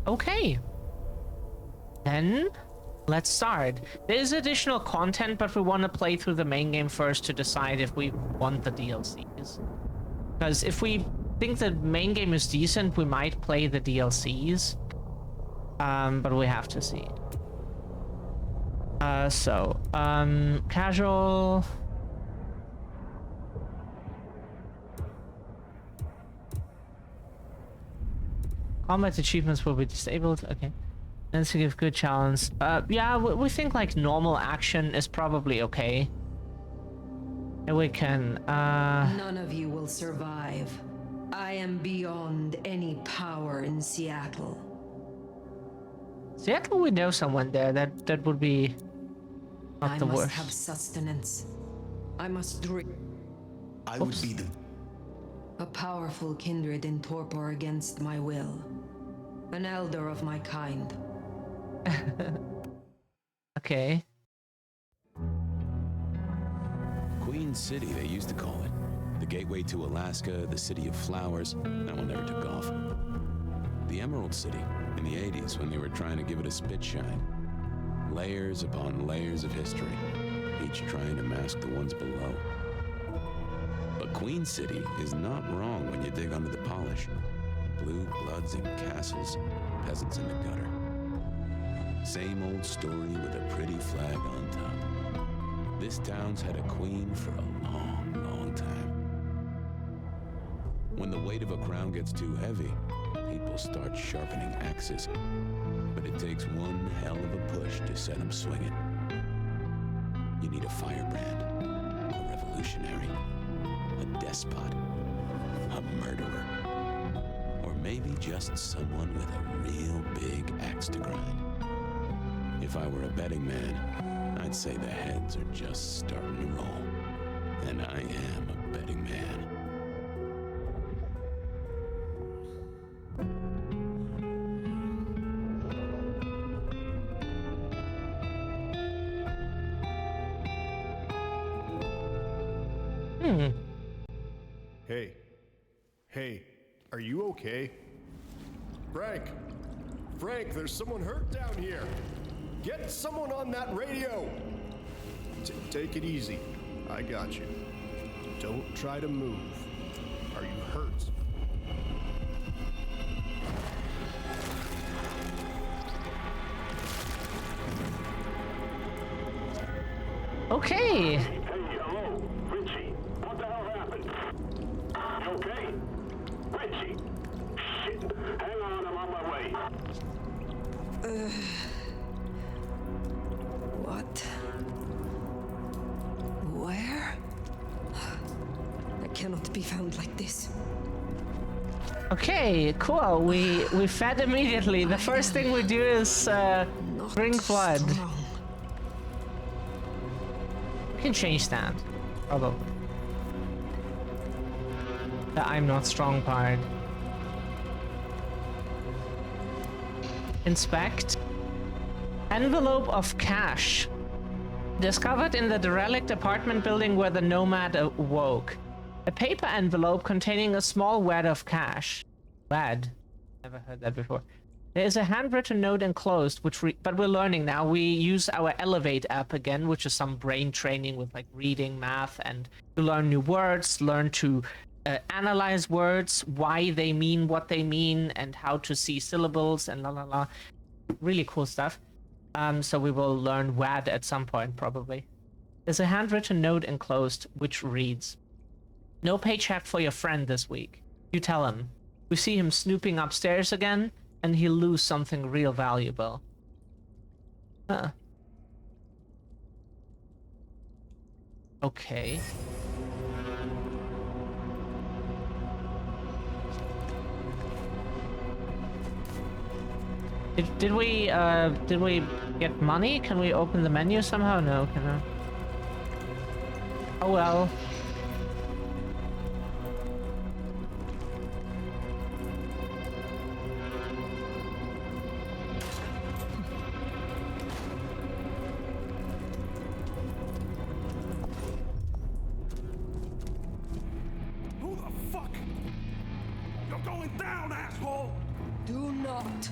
Okay. Then let's start. There's additional content, but we want to play through the main game first to decide if we want the DLCs. Because if we think the main game is decent, we might play the DLCs. But we have to see. Casual. Combat achievements will be disabled. Okay. And to give good challenge. Yeah, we think like normal action is probably okay. And we can, None of you will survive. I am beyond any power in Seattle. Seattle, we know someone there. That would be not the worst. I must have sustenance. I must drink. I would be a powerful kindred in torpor against my will. An elder of my kind. Okay. Queen City, they used to call it. The gateway to Alaska, the city of flowers. That one never took off. The Emerald City, in the 80s, when they were trying to give it a spit shine. Layers upon layers of history, each trying to mask the ones below. But Queen City is not wrong when you dig under the polish. Blue bloods in castles, peasants in the gutter. Same old story with a pretty flag on top. This town's had a queen for a long, long time. When the weight of a crown gets too heavy, people start sharpening axes. But it takes one hell of a push to set them swinging. You need a firebrand, a revolutionary, a despot, a murderer, or maybe just someone with a real big axe to grind. If I were a betting man, I'd say the heads are just starting to roll. And I am a betting man. Hey, are you okay? Frank, there's someone hurt down here. Get someone on that radio. Take it easy. I got you. Don't try to move. Are you hurt? Okay. Hey, hello, Richie. What the hell happened? You okay? Richie! Shit! Hang on, I'm on my way. What? Where? I cannot be found like this. Okay, cool. We fed immediately. The first thing we do is drink blood. Strong. We can change that, probably. The I'm not strong part. Inspect. Envelope of cash. Discovered in the derelict apartment building where the nomad awoke. A paper envelope containing a small wad of cash. Wad? Never heard that before. There is a handwritten note enclosed, but we're learning now. We use our Elevate app again, which is some brain training with like reading, math, and to learn new words, learn to analyze words, why they mean what they mean, and how to see syllables, and la la la. Really cool stuff. So we will learn WAD at some point, probably. There's a handwritten note enclosed, which reads, "No paycheck for your friend this week. You tell him. We see him snooping upstairs again, and he'll lose something real valuable." Huh. Okay. Did we get money? Can we open the menu somehow? No, can I? Oh well. Who the fuck? You're going down, asshole! Do not.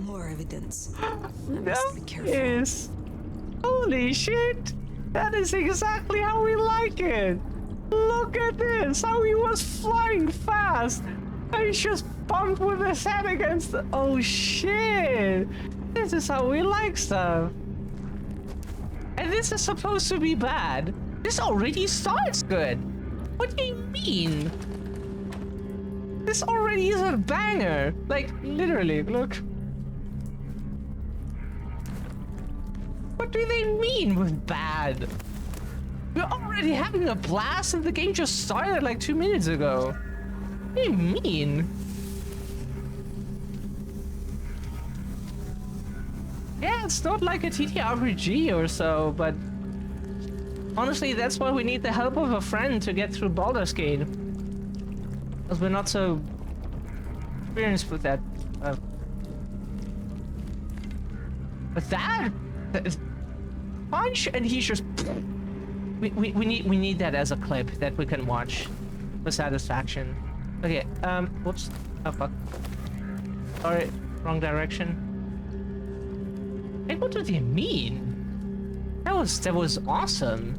More evidence. I must be careful. Yes. Holy shit! That is exactly how we like it! Look at this! How he was flying fast! And he just bumped with his head against the... Oh shit! This is how we like stuff! And this is supposed to be bad! This already starts good! What do you mean? This already is a banger! Like, literally, look. What do they mean with bad? We're already having a blast and the game just started like 2 minutes ago. What do you mean? Yeah, it's not like a TTRPG or so, but honestly, that's why we need the help of a friend to get through Baldur's Gate. Because we're not so experienced with that. But that is punch, and he's just. We need that as a clip that we can watch for satisfaction. Okay. Whoops. Oh fuck. Sorry. Wrong direction. Hey, what do they mean? That was awesome.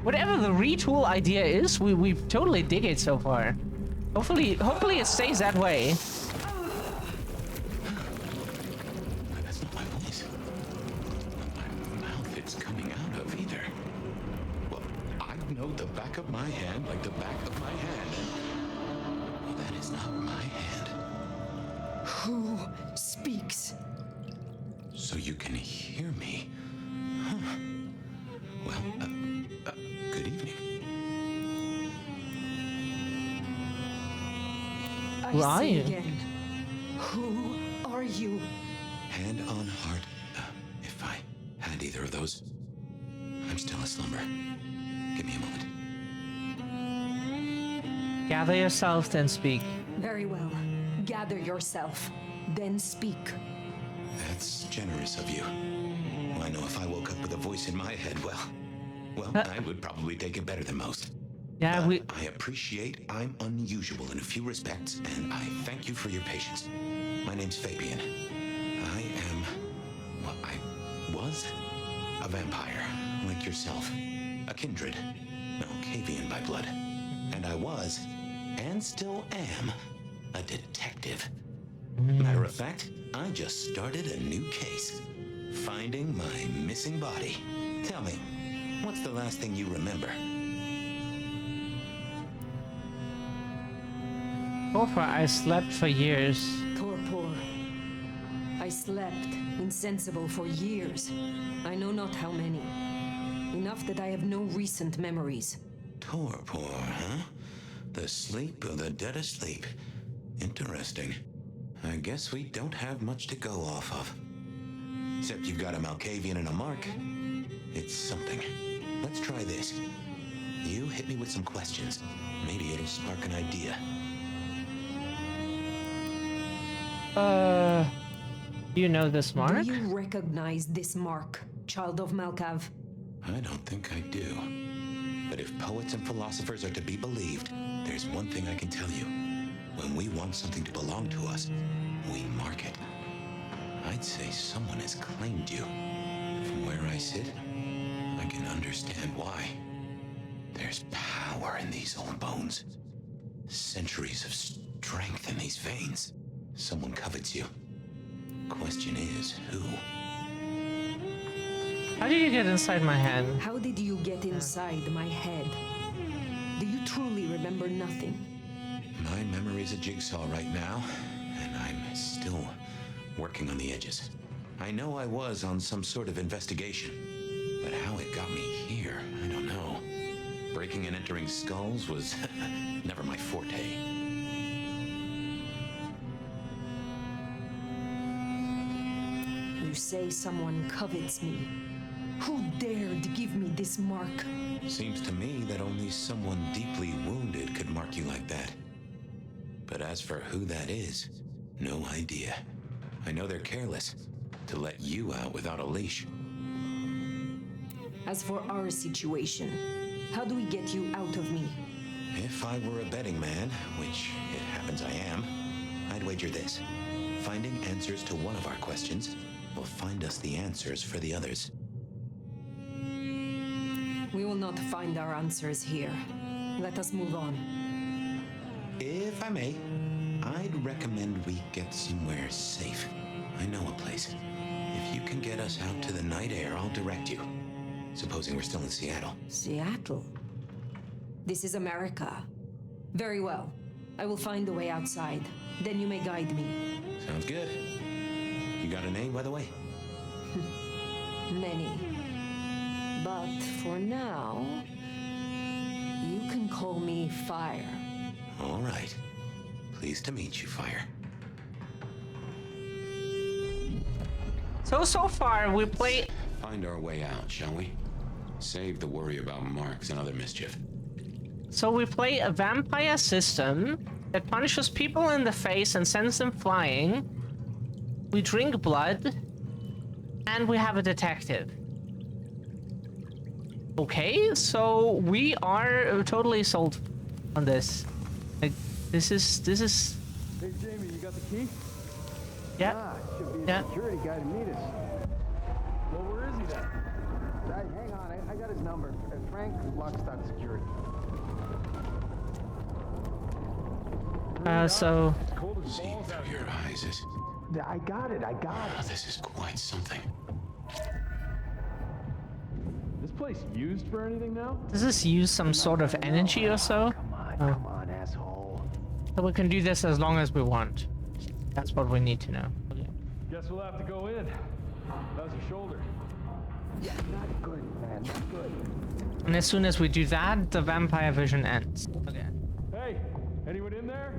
Whatever the retool idea is, we totally dig it so far. Hopefully it stays that way. That's not my voice. Not my mouth it's coming out of either. Well, I know the back of my hand like the back of my hand. Well, that is not my hand. Who speaks? So you can hear me. Huh. Well, good evening. Who are you? Again. Who are you? Hand on heart, if I had either of those, I'm still asleep. Give me a moment. Gather yourself, then speak. Very well. Gather yourself, then speak. That's generous of you. I know if I woke up with a voice in my head, well, I would probably take it better than most. Yeah, I appreciate I'm unusual in a few respects, and I thank you for your patience. My name's Fabian. I am, well, I was a vampire, like yourself. A kindred, Malkavian by blood. And I was, and still am, a detective. Matter of fact, I just started a new case. Finding my missing body. Tell me, what's the last thing you remember? So far, I slept for years. Torpor. I slept, insensible for years. I know not how many. Enough that I have no recent memories. Torpor, huh? The sleep of the dead asleep. Interesting. I guess we don't have much to go off of. Except you've got a Malkavian and a mark. It's something. Let's try this. You hit me with some questions. Maybe it'll spark an idea. You know this mark? Do you recognize this mark, child of Malkav? I don't think I do. But if poets and philosophers are to be believed, there's one thing I can tell you. When we want something to belong to us, we mark it. I'd say someone has claimed you. From where I sit, I can understand why. There's power in these old bones. Centuries of strength in these veins. Someone covets you. Question is, who? How did you get inside my hand? How did you get inside my head? Do you truly remember nothing? My memory's a jigsaw right now, and I'm still working on the edges. I know I was on some sort of investigation, but how it got me here, I don't know. Breaking and entering skulls was never my forte. You say someone covets me. Who dared give me this mark? Seems to me that only someone deeply wounded could mark you like that. But as for who that is, no idea. I know they're careless to let you out without a leash. As for our situation, how do we get you out of me? If I were a betting man, which it happens I am, I'd wager this. Finding answers to one of our questions will find us the answers for the others. We will not find our answers here. Let us move on. If I may, I'd recommend we get somewhere safe. I know a place. If you can get us out to the night air, I'll direct you. Supposing we're still in Seattle. Seattle? This is America. Very well. I will find a way outside. Then you may guide me. Sounds good. You got a name, by the way? Many. But for now, you can call me Fire. All right. Pleased to meet you, Fire. So far we play. Find our way out, shall we? Save the worry about marks and other mischief. So we play a vampire system that punches people in the face and sends them flying. We drink blood, and we have a detective. Okay, so we are totally sold on this. Like, this is. Hey Jamie, you got the key? Yeah. Should be a Yeah. security guy to meet us. Well, where is he then? Hang on, I got his number. Frank Lockstock Security. So It's cold as See balls out through here. your eyes is... I got it. Oh, this is quite something. This place used for anything now? does this use some sort of energy or so? Come on, asshole. So we can do this as long as we want. That's what we need to know. Okay. Guess we'll have to go in. How's your shoulder? Yeah, not good, man. Not good. And as soon as we do that, the vampire vision ends. Okay. Hey, anyone in there?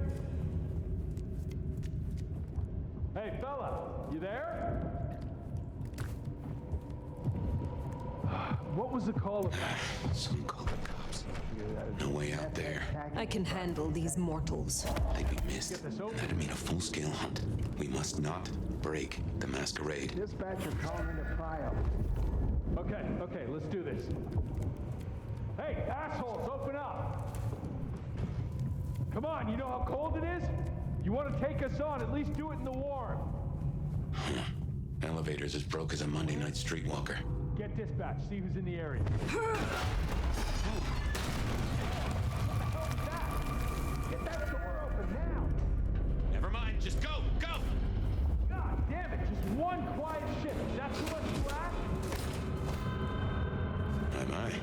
Hey, fella, you there? What was the call about? Some call the cops. No way out there. I can handle these mortals. They'd be missed. And that'd mean a full-scale hunt. We must not break the masquerade. Dispatcher calling into Prio. Okay, let's do this. Hey, assholes, open up! Come on, you know how cold it is? You want to take us on, at least do it in the warm. Elevator's as broke as a Monday night streetwalker. Get dispatch, see who's in the area. Get that door open now! Never mind, just go! Go! God damn it, just one quiet shift. That's what you asked? My.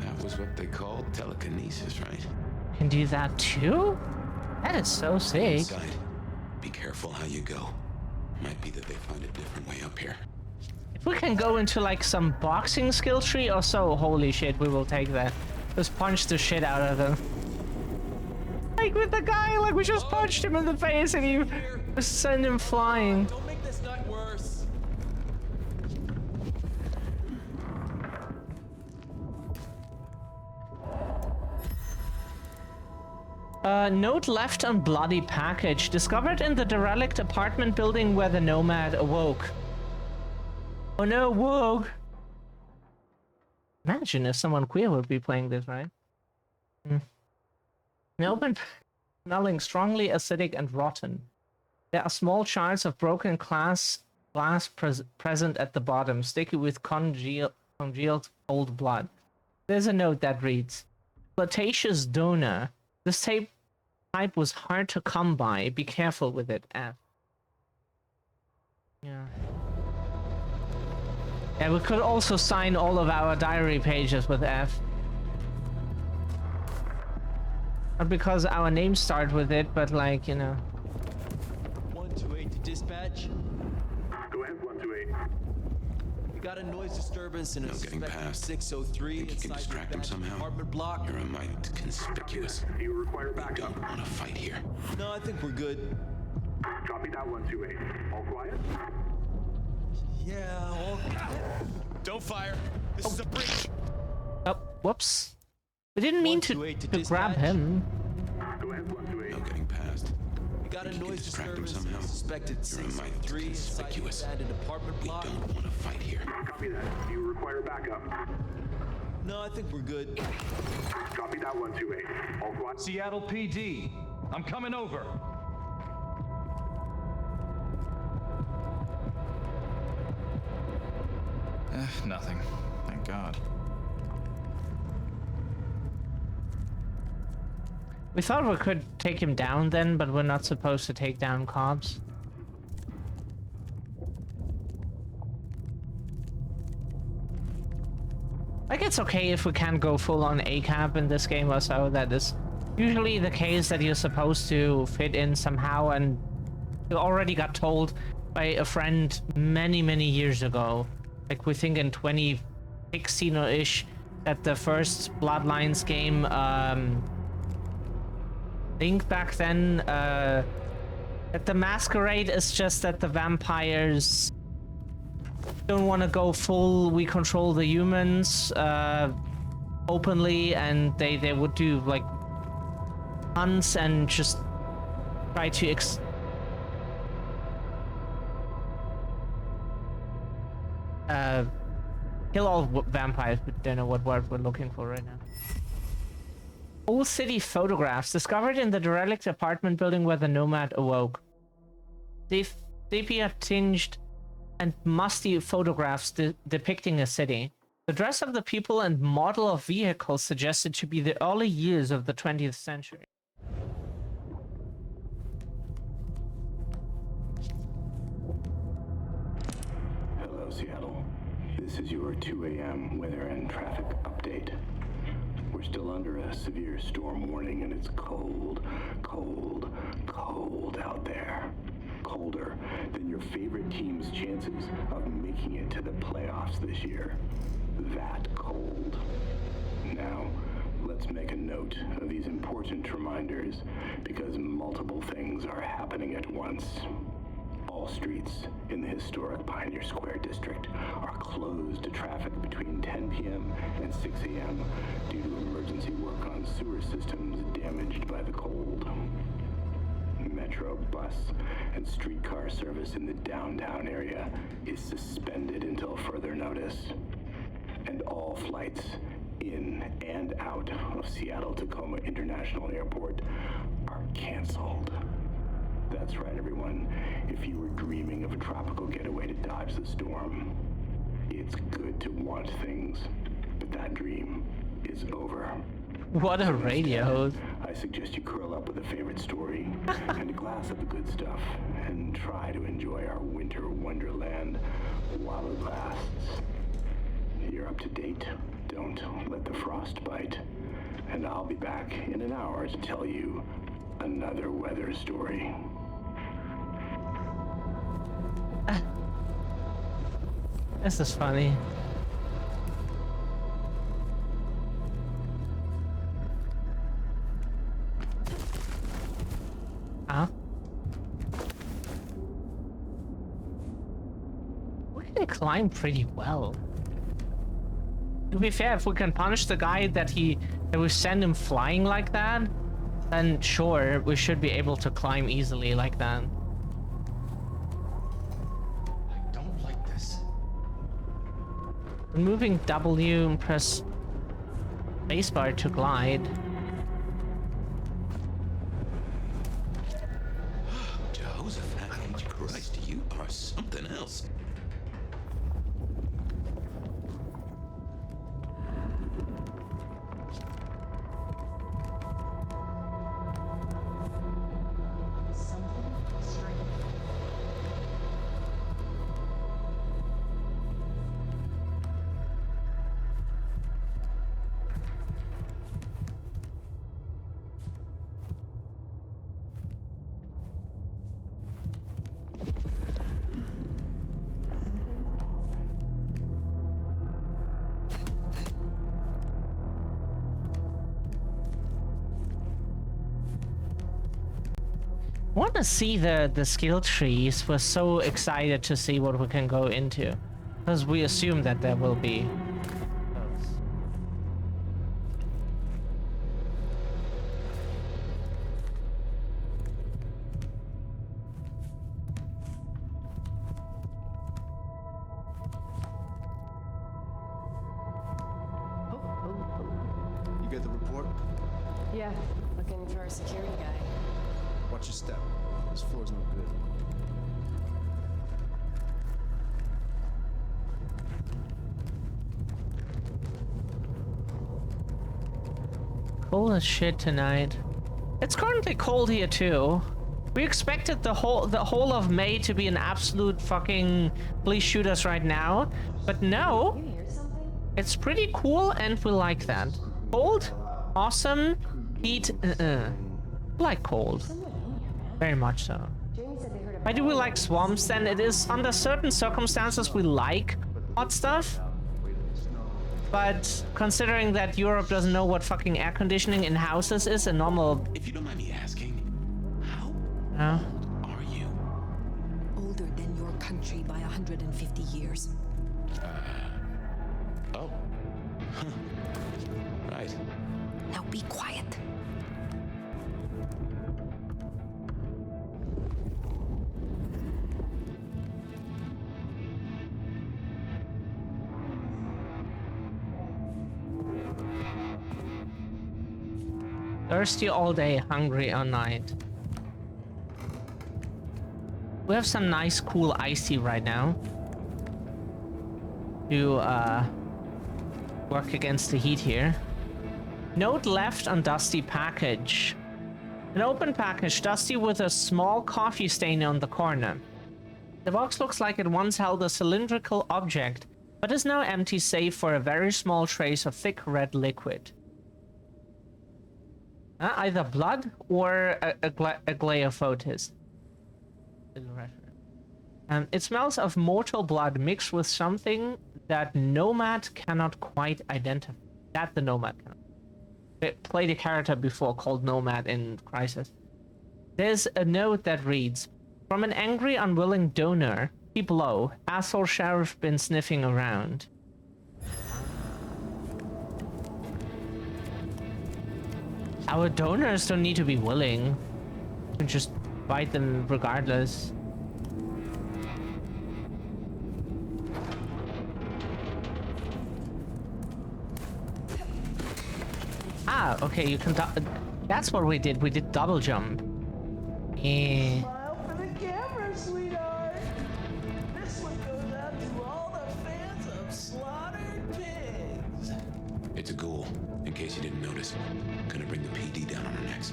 That was what they called telekinesis, right? Can do that too? That is so sick. Inside. Be careful how you go. Might be that they find a different way up here. If we can go into like some boxing skill tree or so, holy shit, we will take that. Just punch the shit out of them. Like with the guy, like we just punched him in the face and you just send him flying. Don't make this night worse. Note left on bloody package. Discovered in the derelict apartment building where the nomad awoke. Oh no, woke! Imagine if someone queer would be playing this, right? An open smelling strongly acidic and rotten. There are small shards of broken glass present at the bottom, sticky with congealed old blood. There's a note that reads, Flirtatious donor. This type was hard to come by. Be careful with it, F. Yeah. Yeah, we could also sign all of our diary pages with F. Not because our names start with it, but like, you know. 128 to dispatch. Go ahead, 128. We got a noise disturbance in a No getting suspect past. 603 Think you can inside distract the him back somehow? apartment block. You're a mite conspicuous. Do you require backup? Don't want to fight here. No, I think we're good. Copy that, 128. All quiet? Yeah, all... Don't fire. This is a breach. Oh, whoops. We didn't mean to 128 to grab dispatch. him. Go ahead, 128. No getting past. Think a you can noise distract him disturbance. somehow? Suspected You're in my 603 inside the conspicuous. abandoned apartment We block. don't want to fight here. Copy that. Do you require backup? No, I think we're good. Copy that one, 2-8. All squad. Seattle PD, I'm coming over. Nothing. Thank God. We thought we could take him down then, but we're not supposed to take down cops. Like, it's okay if we can't go full on ACAB in this game or so. That is usually the case, that you're supposed to fit in somehow, and you already got told by a friend many, many years ago. Like, we think in 2016 or ish, that the first Bloodlines game, I think back then, that the Masquerade is just that the vampires don't want to go full, we control the humans, openly, and they would do, like, hunts and just try to kill all vampires, but don't know what word we're looking for right now. Old city photographs discovered in the derelict apartment building where the nomad awoke. Sepia-tinged and musty photographs depicting a city. The dress of the people and model of vehicles suggested to be the early years of the 20th century. Hello, Seattle. This is your 2 a.m. weather and traffic update. We're still under a severe storm warning, and it's cold, cold, cold out there. Colder than your favorite team's chances of making it to the playoffs this year. That cold. Now, let's make a note of these important reminders, because multiple things are happening at once. All streets in the historic Pioneer Square district are closed to traffic between 10 p.m. and 6 a.m. due to emergency work on sewer systems damaged by the cold. Metro, bus, and streetcar service in the downtown area is suspended until further notice. And all flights in and out of Seattle-Tacoma International Airport are canceled. That's right, everyone. If you were dreaming of a tropical getaway to dodge the storm, it's good to want things, but that dream is over. What a radio. I suggest you curl up with a favorite story and a glass of the good stuff and try to enjoy our winter wonderland while it lasts. You're up to date. Don't let the frost bite. And I'll be back in an hour to tell you another weather story. This is funny. Huh? We can climb pretty well. To be fair, if we can punish the guy that we send him flying like that, then sure, we should be able to climb easily like that. I don't like this. Removing W and press spacebar to glide. Jehoshaphat, Christ, you are something else. I want to see the skill trees. We're so excited to see what we can go into, because we assume that there will be those. get the report? Yeah, looking for a security guy. Watch your step. This floor's no good. Cold as shit tonight. It's currently cold here too. We expected the whole of May to be an absolute fucking please shoot us right now, but no. You hear something? It's pretty cool and we like that. Cold, awesome. Heat, like cold. Someone in here, man. Very much so. Jamie said they heard a Why do we like swamps then? It is under certain circumstances we like hot stuff. But considering that Europe doesn't know what fucking air conditioning in houses is, a normal... If you don't mind me asking, how No. are you? Older than your country by 150 years. Oh. Huh. Right. Now be quiet. Thirsty all day, hungry all night. We have some nice cool icy right now to work against the heat here. Note left on dusty package. An open package, dusty with a small coffee stain on the corner. The box looks like it once held a cylindrical object, but is now empty save for a very small trace of thick red liquid. Either blood or a glyophotis. It smells of mortal blood mixed with something that Nomad cannot quite identify. That the Nomad cannot. It played a character before called Nomad in Crisis. There's a note that reads, "From an angry, unwilling donor, keep low. Asshole sheriff been sniffing around." Our donors don't need to be willing. We can just fight them regardless. Ah, okay, you can that's what we did. We did double jump. Yeah. Smile for the camera, sweetheart. This one goes out to all the fans of slaughtered pigs. It's a ghoul, in case you didn't notice. Gonna bring the PD down on our necks.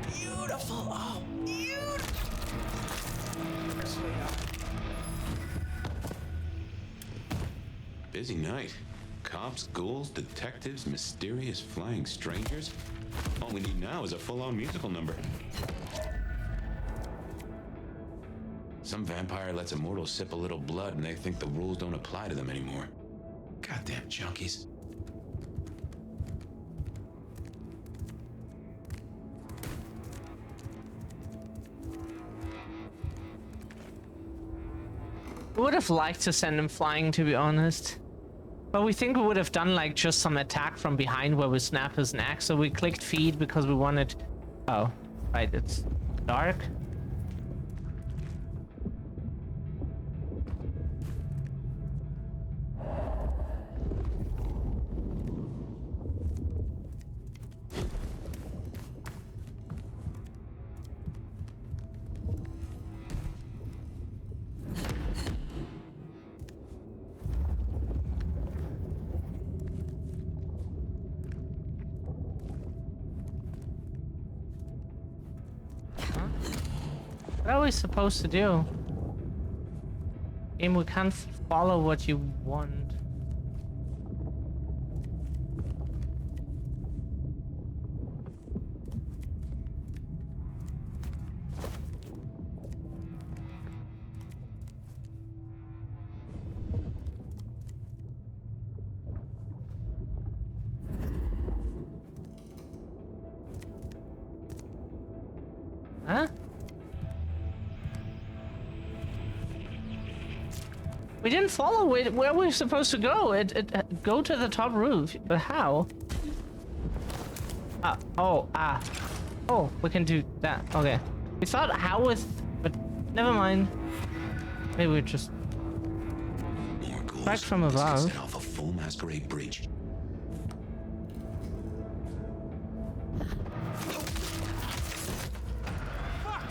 Beautiful. Oh, beautiful. Sweetheart. Busy night. Cops, ghouls, detectives, mysterious flying strangers. All we need now is a full-on musical number. Some vampire lets a mortal sip a little blood and they think the rules don't apply to them anymore. Goddamn junkies. We would have liked to send him flying, to be honest. But we think we would have done like just some attack from behind where we snap his neck. So we clicked feed because we wanted... Oh, right, it's dark. What are we supposed to do? Game, we can't follow what you want. Huh? We didn't follow it. Where were we supposed to go? Go to the top roof. But how? Oh, we can do that. Okay. We thought how with, but never mind. Maybe we just More ghouls. back from This could above. set off a full Masquerade breach. Fuck!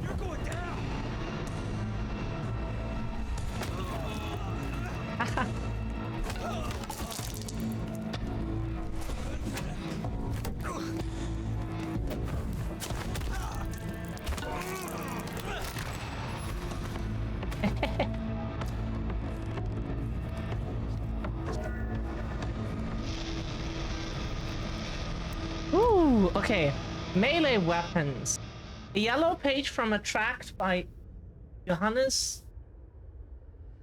You're going down! Ooh, okay. Melee weapons. A yellow page from a tract by Johannes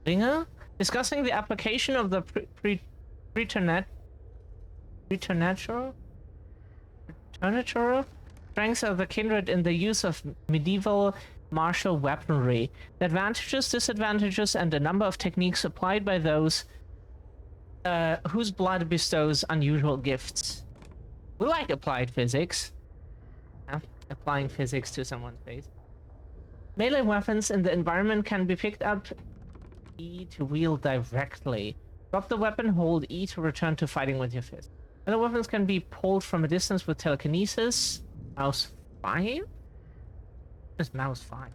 Ringer discussing the application of the preternatural strengths of the kindred in the use of medieval martial weaponry. The advantages, disadvantages, and a number of techniques applied by those whose blood bestows unusual gifts. We like applied physics. Yeah, applying physics to someone's face. Melee weapons in the environment can be picked up E to wield directly. Drop the weapon, hold E to return to fighting with your fist. Melee weapons can be pulled from a distance with telekinesis. Mouse 5? What is mouse 5?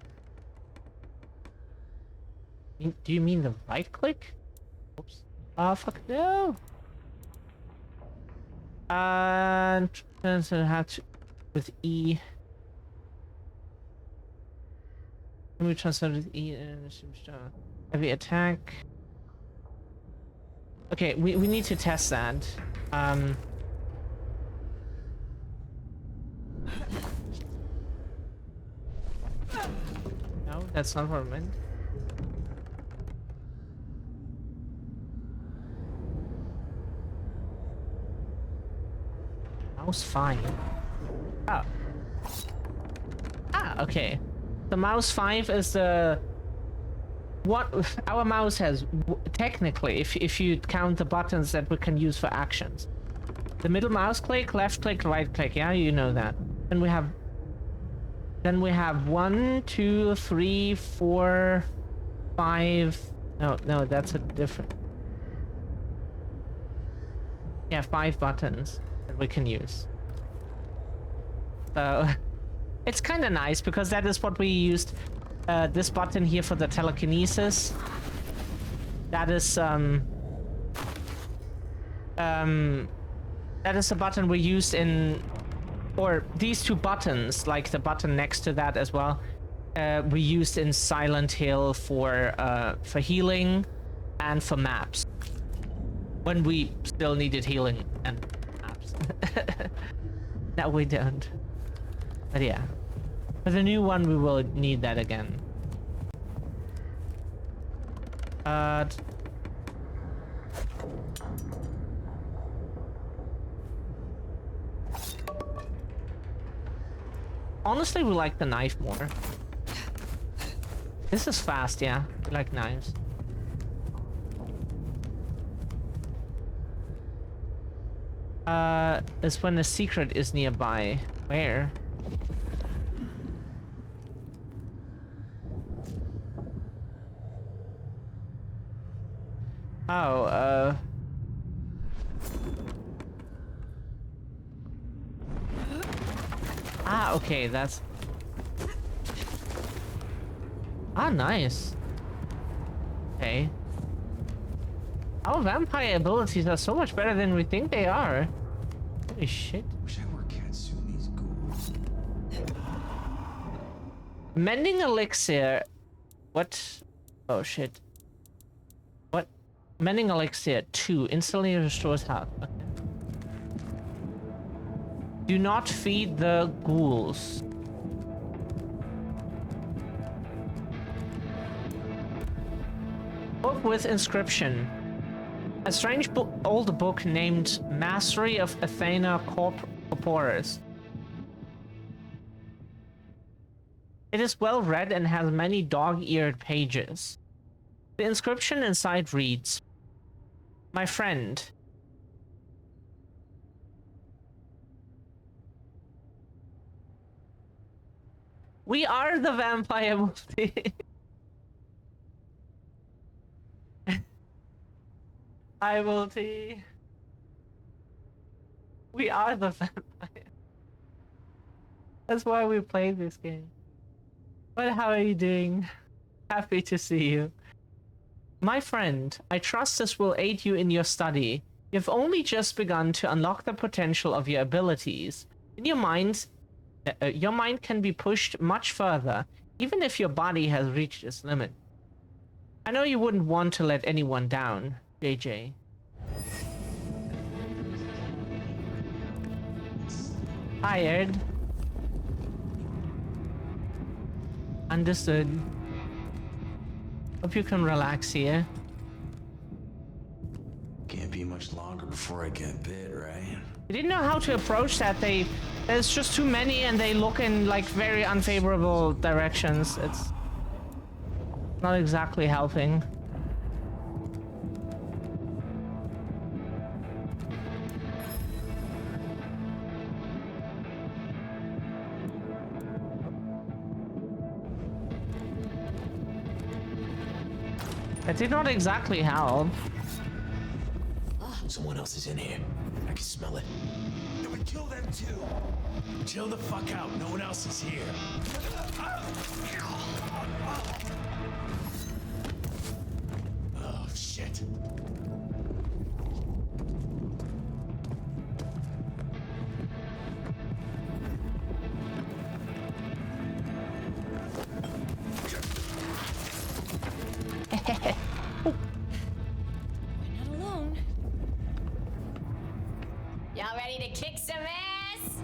Do you mean the right click? Oops. Oh, fuck no! And have to with E. Let me transfer with E and heavy attack. Okay, we need to test that. No, that's not what I meant. Mouse 5. Oh. Ah, okay. The mouse 5 is the... What our mouse has, technically, if you count the buttons that we can use for actions. The middle mouse click, left click, right click, yeah, you know that. Then we have 1, 2, 3, 4, 5... No, that's a different... Yeah, 5 buttons that we can use. So it's kind of nice because that is what we used. This button here for the telekinesis. That is a button we used in, or these two buttons, like the button next to that as well. We used in Silent Hill for healing and for maps. When we still needed healing and maps. Now we don't. But yeah. For the new one, we will need that again. Honestly, we like the knife more. This is fast, yeah. We like knives. Is when a secret is nearby. Where? Oh, Ah, okay, that's... Ah, nice. Okay. Our vampire abilities are so much better than we think they are. Holy shit. Wish I were Katsu these ghouls. Mending elixir. What? Oh shit. What? Mending elixir 2 instantly restores health. Okay. Do not feed the ghouls. Book with inscription. A strange old book named Mastery of Athena Corporis. It is well read and has many dog-eared pages. The inscription inside reads, "My friend, we are the vampire multi." Hi, Multi. We are the vampire. That's why we play this game. But how are you doing? Happy to see you. My friend, I trust this will aid you in your study. You've only just begun to unlock the potential of your abilities. In your mind can be pushed much further, even if your body has reached its limit. I know you wouldn't want to let anyone down, JJ. Hi, Ed. Understood. Hope you can relax here. Can't be much longer before I get bit, right? I didn't know how to approach that. There's just too many and they look in like very unfavorable directions. It's not exactly helping. It did not exactly help. Someone else is in here. I can smell it. Then we kill them too. Chill the fuck out. No one else is here. Oh, shit. We're not alone. Y'all ready to kick some ass?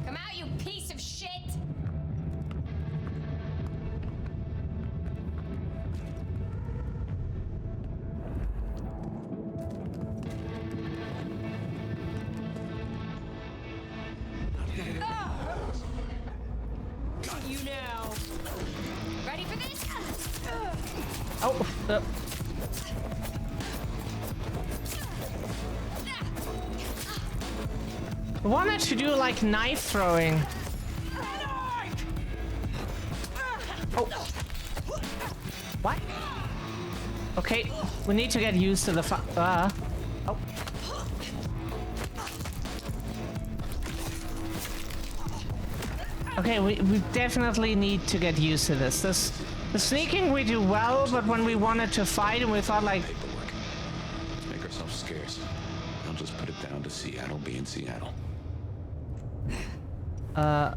Come out, you piece of shit! Got you now. Ready for this? Oh, I wanted to do like knife throwing. Oh. What? Okay, we need to get used to the Oh. Okay, we definitely need to get used to this. The sneaking we do well, but when we wanted to fight and we thought like... Paperwork. Make ourselves scarce. I'll just put it down to Seattle being Seattle. How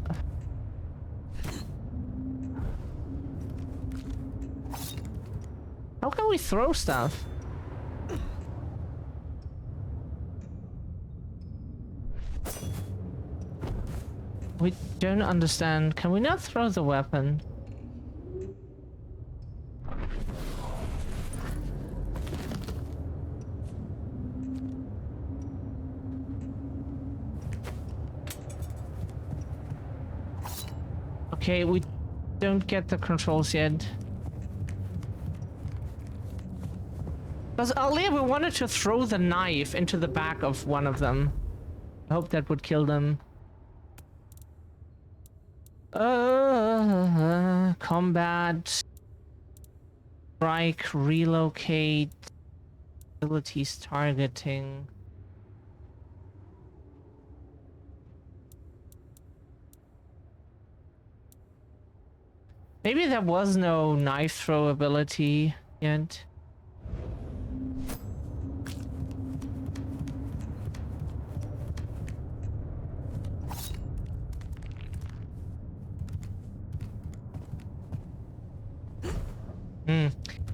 can we throw stuff? We don't understand. Can we not throw the weapon? Okay, we don't get the controls yet. Because earlier we wanted to throw the knife into the back of one of them. I hope that would kill them. Combat. Strike, relocate. Abilities targeting. Maybe there was no knife throw ability yet.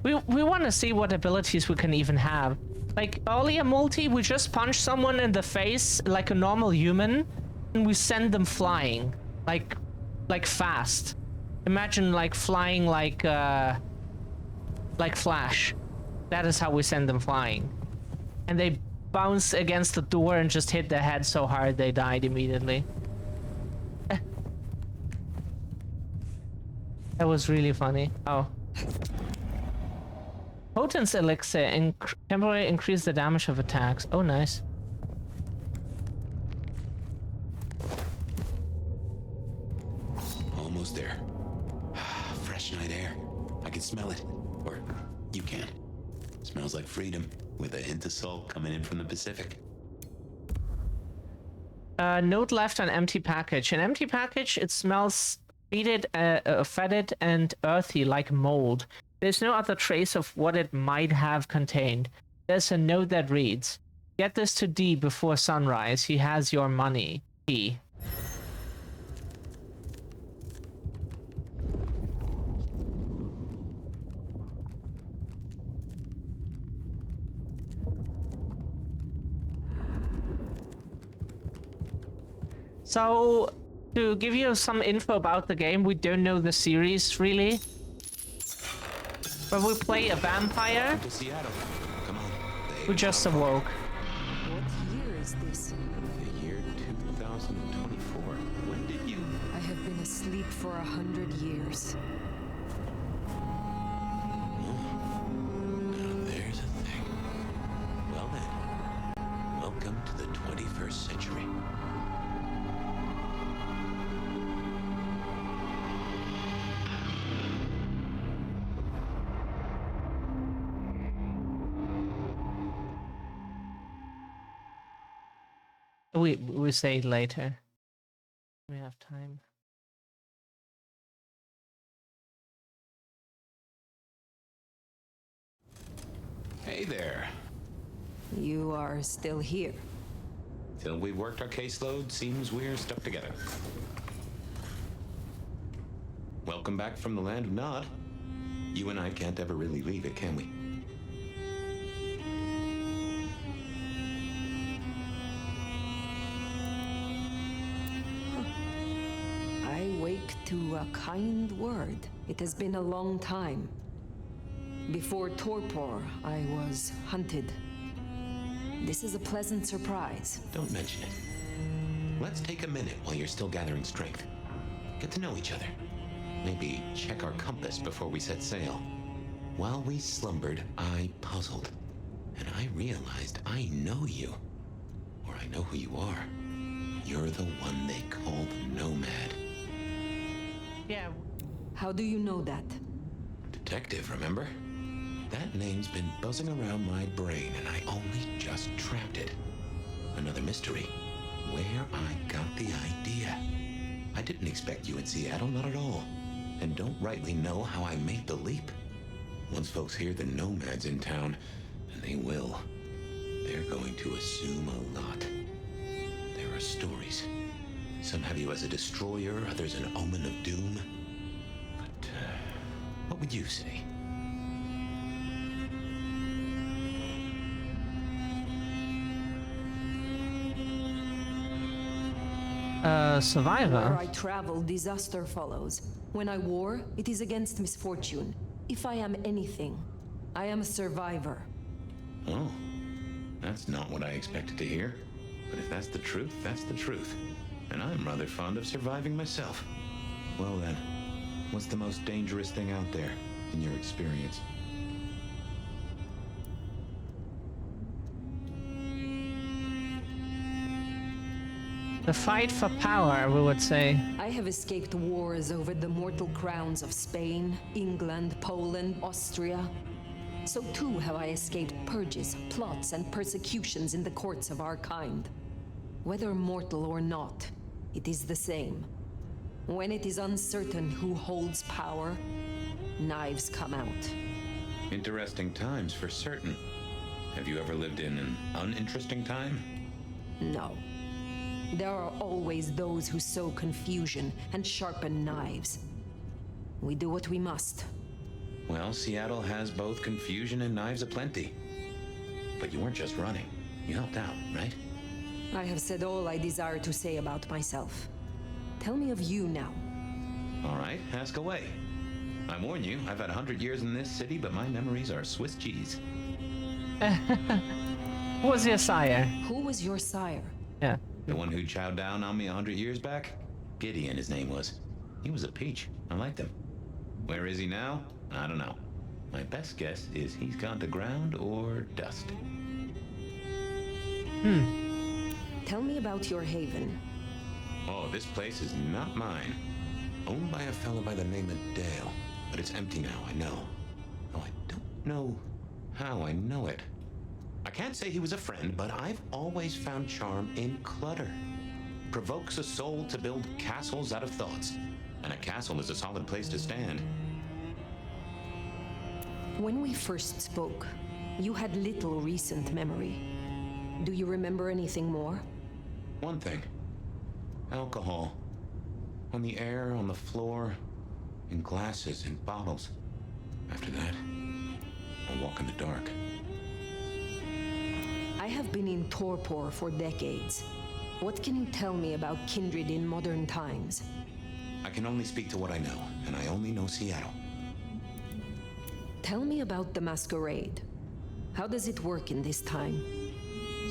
We want to see what abilities we can even have. Like earlier multi, we just punch someone in the face like a normal human, and we send them flying, like fast. Imagine like flying like Flash. That is how we send them flying, and they bounce against the door and just hit their head so hard they died immediately. That was really funny. Oh. Potence elixir temporarily increase the damage of attacks. Oh, nice. almost there. Fresh night air. I can smell it. Or you can. Smells like freedom, with a hint of salt coming in from the Pacific. Note left on empty package. An empty package, it smells fetid and earthy like mold. There's no other trace of what it might have contained. There's a note that reads, "Get this to D before sunrise. He has your money. He." So, to give you some info about the game, we don't know the series really. But we play a vampire who just awoke. What year is this? The year 2024. When did you? I have been asleep for 100 years. Now there's a thing. Well then, welcome to the 21st century. We say it later. We have time. Hey there. You are still here. Till we've worked our caseload, seems we're stuck together. Welcome back from the land of Nod. You and I can't ever really leave it, can we? I wake to a kind word. It has been a long time. Before torpor, I was hunted. This is a pleasant surprise. Don't mention it. Let's take a minute while you're still gathering strength. Get to know each other. Maybe check our compass before we set sail. While we slumbered, I puzzled. And I realized I know you. Or I know who you are. You're the one they call the Nomad. Yeah. How do you know that? Detective, remember? That name's been buzzing around my brain and I only just trapped it. Another mystery. Where I got the idea. I didn't expect you in Seattle, not at all. And don't rightly know how I made the leap. Once folks hear the Nomad's in town, and they will, they're going to assume a lot. There are stories. Some have you as a destroyer, others an omen of doom. But, what would you say? Survivor. Where I travel, disaster follows. When I war, it is against misfortune. If I am anything, I am a survivor. Oh, that's not what I expected to hear. But if that's the truth, that's the truth. And I'm rather fond of surviving myself. Well then, what's the most dangerous thing out there, in your experience? The fight for power, we would say. I have escaped wars over the mortal crowns of Spain, England, Poland, Austria. So too have I escaped purges, plots, and persecutions in the courts of our kind. Whether mortal or not, it is the same. When it is uncertain who holds power, knives come out. Interesting times for certain. Have you ever lived in an uninteresting time? No. There are always those who sow confusion and sharpen knives. We do what we must. Well, Seattle has both confusion and knives aplenty. But you weren't just running. You helped out, right? I have said all I desire to say about myself. Tell me of you now. All right, ask away. I warn you, I've had 100 years in this city, but my memories are Swiss cheese. Who was your sire? Who was your sire? Yeah. The one who chowed down on me 100 years back? Gideon, his name was. He was a peach. I liked him. Where is he now? I don't know. My best guess is he's gone to ground or dust. Tell me about your haven. Oh, this place is not mine. Owned by a fellow by the name of Dale. But it's empty now, I know. Oh, I don't know how I know it. I can't say he was a friend, but I've always found charm in clutter. Provokes a soul to build castles out of thoughts. And a castle is a solid place to stand. When we first spoke, you had little recent memory. Do you remember anything more? One thing. Alcohol. On the air, on the floor, in glasses, in bottles. After that, I'll walk in the dark. I have been in torpor for decades. What can you tell me about kindred in modern times? I can only speak to what I know, and I only know Seattle. Tell me about the Masquerade. How does it work in this time?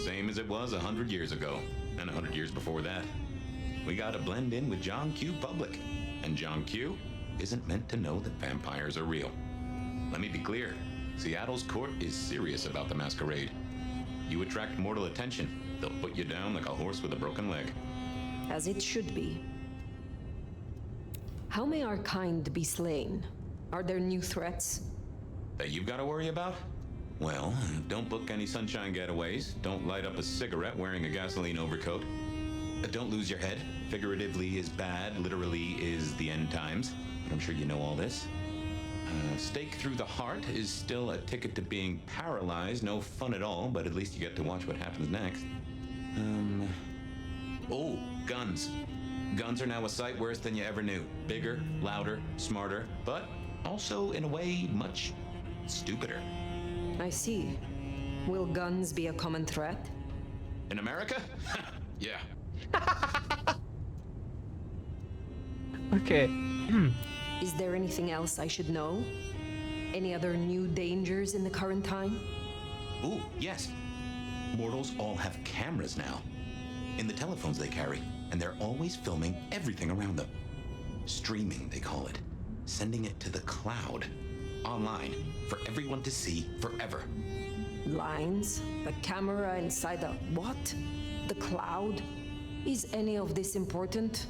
Same as it was 100 years ago, and 100 years before that. We gotta blend in with John Q. Public, and John Q. isn't meant to know that vampires are real. Let me be clear, Seattle's court is serious about the Masquerade. You attract mortal attention, they'll put you down like a horse with a broken leg. As it should be. How may our kind be slain? Are there new threats? That you've gotta worry about? Well, don't book any sunshine getaways, don't light up a cigarette wearing a gasoline overcoat. Don't lose your head. Figuratively is bad, literally is the end times. But I'm sure you know all this. Stake through the heart is still a ticket to being paralyzed. No fun at all, but at least you get to watch what happens next. Oh, guns. Guns are now a sight worse than you ever knew. Bigger, louder, smarter, but also, in a way, much stupider. I see. Will guns be a common threat? In America? Yeah. Okay. Is there anything else I should know? Any other new dangers in the current time? Ooh, yes. Mortals all have cameras now. In the telephones they carry, and they're always filming everything around them. Streaming, they call it. Sending it to the cloud. Online. For everyone to see forever. Lines? A camera inside a what? The cloud? Is any of this important?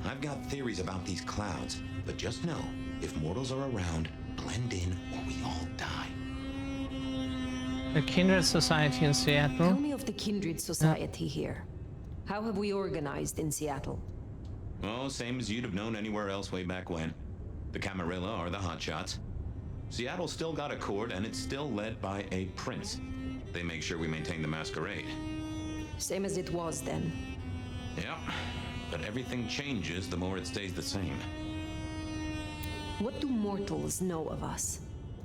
I've got theories about these clouds, but just know, if mortals are around, blend in or we all die. The Kindred Society in Seattle. Tell me of the Kindred Society here. How have we organized in Seattle? Oh, same as you'd have known anywhere else way back when. The Camarilla are the hotshots. Seattle's still got a court, and it's still led by a prince. They make sure we maintain the Masquerade. Same as it was then. Yeah, but everything changes the more it stays the same. What do mortals know of us?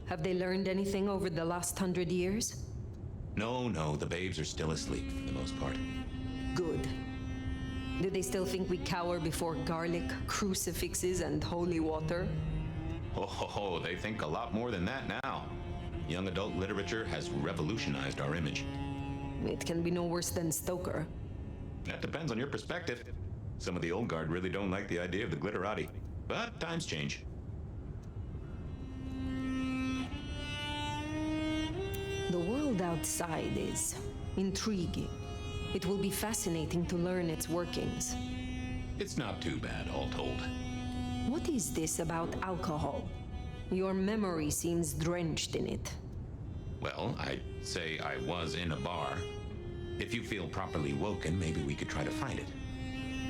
Have they learned anything over the last 100 years? No, the babes are still asleep for the most part. Good. Do they still think we cower before garlic, crucifixes, and holy water? Oh, they think a lot more than that now. Young adult literature has revolutionized our image. It can be no worse than Stoker. That depends on your perspective. Some of the old guard really don't like the idea of the glitterati. But times change. The world outside is intriguing. It will be fascinating to learn its workings. It's not too bad, all told. What is this about alcohol? Your memory seems drenched in it. Well, I'd say I was in a bar. If you feel properly woken, maybe we could try to find it.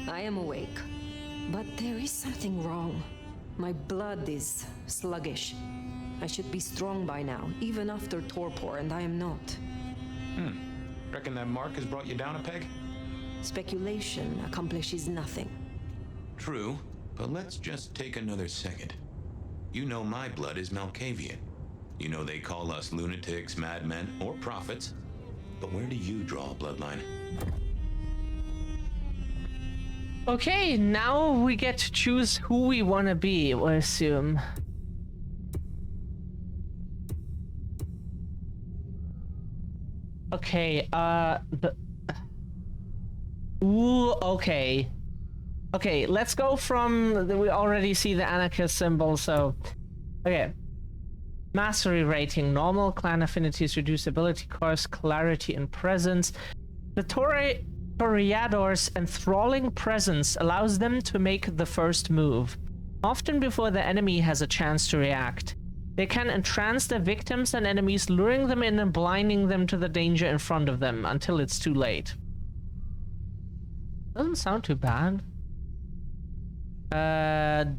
I am awake, but there is something wrong. My blood is sluggish. I should be strong by now, even after torpor, and I am not. Reckon that mark has brought you down a peg? Speculation accomplishes nothing. True, but let's just take another second. You know my blood is Malkavian. You know they call us lunatics, madmen, or prophets. But where do you draw a bloodline? Okay, now we get to choose who we want to be, I assume. Okay, okay. Okay, let's go from... We already see the anarchist symbol, so... Okay. Mastery rating, normal, clan affinities, reduced ability cost, clarity and presence. The Torre Toreador's enthralling presence allows them to make the first move, often before the enemy has a chance to react. They can entrance their victims and enemies, luring them in and blinding them to the danger in front of them until it's too late. Doesn't sound too bad.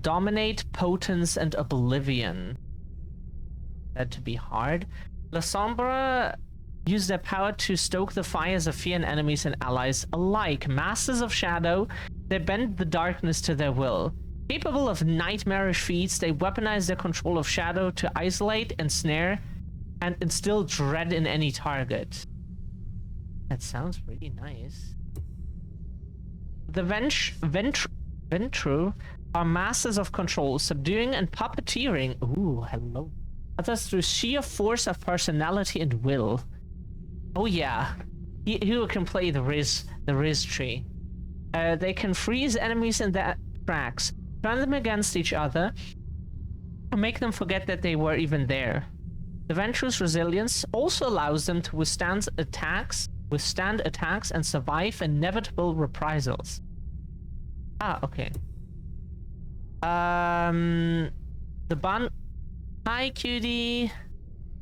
Dominate, Potence, and Oblivion. That to be hard. La Sombra use their power to stoke the fires of fear in enemies and allies alike. Masters of Shadow, they bend the darkness to their will. Capable of nightmarish feats, they weaponize their control of Shadow to isolate, ensnare, and instill dread in any target. That sounds pretty nice. The Ventru are masters of control, subduing and puppeteering. Ooh, hello. Others through sheer force of personality and will. Oh yeah, he can play the Riz tree. They can freeze enemies in their tracks, turn them against each other, or make them forget that they were even there. The Ventru's resilience also allows them to withstand attacks and survive inevitable reprisals. Ah, okay. Hi, cutie.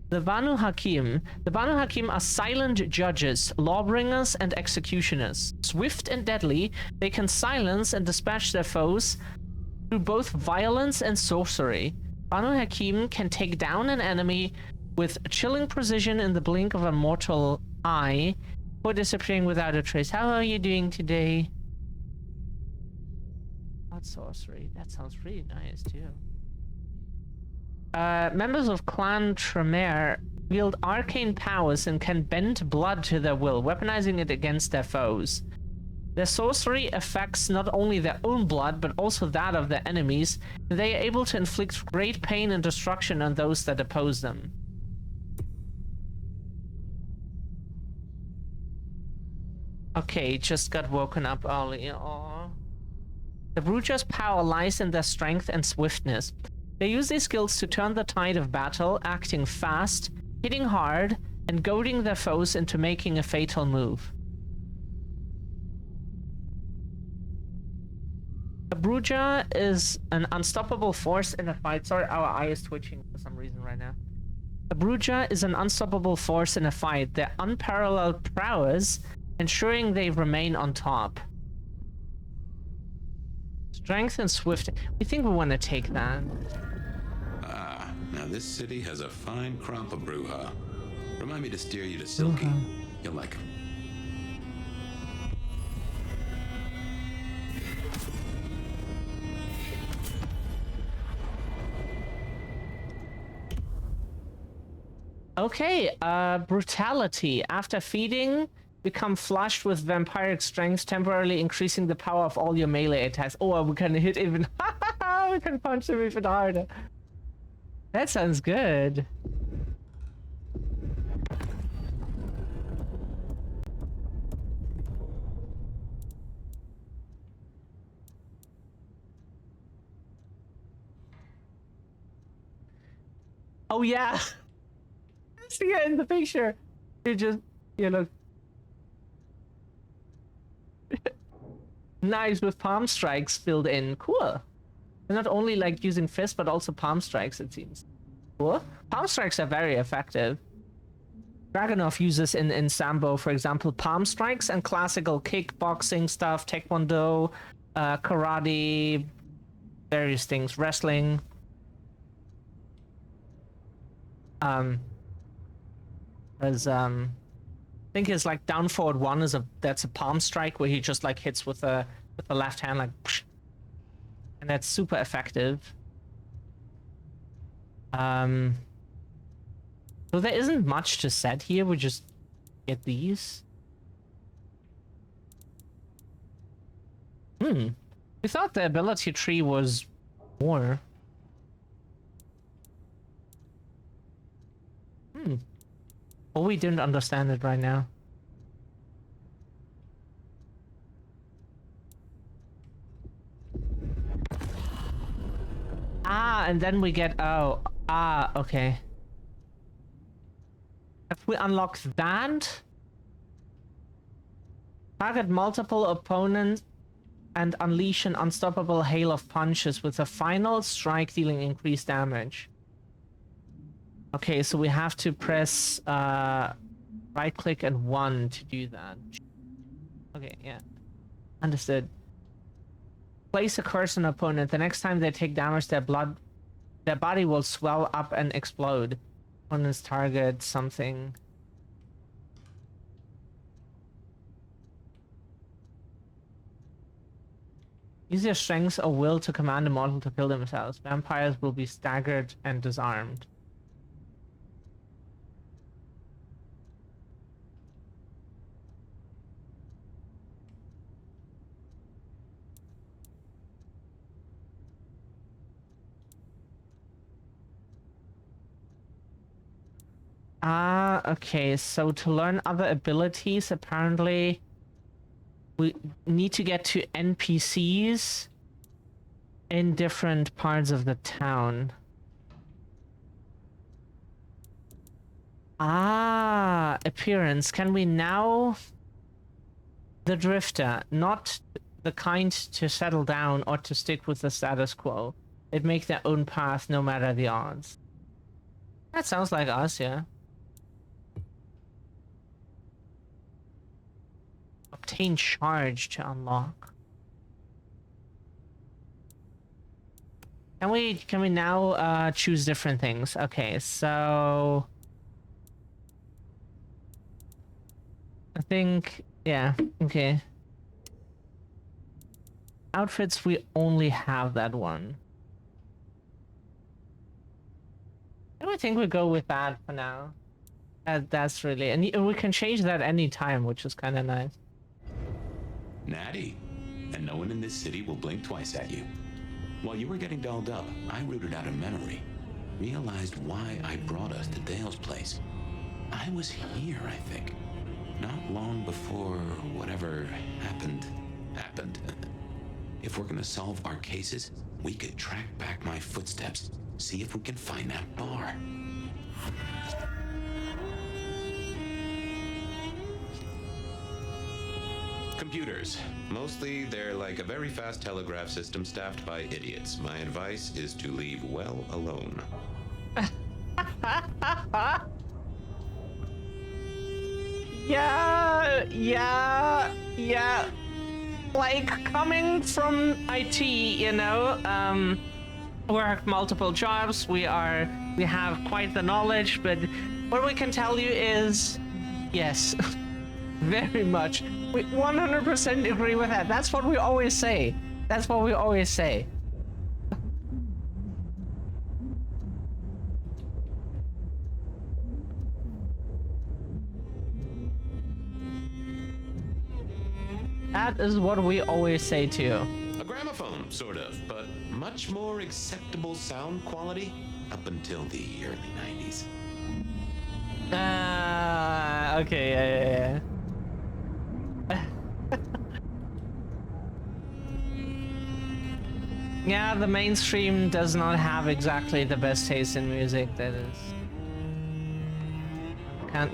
The Banu Hakim. The Banu Hakim are silent judges, lawbringers, and executioners. Swift and deadly, they can silence and dispatch their foes through both violence and sorcery. Banu Hakim can take down an enemy with chilling precision in the blink of a mortal eye, or disappearing without a trace. How are you doing today? Not sorcery. That sounds really nice too. Members of Clan Tremere wield arcane powers and can bend blood to their will, weaponizing it against their foes. Their sorcery affects not only their own blood, but also that of their enemies, and they are able to inflict great pain and destruction on those that oppose them. Okay, just got woken up early. Aww. The Bruja's power lies in their strength and swiftness. They use these skills to turn the tide of battle, acting fast, hitting hard, and goading their foes into making a fatal move. The Bruja is an unstoppable force in a fight. Sorry, our eye is twitching for some reason right now. The Bruja is an unstoppable force in a fight. Their unparalleled prowess, ensuring they remain on top. Strength and swift. We think we want to take that. Ah, now this city has a fine crop of Bruja. Remind me to steer you to Silky. You'll like him. Okay, brutality. After feeding, become flushed with vampiric strength, temporarily increasing the power of all your melee attacks. Oh, we can hit even... we can punch them even harder. That sounds good. Oh yeah! See it in the picture. You just, you know... Nice, with palm strikes built in. Cool. They're not only like using fists, but also palm strikes, it seems. Cool. Palm strikes are very effective. Dragunov uses in Sambo, for example, palm strikes and classical kickboxing stuff, taekwondo, karate, various things, wrestling. I think his like down forward one is that's a palm strike where he just like hits with the left hand like, psh, and that's super effective. So there isn't much to set here. We just get these. We thought the ability tree was more. Oh, we didn't understand it right now. Ah, and then we get... Oh, okay. If we unlock that... Target multiple opponents and unleash an unstoppable hail of punches with a final strike dealing increased damage. Okay, so we have to press right click and 1 to do that. Okay, yeah. Understood. Place a curse on an opponent. The next time they take damage, their body will swell up and explode. Opponent's target something. Use your strength or will to command a mortal to kill themselves. Vampires will be staggered and disarmed. Okay, so to learn other abilities, apparently we need to get to NPCs in different parts of the town. Appearance. Can we now... The Drifter, not the kind to settle down or to stick with the status quo. It make their own path no matter the odds. That sounds like us, yeah. Obtain charge to unlock. Can we now choose different things? Okay, so I think, yeah, okay. Outfits, we only have that one. I think we go with that for now. That's really, and we can change that anytime, which is kind of nice. Natty. And no one in this city will blink twice at you. While you were getting dolled up, I rooted out a memory. Realized why I brought us to Dale's place. I was here, I think. Not long before whatever happened. If we're gonna solve our cases, we could track back my footsteps. See if we can find that bar. Computers. Mostly, they're like a very fast telegraph system staffed by idiots. My advice is to leave well alone. Yeah. Like, coming from IT, you know, worked multiple jobs, we have quite the knowledge, but what we can tell you is, yes, very much. We 100% agree with that. That's what we always say. That's what we always say. That is what we always say too. A gramophone, sort of, but much more acceptable sound quality up until the early 90s. Okay, yeah. Yeah, the mainstream does not have exactly the best taste in music, that is. Can't...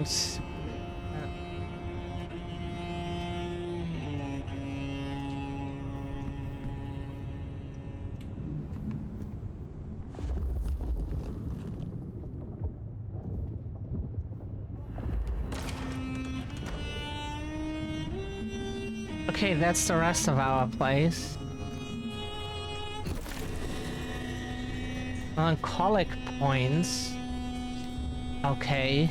Okay, that's the rest of our place. Melancholic points. Okay.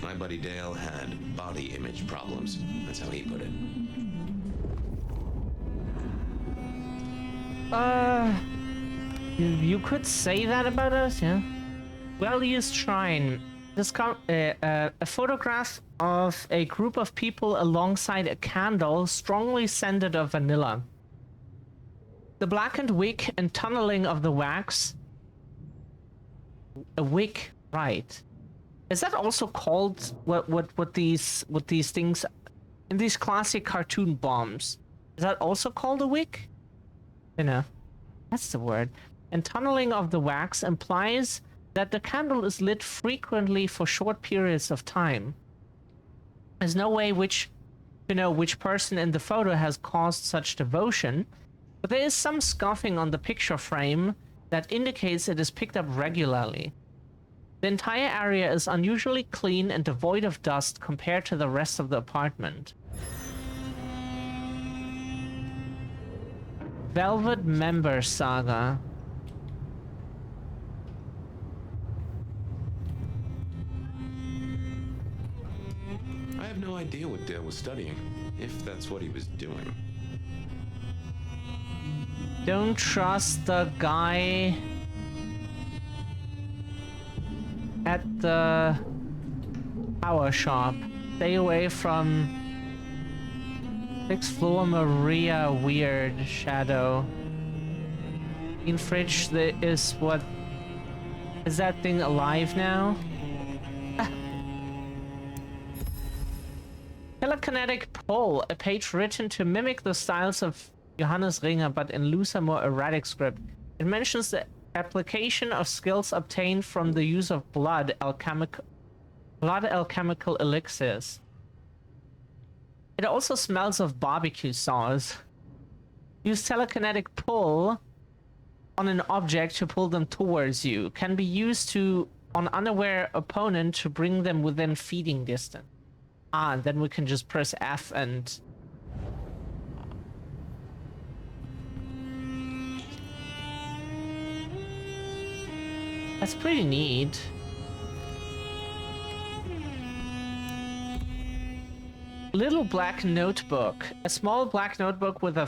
My buddy Dale had body image problems. That's how he put it. You could say that about us, yeah? Well-used shrine. A photograph of a group of people alongside a candle strongly scented of vanilla. The blackened wick and tunneling of the wax. A wick, right? Is that also called what these things in these classic cartoon bombs? Is that also called a wick? You know, that's the word. and tunneling of the wax implies that the candle is lit frequently for short periods of time. There's no way to know which person in the photo has caused such devotion, but there is some scuffing on the picture frame that indicates it is picked up regularly. The entire area is unusually clean and devoid of dust compared to the rest of the apartment. Velvet Member Saga. I have no idea what Dale was studying, if that's what he was doing. Don't trust the guy at the power shop. Stay away from 6th floor Maria Weird Shadow. In fridge, there is what? Is that thing alive now? Telekinetic Pull, a page written to mimic the styles of Johannes Ringer but in looser, more erratic script. It mentions the application of skills obtained from the use of blood alchemical elixirs. It also smells of barbecue sauce. Use telekinetic pull on an object to pull them towards you. Can be used on unaware opponent to bring them within feeding distance. And then we can just press F and... That's pretty neat. Little black notebook. A small black notebook with a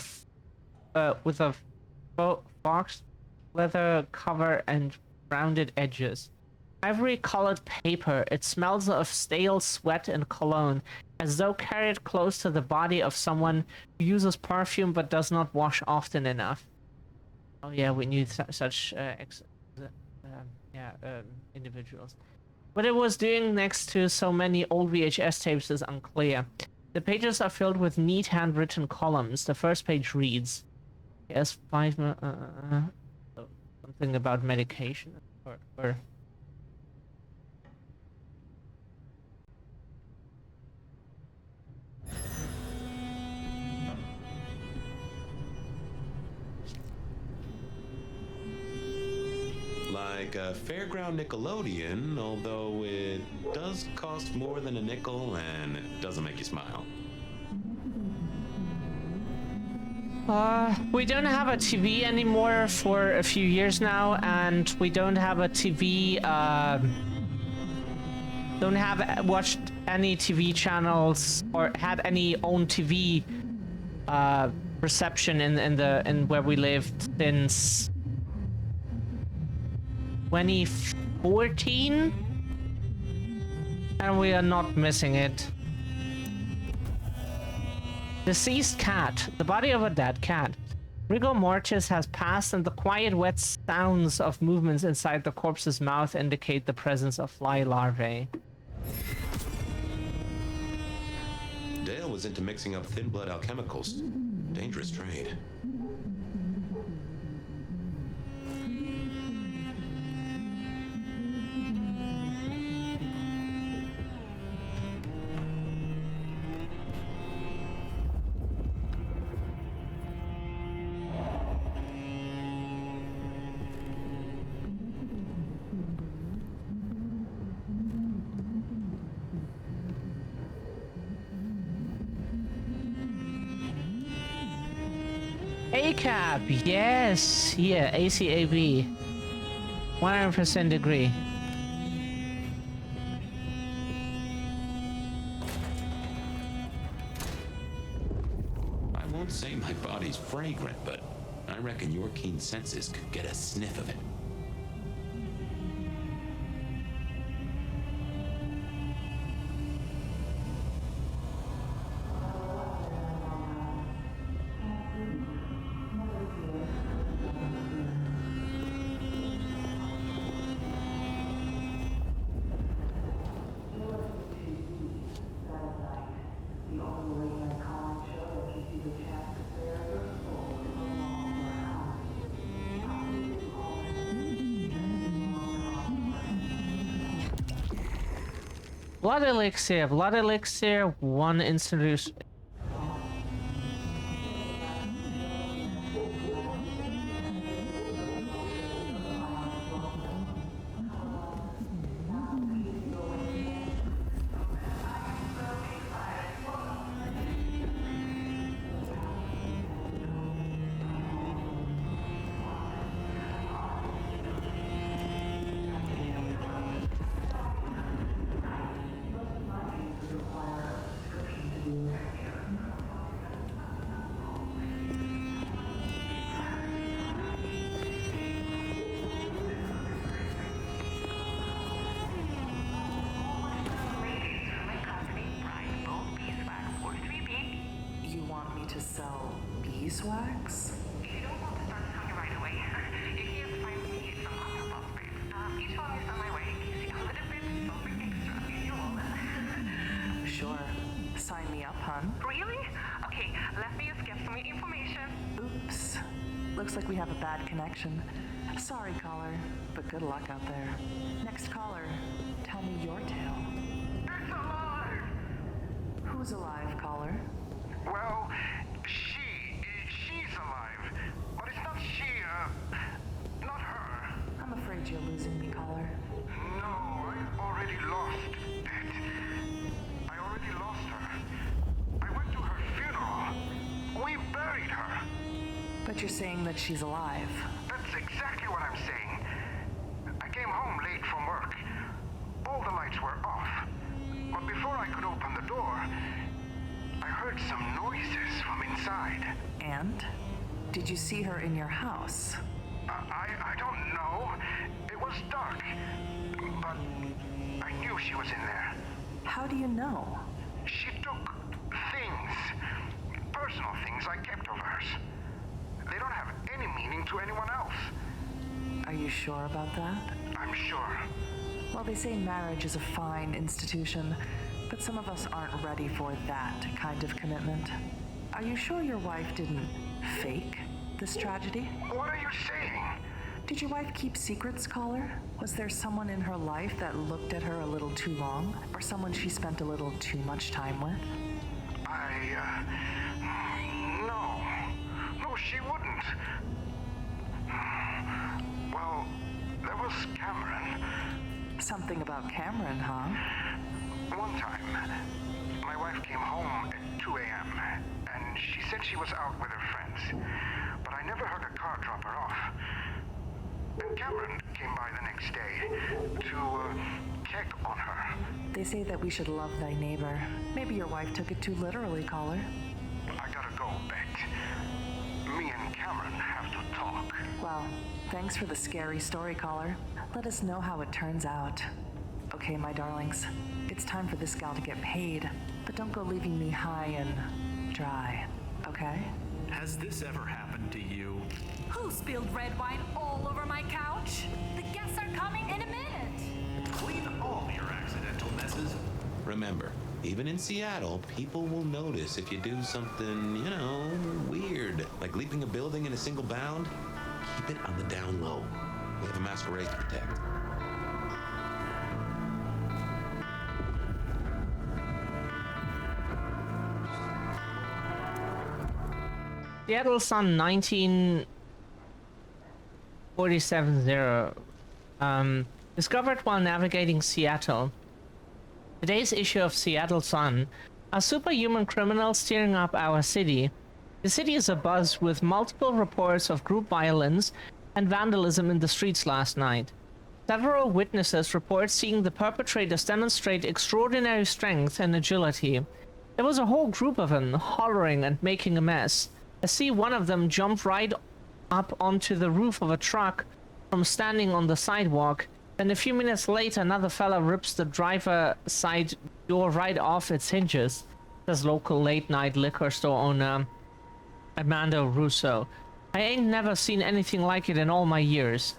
box leather cover and rounded edges. Ivory colored paper. It smells of stale sweat and cologne, as though carried close to the body of someone who uses perfume but does not wash often enough. Oh yeah, we need such individuals. What it was doing next to so many old VHS tapes is unclear. The pages are filled with neat handwritten columns. The first page reads, yes, something about medication or Like a fairground Nickelodeon, although it does cost more than a nickel and it doesn't make you smile. We don't have a TV anymore for a few years now, and we don't have a TV, don't have watched any TV channels or had any own TV reception in where we lived since 2014, and we are not missing it. Deceased cat. The body of a dead cat. Rigor mortis has passed, and the quiet, wet sounds of movements inside the corpse's mouth indicate the presence of fly larvae. Dale was into mixing up thin blood alchemicals. Dangerous trade. ACAB, yes, yeah, ACAB, 100% agree. I won't say my body's fragrant, but I reckon your keen senses could get a sniff of it. Blood elixir, one instant. You want me to sell beeswax? If you don't want to start selling right away, you can find me some other boss babes. Each one is on my way. Gives you a little bit something extra in your wallet. Sure. Sign me up, hun. Really? Okay, let me just get some information. Oops. Looks like we have a bad connection. Sorry, caller, but good luck out there. Next caller, tell me your tale. It's alive! Who's alive, caller? Well, she's alive. But it's not she, not her. I'm afraid you're losing me, caller. No, I already lost it. I already lost her. I went to her funeral. We buried her. But you're saying that she's alive. That's exactly what I'm saying. I came home late from work. All the lights were off. But before I could open the door, I heard some noises from inside. And? Did you see her in your house? I don't know. It was dark. But I knew she was in there. How do you know? She took things. Personal things I kept of hers. They don't have any meaning to anyone else. Are you sure about that? I'm sure. Well, they say marriage is a fine institution, but some of us aren't ready for that kind of commitment. Are you sure your wife didn't fake this tragedy? What are you saying? Did your wife keep secrets, caller? Was there someone in her life that looked at her a little too long? Or someone she spent a little too much time with? No, she wouldn't. Well, there was Cameron. Something about Cameron, huh? One time, my wife came home at 2 a.m. and she said she was out with her friends. But I never heard a car drop her off. And Cameron came by the next day to check on her. They say that we should love thy neighbor. Maybe your wife took it too literally, caller. I gotta go, Bet. Me and Cameron have to talk. Well, thanks for the scary story, caller. Let us know how it turns out. Okay, my darlings. It's time for this gal to get paid. But don't go leaving me high and dry, okay? Has this ever happened to you? Who spilled red wine all over my couch? The guests are coming in a minute. Clean all your accidental messes. Remember, even in Seattle, people will notice if you do something, weird. Like leaping a building in a single bound. Keep it on the down low. We have a masquerade to protect. Seattle Sun 19470. Discovered while navigating Seattle. Today's issue of Seattle Sun. A superhuman criminal steering up our city. The city is abuzz with multiple reports of group violence and vandalism in the streets last night. Several witnesses report seeing the perpetrators demonstrate extraordinary strength and agility. There was a whole group of them hollering and making a mess. I see one of them jump right up onto the roof of a truck from standing on the sidewalk. Then a few minutes later, another fella rips the driver's side door right off its hinges, says local late-night liquor store owner Amanda Russo. I ain't never seen anything like it in all my years.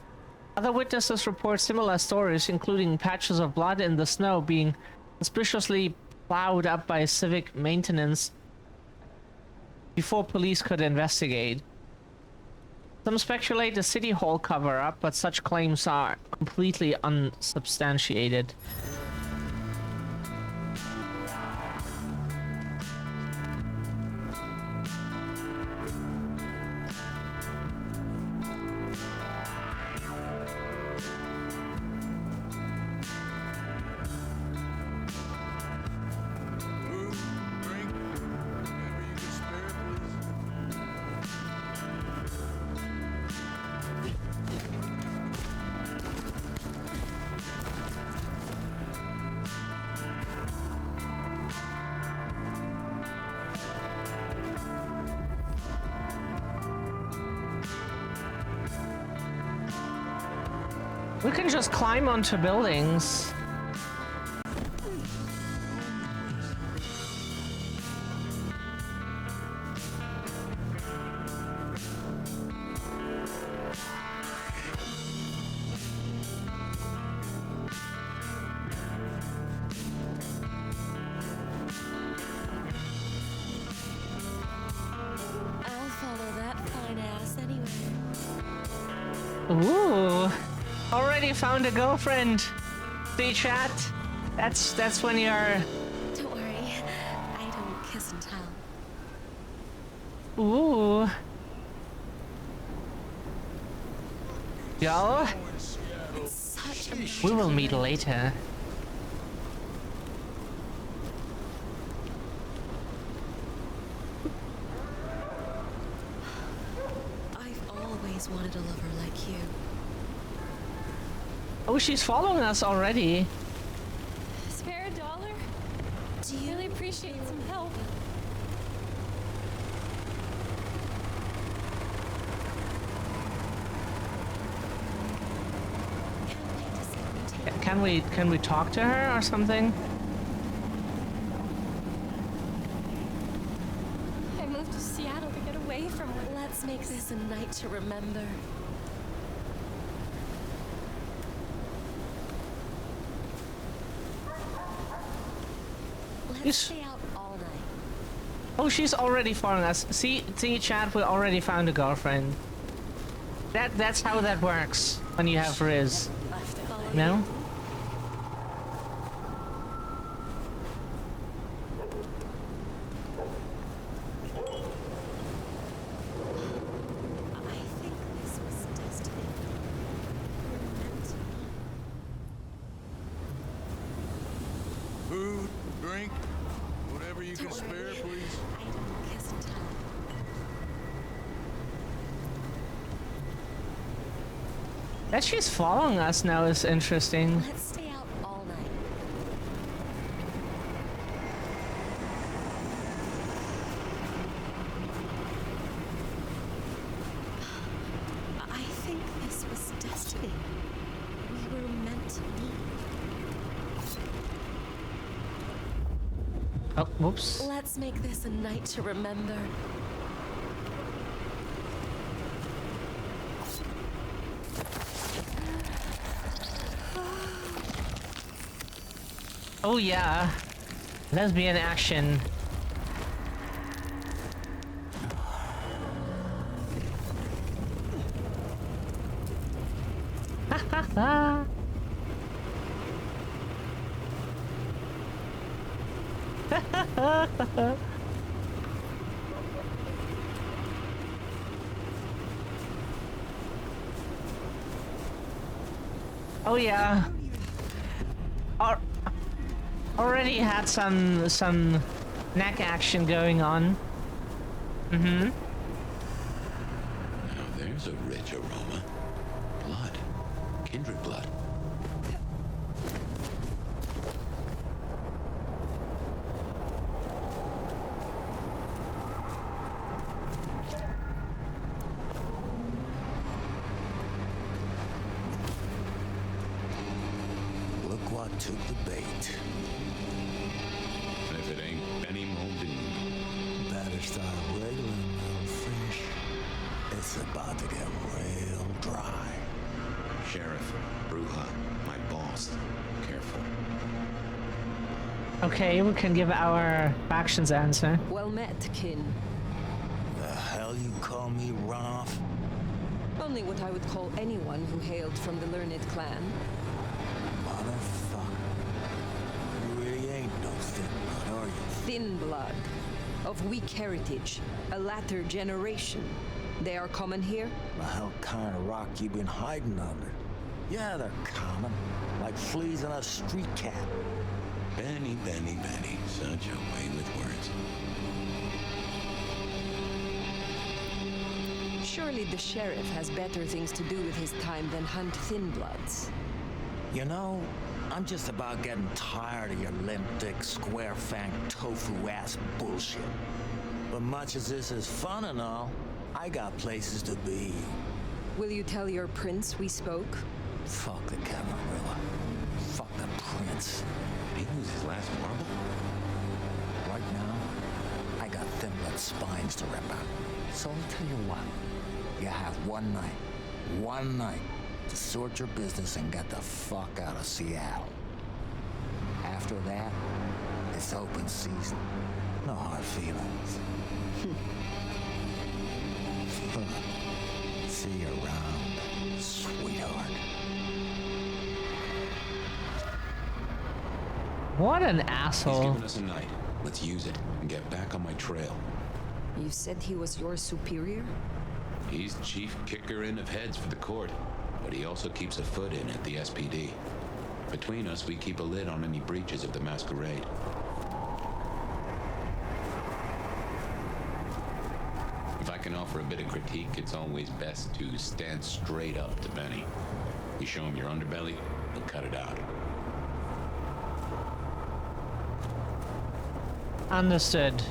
Other witnesses report similar stories, including patches of blood in the snow being suspiciously plowed up by civic maintenance before police could investigate. Some speculate a city hall cover-up, but such claims are completely unsubstantiated. We can just climb onto buildings. Ooh, already found a girlfriend. See, chat? That's when you're... Don't worry, I don't kiss and tell. Ooh. Yo. We will meet later. Wanted a lover like you. Oh, she's following us already. Spare $1? Do you really appreciate some help? Can we talk to her or something? I moved to Seattle to get away from her. Let's make this a night to remember. Let's stay out all night. Oh, she's already following us. See, chat, we already found a girlfriend. That's how that works when you have Riz. No? That she's following us now is interesting. Let's stay out all night. I think this was destiny. We were meant to be. Oh, whoops. Let's make this a night to remember. Oh yeah, lesbian action. Ha ha ha. Oh yeah. Already had some neck action going on. Mm-hmm. Now there's a rich aroma. Blood. Kindred blood. Look what took the bait. If it ain't Benny Muldoon. Better start wriggling, little fish. It's about to get real dry. Sheriff, Bruja, my boss. Careful. Okay, we can give our factions answer. Well met, kin. The hell you call me runoff? Only what I would call anyone who hailed from the learned clan. Motherfucker. You really ain't no thin blood, are you? Thin blood. Of weak heritage. A latter generation. They are common here? The hell kind of rock you been hiding under? Yeah, they're common. Like fleas on a street cat. Benny, Benny, Benny. Such a way with words. Surely the sheriff has better things to do with his time than hunt thin bloods. You know, I'm just about getting tired of your limp-dick, square-fanged, tofu-ass bullshit. But much as this is fun and all, I got places to be. Will you tell your prince we spoke? Fuck the Camarilla. Fuck the Prince. He lose his last marble? Right now, I got thin-blood spines to rip out. So I'll tell you what. You have one night, to sort your business and get the fuck out of Seattle. After that, it's open season. No hard feelings. See you around, sweetheart. What an asshole. He's given us a night. Let's use it and get back on my trail. You said he was your superior? He's chief kicker in of heads for the court, but he also keeps a foot in at the SPD. Between us, we keep a lid on any breaches of the Masquerade. If I can offer a bit of critique, it's always best to stand straight up to Benny. You show him your underbelly, he'll cut it out. Understood.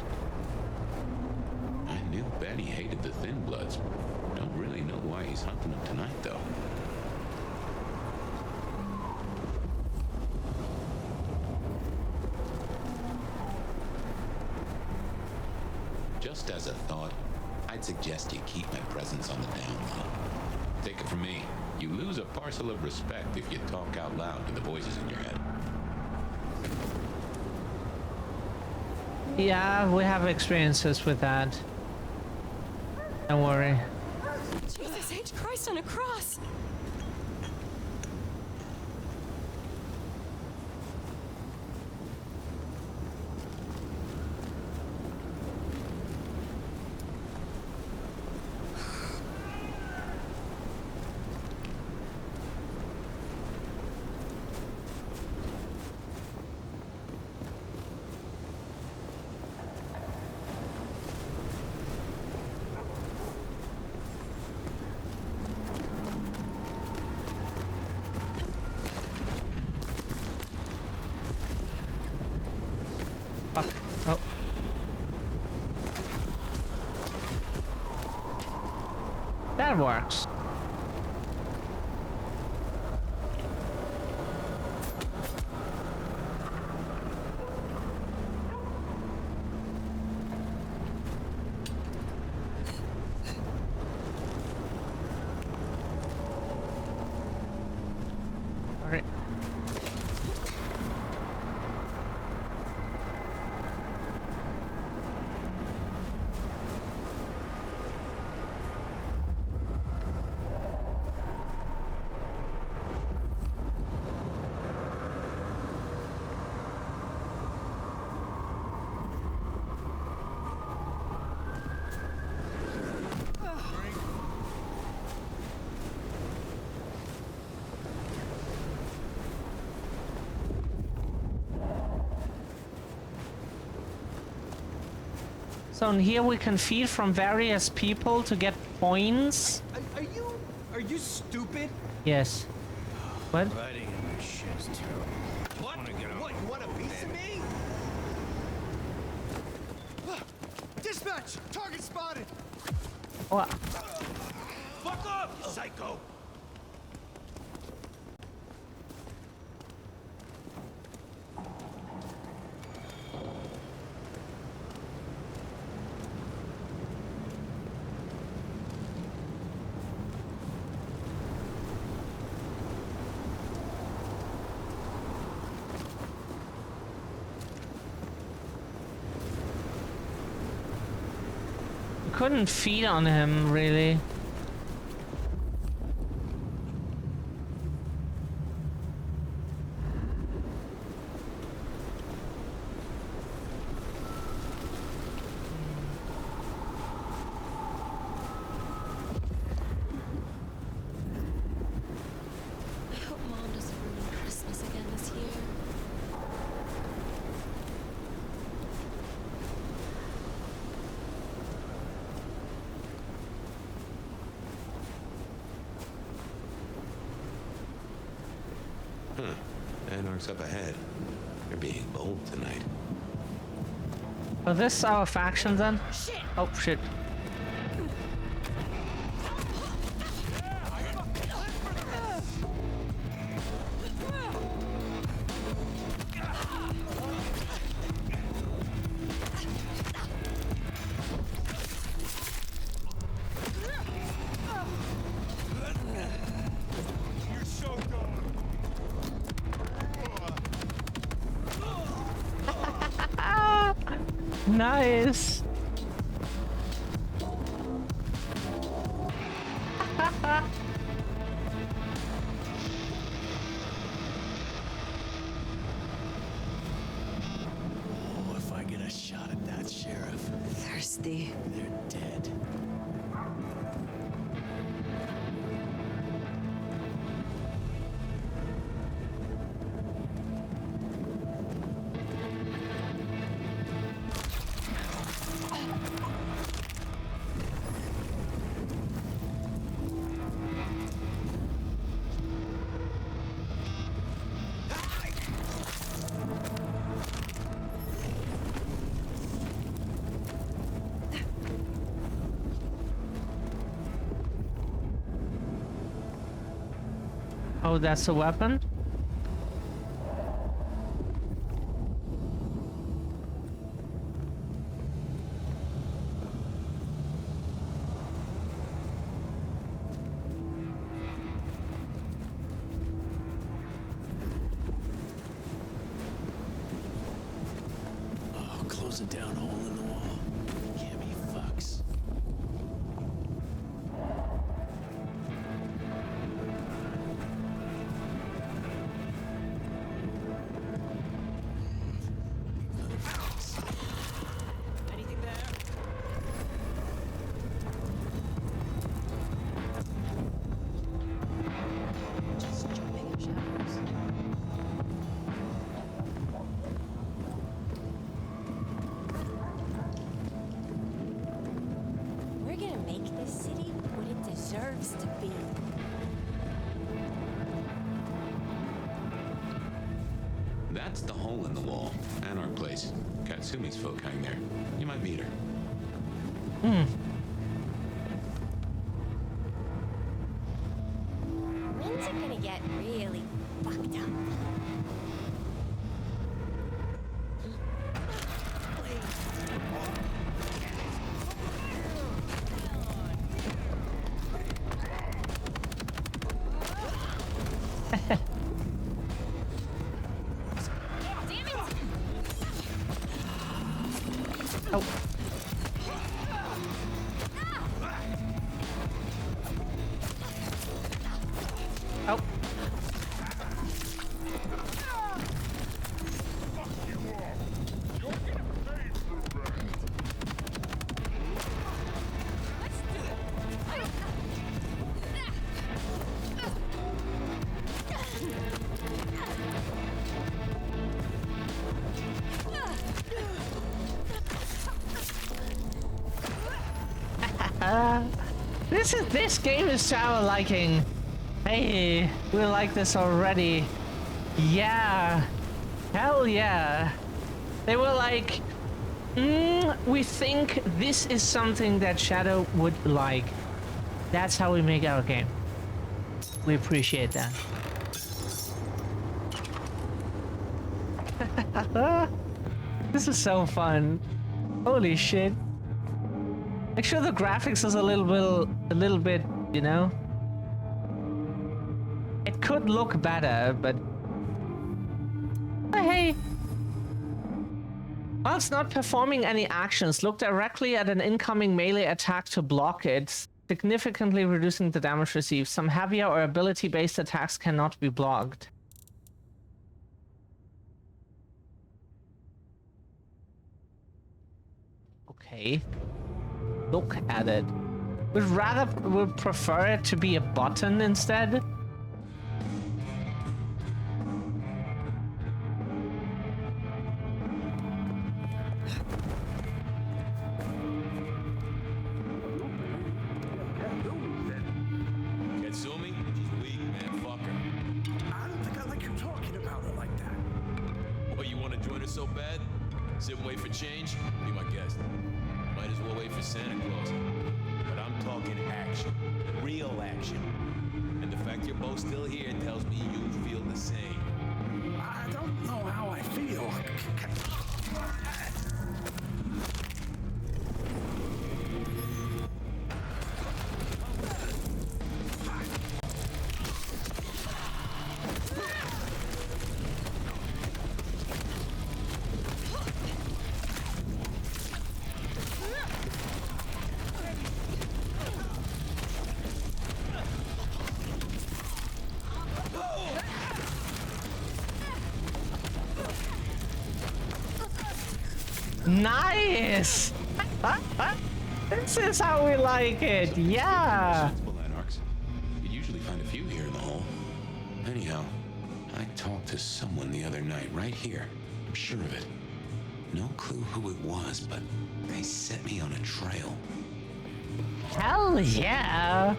I knew Benny hated the Thin Bloods. Don't really know why he's hunting them tonight, though. Just as a thought, I'd suggest you keep my presence on the down low. Take it from me, you lose a parcel of respect if you talk out loud to the voices in your head. Yeah, we have experiences with that. Don't worry. Jesus H. Christ on a cross! Oh. That works. All right. So in here we can feed from various people to get points. Are you stupid? Yes. What? Riding in this shit's terrible. What? What? You want a piece of me? Dispatch! Target spotted! What? Fuck off, you psycho! Couldn't feed on him really. I hope Mom doesn't ruin Christmas again this year. Huh. Anarch's up ahead. They're being bold tonight. So this our faction then? Shit! Oh shit. Nice. Oh, if I get a shot at that sheriff. Thirsty. They're dead. Oh, that's a weapon? Oh, close it down, hole in the wall. Can't be fucks. Anything there? Just jumping in shadows. We're gonna make this city what it deserves to be. That's the hole in the wall. And our place. Katsumi's folk hang there. You might meet her. When's it gonna get really fucked up? Oh. Oh. This game is to our liking. Hey, we like this already. Yeah. Hell yeah. They were like, we think this is something that Shadow would like. That's how we make our game. We appreciate that. This is so fun. Holy shit. Make sure the graphics is a little bit, you know. It could look better, but hey. Whilst not performing any actions, look directly at an incoming melee attack to block it, significantly reducing the damage received. Some heavier or ability-based attacks cannot be blocked. Okay. Look at it. Would prefer it to be a button instead. Katsumi? She's weak, man. Fuck her. I don't think I like you talking about her like that. What, you want to join her so bad? Sit and wait for change? Be my guest. Might as well wait for Santa Claus. But I'm talking action. Real action. And the fact you're both still here tells me you feel the same. I don't know how I feel. Nice! This is how we like it, yeah! Anarchs. You usually find a few here in the hole. Anyhow, I talked to someone the other night, right here. I'm sure of it. No clue who it was, but they set me on a trail. Hell yeah!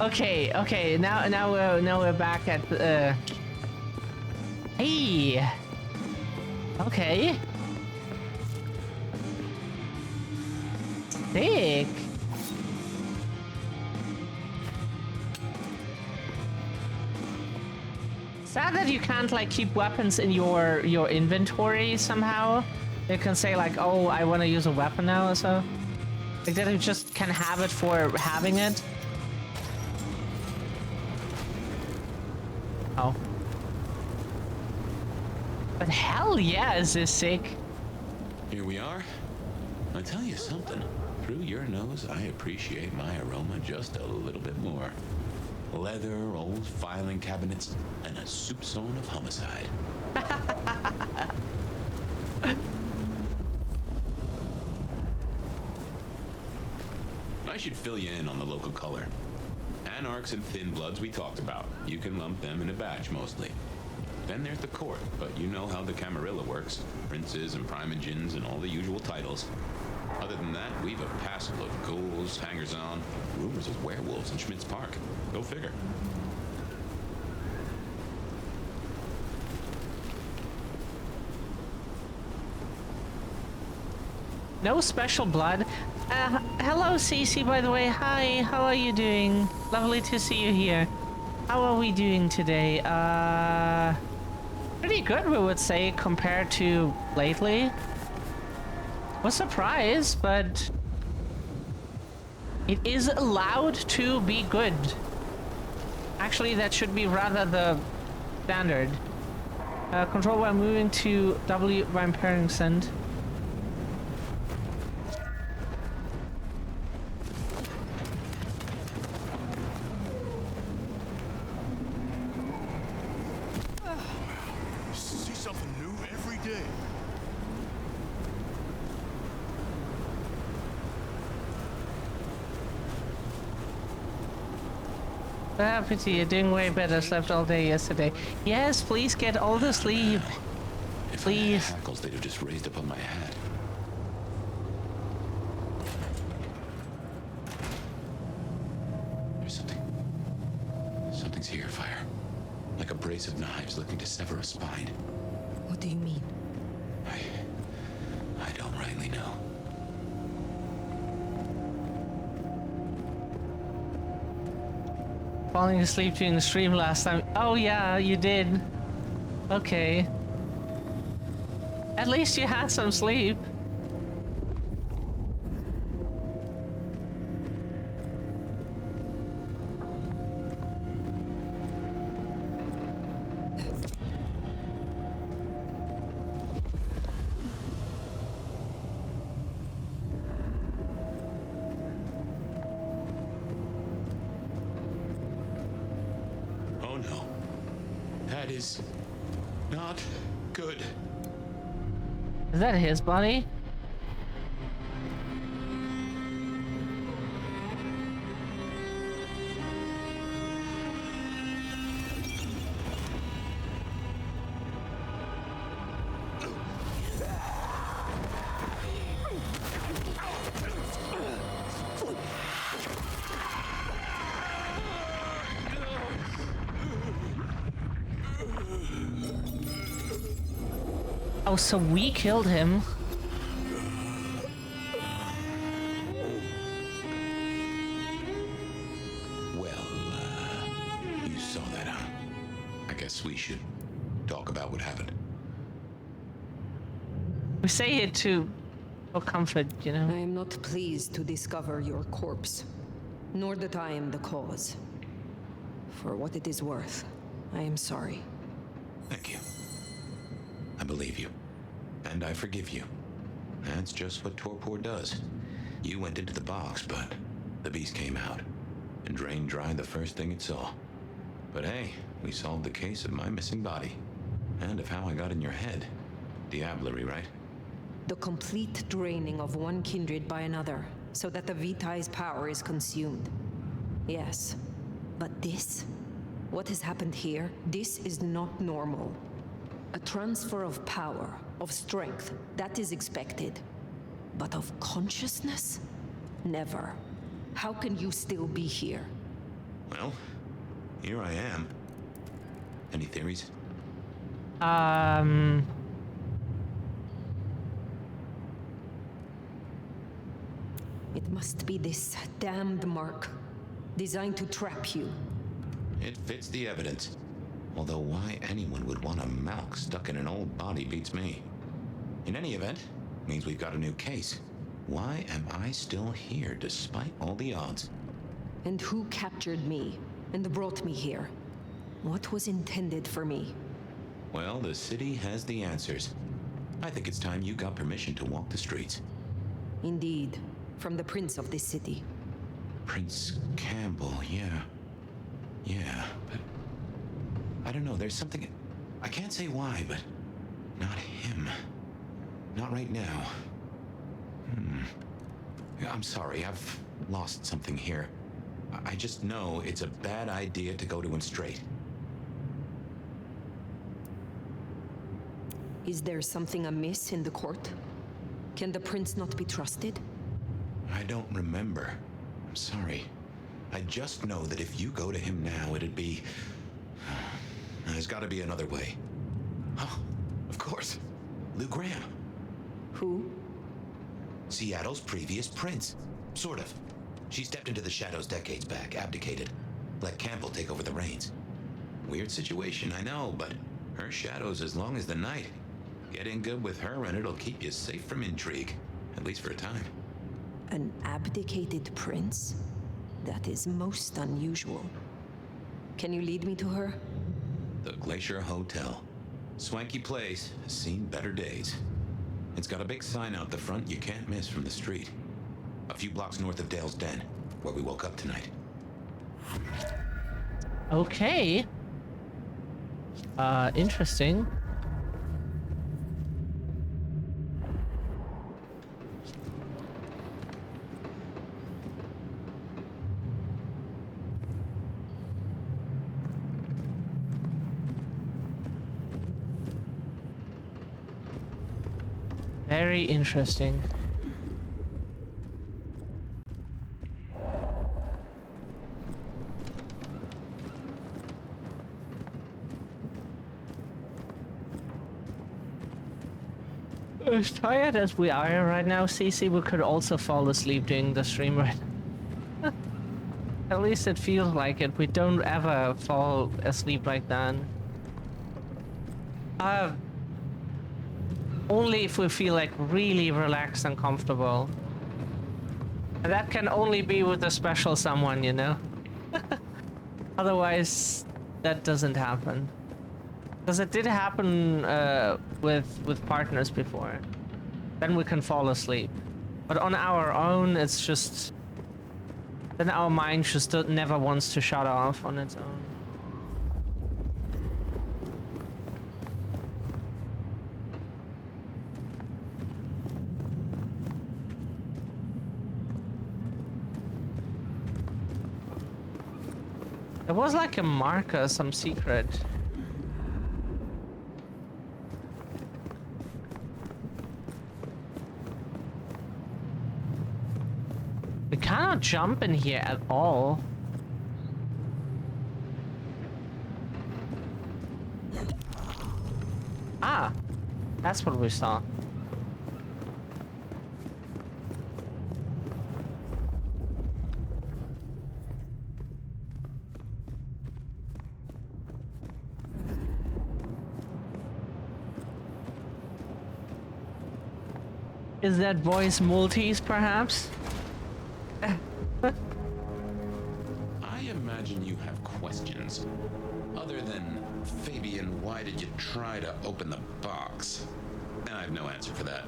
Okay, now we're back at hey! Okay. Sick. Sad that you can't like keep weapons in your inventory somehow. You can say like, oh, I want to use a weapon now or so. Like that you just can have it for having it. Oh. But hell yeah, is this sick? Here we are. I tell you something. Through your nose, I appreciate my aroma just a little bit more. Leather, old filing cabinets, and a soup zone of homicide. I should fill you in on the local color. Anarchs and Thin Bloods we talked about. You can lump them in a batch mostly. Then there's the court, but you know how the Camarilla works. Princes and primogens and all the usual titles. Other than that, we've a passel of ghouls, hangers-on, rumors of werewolves in Schmidt's Park. Go figure. No special blood. Hello, Cece, by the way. Hi, how are you doing? Lovely to see you here. How are we doing today? Pretty good, we would say, compared to lately. Was surprised, but it is allowed to be good. Actually, that should be rather the standard. Control while moving to W by impairing send. See something new every day. Ah, pity, you're doing way better. Slept all day yesterday. Yes, please get all the sleep. If Please. I had hackles, they'd have just raised up on my hat. There's something. Something's here, Fire. Like a brace of knives looking to sever a spine. What do you mean? I don't rightly know. Falling asleep during the stream last time. Oh yeah, you did. Okay. At least you had some sleep. Oh no. That is not good. Is that his body? Oh, so we killed him. Well, you saw that, huh? I guess we should talk about what happened. We say it to for comfort, you know. I am not pleased to discover your corpse, nor that I am the cause. For what it is worth, I am sorry. Thank you. I believe you. And I forgive you. That's just what torpor does. You went into the box, but the beast came out and drained dry the first thing it saw. But hey, we solved the case of my missing body. And of how I got in your head. Diablerie, right? The complete draining of one kindred by another, so that the Vitai's power is consumed. Yes, but this? What has happened here? This is not normal. A transfer of power, of strength, that is expected. But of consciousness? Never. How can you still be here? Well, here I am. Any theories? It must be this damned mark, designed to trap you. It fits the evidence. Although why anyone would want a Malk stuck in an old body beats me. In any event, means we've got a new case. Why am I still here despite all the odds? And who captured me and brought me here? What was intended for me? Well, the city has the answers. I think it's time you got permission to walk the streets. Indeed, from the prince of this city. Prince Campbell, yeah. Yeah, but I don't know, there's something... I can't say why, but not him. Not right now. I'm sorry, I've lost something here. I just know it's a bad idea to go to him straight. Is there something amiss in the court? Can the prince not be trusted? I don't remember. I'm sorry. I just know that if you go to him now, it'd be... There's gotta be another way. Oh, of course. Lou Graham. Who? Seattle's previous prince. Sort of. She stepped into the shadows decades back, abdicated. Let Campbell take over the reins. Weird situation, I know, but her shadow's as long as the night. Get in good with her and it'll keep you safe from intrigue. At least for a time. An abdicated prince? That is most unusual. Can you lead me to her? The Glacier Hotel. Swanky place, has seen better days. It's got a big sign out the front you can't miss from the street. A few blocks north of Dale's Den, where we woke up tonight. Okay. Interesting. Very interesting. As tired as we are right now, Cece, we could also fall asleep during the stream right now. At least it feels like it. We don't ever fall asleep like that. Only if we feel like really relaxed and comfortable. And that can only be with a special someone, you know? Otherwise, that doesn't happen. Because it did happen with partners before. Then we can fall asleep. But on our own, it's just... Then our mind just never wants to shut off on its own. There was like a marker, some secret. We cannot jump in here at all. Ah, that's what we saw. Is that voice Maltese, perhaps? I imagine you have questions. Other than, Fabian, why did you try to open the box? I have no answer for that.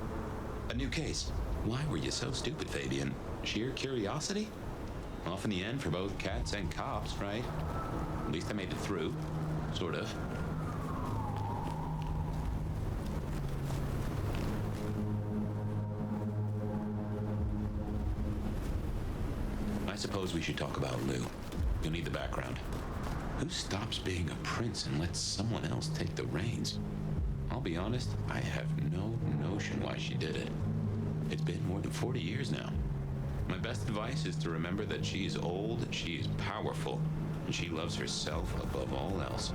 A new case. Why were you so stupid, Fabian? Sheer curiosity? Off in the end for both cats and cops, right? At least I made it through. Sort of. suppose we should talk about Lou. You'll need the background. Who stops being a prince and lets someone else take the reins? I'll be honest, I have no notion why she did it. It's been more than 40 years now. My best advice is to remember that she is old, she is powerful, and she loves herself above all else.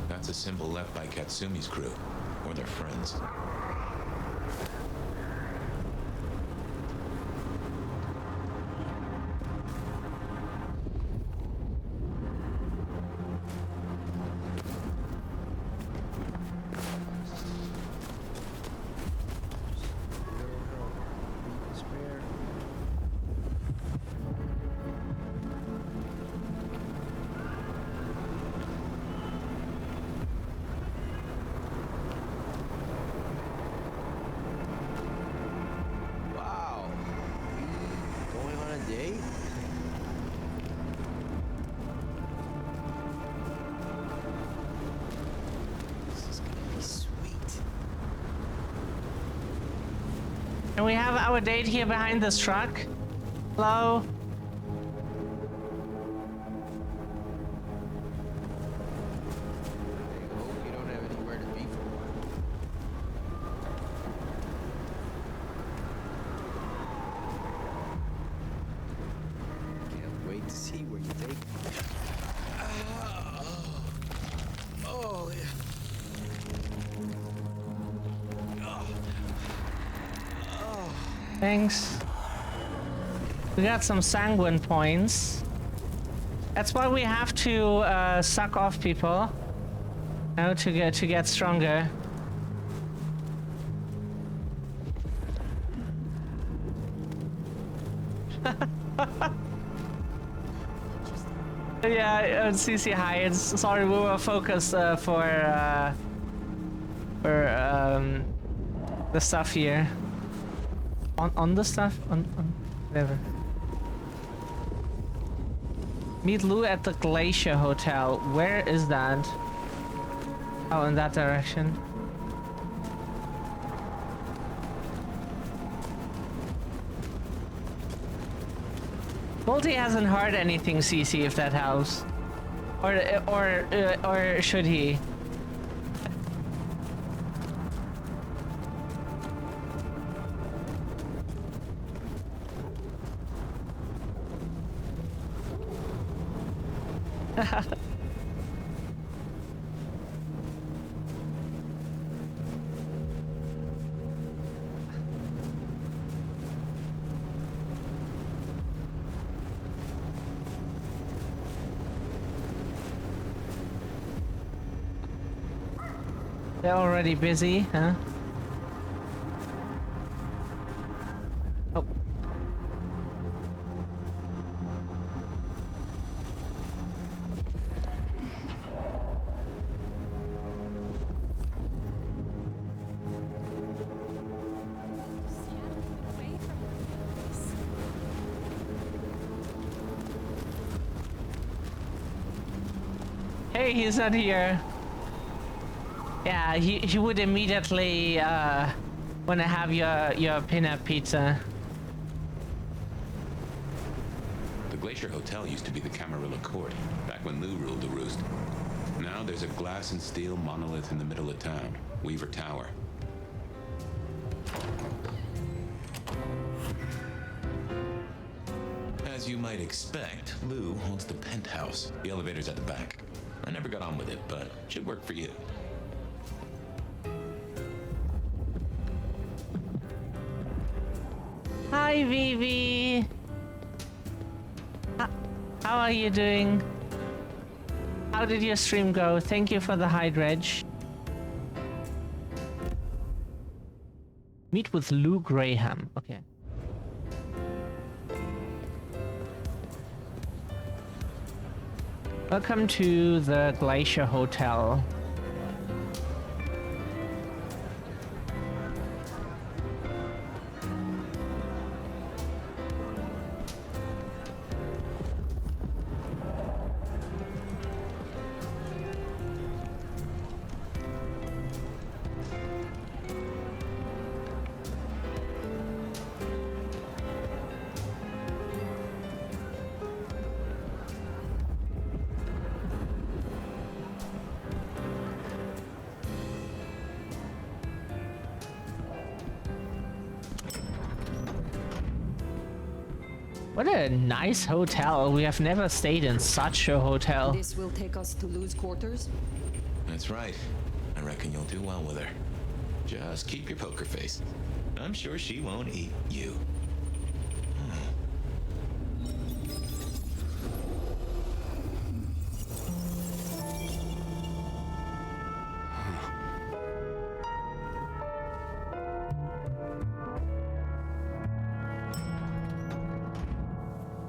That's a symbol left by Katsumi's crew, or their friends. And we have our date here behind this truck. Hello? You don't have anywhere to be for a while. Can't wait to see where you take me. Oh, yeah. Thanks. We got some sanguine points. That's why we have to suck off people. Now to get stronger. Yeah, CC hi. It's sorry we were focused for the stuff here. On the stuff? On whatever. Meet Lou at the Glacier Hotel. Where is that? Oh, in that direction. Multi hasn't heard anything, CC, if that helps. Or should he? They're already busy, huh? Oh. Hey, he's not here. Yeah, he would immediately want to have your peanut pizza. The Glacier Hotel used to be the Camarilla Court, back when Lou ruled the roost. Now there's a glass and steel monolith in the middle of town, Weaver Tower. As you might expect, Lou owns the penthouse. The elevator's at the back. I never got on with it, but it should work for you. Hi, Vivi. How are you doing? How did your stream go? Thank you for the hide, Reg. Meet with Lou Graham. Okay. Welcome to the Glacier Hotel. What a nice hotel. We have never stayed in such a hotel. This will take us to Lou's quarters? That's right. I reckon you'll do well with her. Just keep your poker face. I'm sure she won't eat you.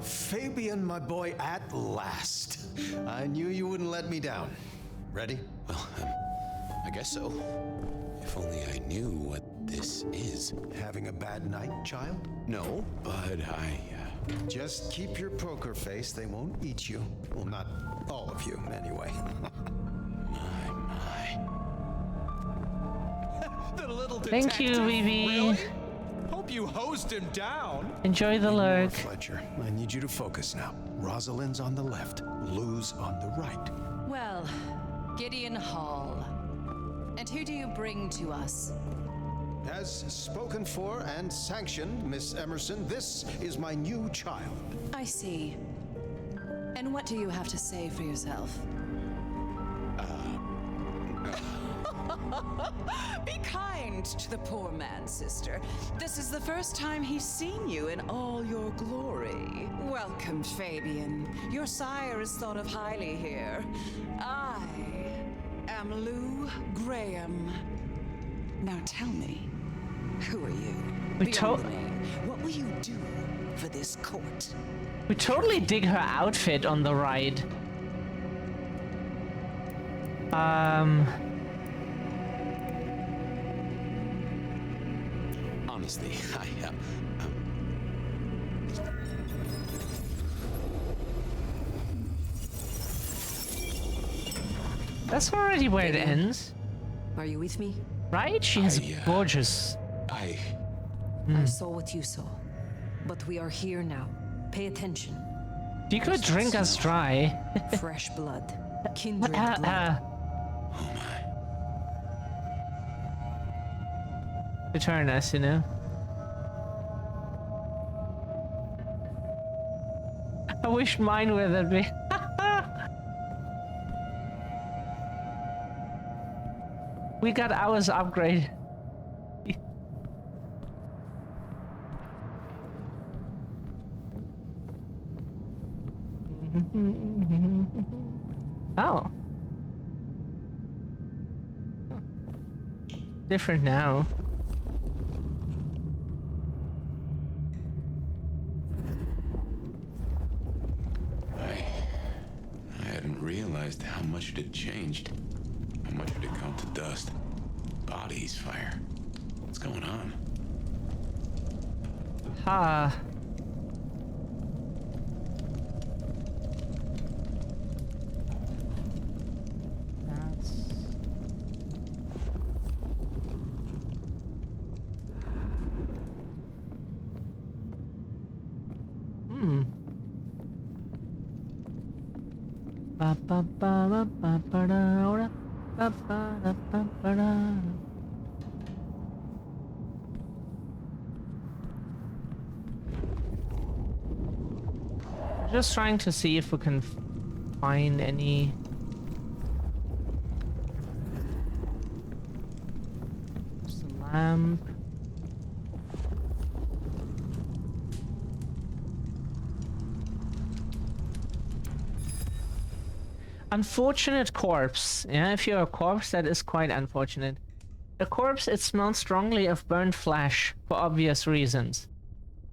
Fabian, my boy, at last. I knew you wouldn't let me down. Ready? Well, I guess so. If only I knew what this is. Having a bad night, child? No, but Just keep your poker face. They won't eat you. Well, not all of you, anyway. my. The little Thank you, Vivi. Really? Hope you hosed him down. Enjoy the lurk. Fletcher, I need you to focus now. Rosalind's on the left, Lou's on the right. Well, Gideon Hall. And who do you bring to us? As spoken for and sanctioned, Miss Emerson, this is my new child. I see. And what do you have to say for yourself? Be kind to the poor man, sister. This is the first time he's seen you in all your glory. Welcome, Fabian. Your sire is thought of highly here. I am Lou Graham. Now tell me, who are you? Beyond the name, what will you do for this court? We totally dig her outfit on the ride. Honestly, That's already where it ends. Are you with me? Right? She has gorgeous. I saw what you saw. But we are here now. Pay attention. You could drink us dry. Fresh blood. Kindred blood. Return us, you know? I wish mine were that big. We got ours upgrade. Oh. Different now. I hadn't realized how much it had changed. How much it had come to dust. Bodies, fire. What's going on? Ha. Just trying to see if we can find any. There's the lamp. Unfortunate corpse. Yeah, if you're a corpse, that is quite unfortunate. A corpse, it smells strongly of burnt flesh, for obvious reasons.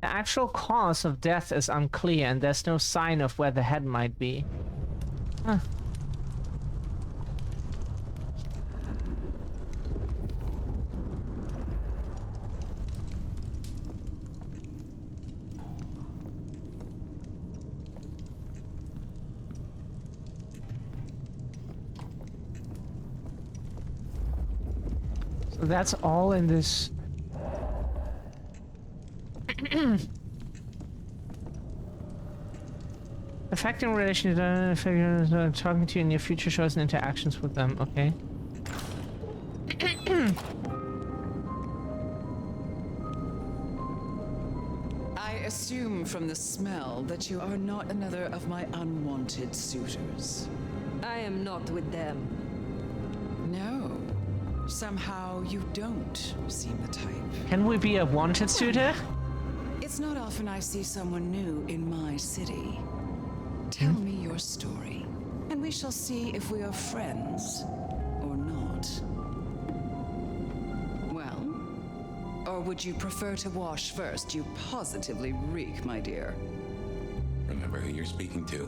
The actual cause of death is unclear, and there's no sign of where the head might be. Huh. So that's all in this. Affecting relations, talking to you in your future shows and interactions with them, okay? I assume from the smell that you are not another of my unwanted suitors. I am not with them. No. Somehow you don't seem the type. Can we be a wanted suitor? It's not often I see someone new in my city. Tell me your story, and we shall see if we are friends or not. Well, or would you prefer to wash first? You positively reek, my dear. Remember who you're speaking to.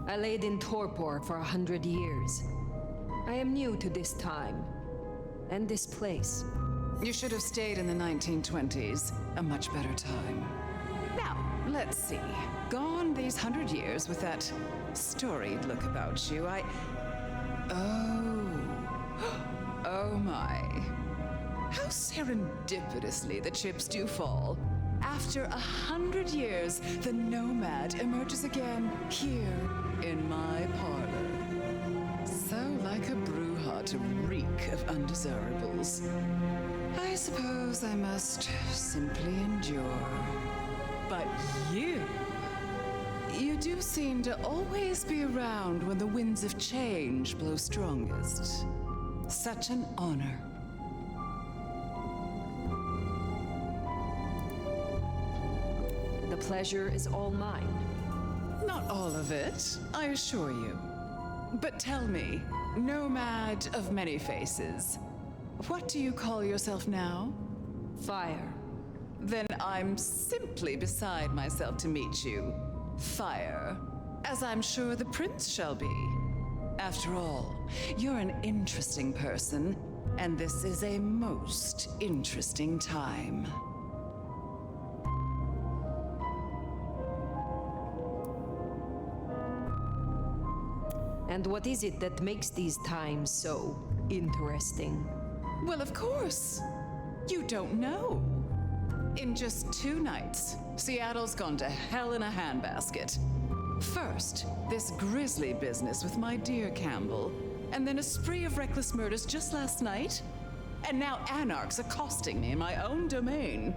I laid in torpor for 100 years. I am new to this time and this place. You should have stayed in the 1920s. A much better time. Now, let's see. Gone these 100 years with that storied look about you, Oh my. How serendipitously the chips do fall. After 100 years, the nomad emerges again here in my parlor. So like a brouhaha to reek of undesirables. I suppose I must simply endure. But you do seem to always be around when the winds of change blow strongest. Such an honor. The pleasure is all mine. Not all of it, I assure you. But tell me, nomad of many faces, what do you call yourself now? Fire. Then I'm simply beside myself to meet you. Fire. As I'm sure the prince shall be. After all, you're an interesting person, and this is a most interesting time. And what is it that makes these times so interesting? Well, of course. You don't know. In just 2 nights, Seattle's gone to hell in a handbasket. First, this grisly business with my dear Campbell, and then a spree of reckless murders just last night. And now Anarch's accosting me in my own domain.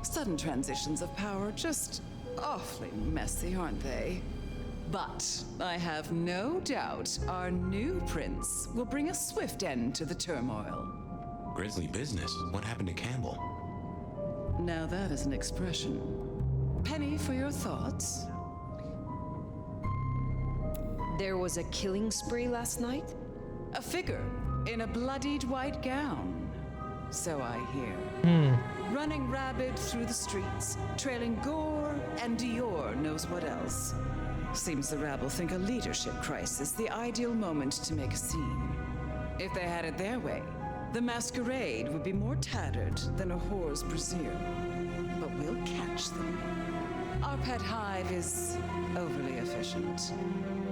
Sudden transitions of power, just awfully messy, aren't they? But I have no doubt our new prince will bring a swift end to the turmoil. Grisly business? What happened to Campbell? Now that is an expression. Penny for your thoughts? There was a killing spree last night? A figure in a bloodied white gown. So I hear. Running rabid through the streets, trailing gore and Dior knows what else. Seems the rabble think a leadership crisis the ideal moment to make a scene. If they had it their way, the Masquerade would be more tattered than a whore's brassiere. But we'll catch them. Our pet hive is overly efficient.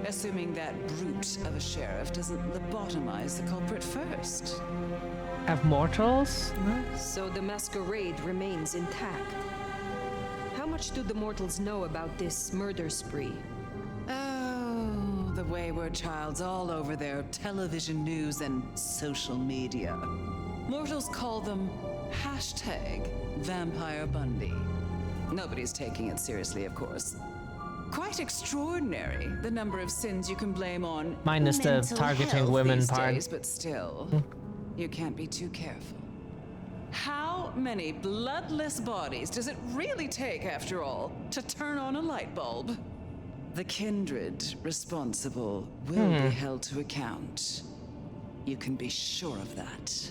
Assuming that brute of a sheriff doesn't lobotomize the culprit first. Have mortals? So the Masquerade remains intact. How much do the mortals know about this murder spree? Oh, the wayward child's all over their television news and social media. Mortals call them #Vampire Bundy. Nobody's taking it seriously, of course. Quite extraordinary, the number of sins you can blame on minus the targeting women these part. days, but still, you can't be too careful. How many bloodless bodies does it really take, after all, to turn on a light bulb? The kindred responsible will be held to account. You can be sure of that.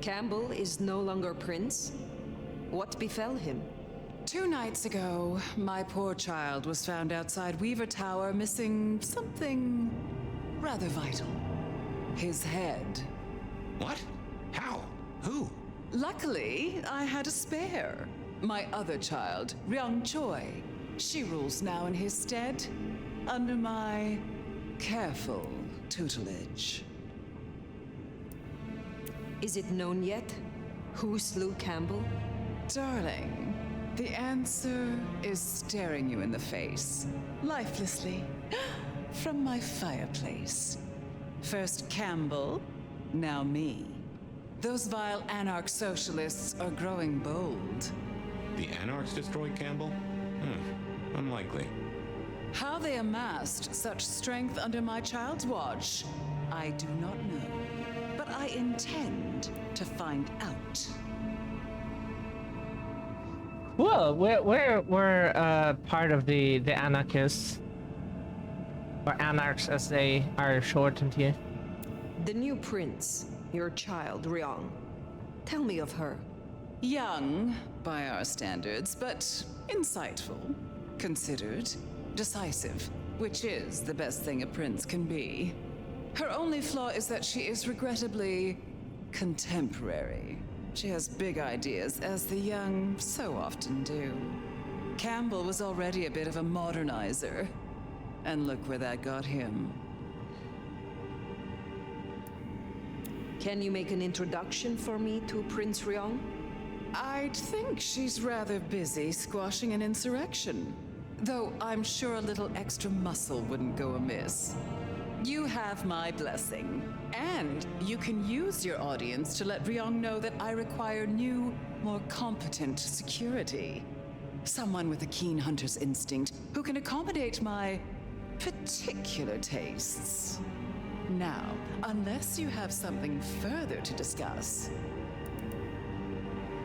Campbell is no longer prince? What befell him? 2 nights ago, my poor child was found outside Weaver Tower missing something rather vital. His head. What? How? Who? Luckily, I had a spare. My other child, Ryong Choi. She rules now in his stead, under my careful tutelage. Is it known yet? Who slew Campbell? Darling, the answer is staring you in the face, lifelessly, from my fireplace. First Campbell, now me. Those vile Anarch socialists are growing bold. The Anarchs destroyed Campbell? Unlikely. How they amassed such strength under my child's watch, I do not know. But I intend to find out. Well, we're part of the anarchists, or anarchs as they are shortened here. The new prince, your child, Ryong. Tell me of her. Young, by our standards, but insightful, considered, decisive, which is the best thing a prince can be. Her only flaw is that she is regrettably contemporary. She has big ideas, as the young so often do. Campbell was already a bit of a modernizer, and look where that got him. Can you make an introduction for me to Prince Ryong? I'd think she's rather busy squashing an insurrection, though I'm sure a little extra muscle wouldn't go amiss. You have my blessing, and you can use your audience to let Ryong know that I require new, more competent security. Someone with a keen hunter's instinct who can accommodate my particular tastes. Now, unless you have something further to discuss.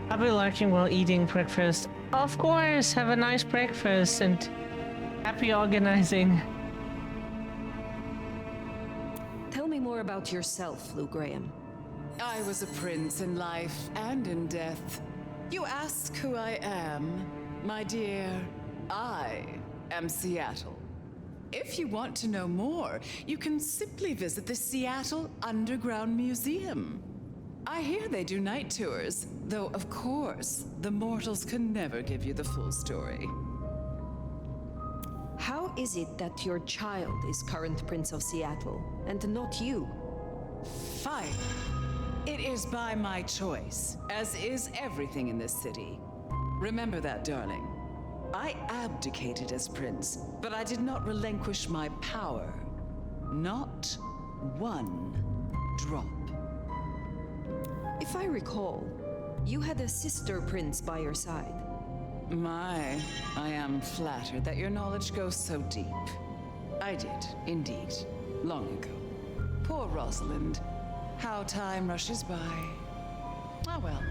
I'll be lurking while eating breakfast. Of course, have a nice breakfast and happy organizing. Tell me more about yourself, Lou Graham. I was a prince in life and in death. You ask who I am, my dear. I am Seattle. If you want to know more, you can simply visit the Seattle Underground Museum. I hear they do night tours, though of course, the mortals can never give you the full story. How is it that your child is current Prince of Seattle, and not you? Fine. It is by my choice, as is everything in this city. Remember that, darling. I abdicated as prince, but I did not relinquish my power. Not one drop. If I recall, you had a sister prince by your side. My, I am flattered that your knowledge goes so deep. I did, indeed, long ago. Poor Rosalind. How time rushes by. Ah well.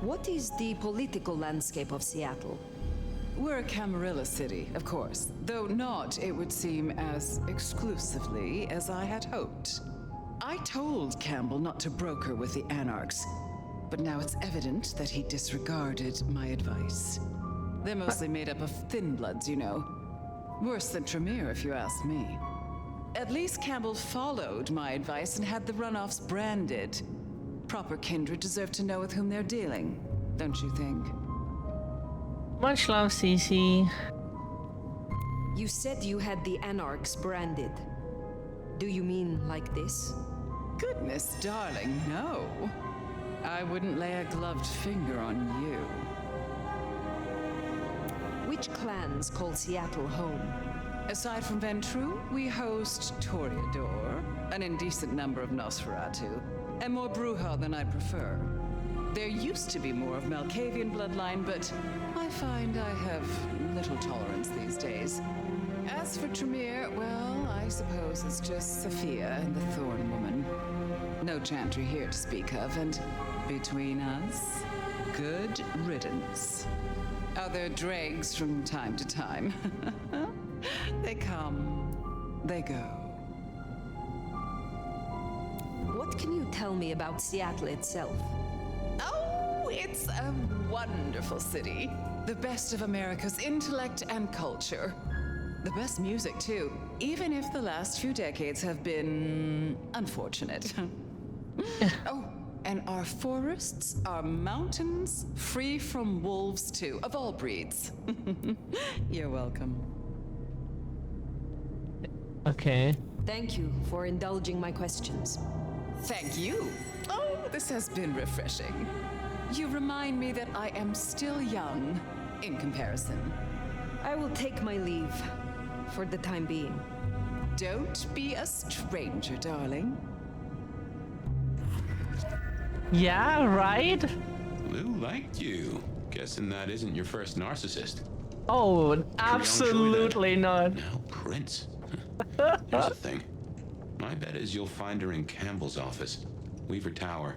What is the political landscape of Seattle? We're a Camarilla city, of course, though not, it would seem, as exclusively as I had hoped. I told Campbell not to broker with the Anarchs, but now it's evident that he disregarded my advice. They're mostly made up of thin bloods, you know. Worse than Tremere, if you ask me. At least Campbell followed my advice and had the runoffs branded. Proper kindred deserve to know with whom they're dealing, don't you think? Much love, Cece. You said you had the Anarchs branded. Do you mean like this? Goodness, darling, no. I wouldn't lay a gloved finger on you. Which clans call Seattle home? Aside from Ventru, we host Toreador, an indecent number of Nosferatu, and more Bruja than I'd prefer. There used to be more of Malkavian bloodline, but I find I have little tolerance these days. As for Tremere, well, I suppose it's just Sophia and the Thorn Woman. No chantry here to speak of, and between us, good Good riddance. Other dregs from time to time. They come, they go. What can you tell me about Seattle itself? Oh, it's a wonderful city. The best of America's intellect and culture. The best music, too, even if the last few decades have been unfortunate. Oh, and our forests, our mountains, free from wolves, too, of all breeds. You're welcome. Okay. Thank you for indulging my questions. Thank you. Oh, this has been refreshing. You remind me that I am still young in comparison. I will take my leave for the time being. Don't be a stranger, darling. Yeah, right? Lou liked you. Guessing that isn't your first narcissist. Oh, absolutely not. Now, Prince. Here's the thing. My bet is you'll find her in Campbell's office, Weaver Tower.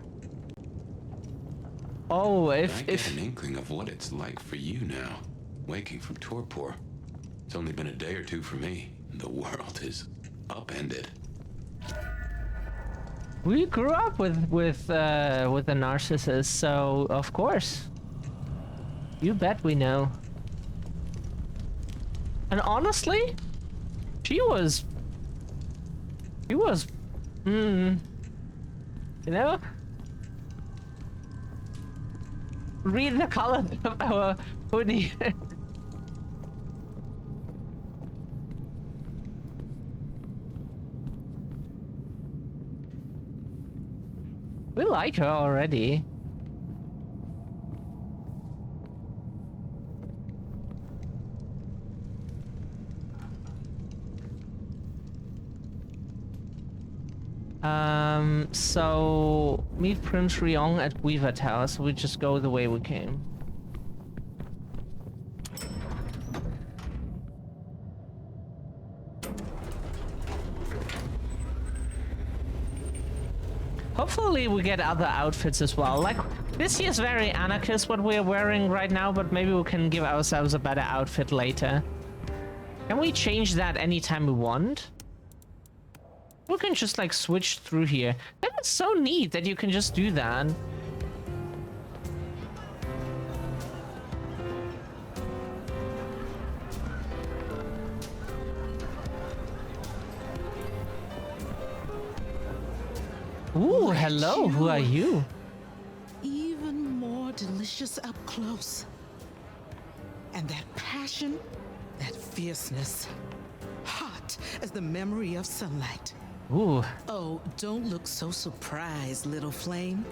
Oh, I get an inkling of what it's like for you now, waking from torpor. It's only been a day or two for me. The world is upended. We grew up with a narcissist, so of course. You bet we know. And honestly, she was, you know? Read the color of our hoodie. We like her already. So meet Prince Ryong at Weaver Tower, so we just go the way we came. Hopefully we get other outfits as well. Like, this year's very anarchist what we're wearing right now, but maybe we can give ourselves a better outfit later. Can we change that anytime we want? We can just like switch through here. That is so neat that you can just do that. Ooh, hello, who are you? Even more delicious up close. And that passion, that fierceness, hot as the memory of sunlight. Ooh. Oh, don't look so surprised, little flame.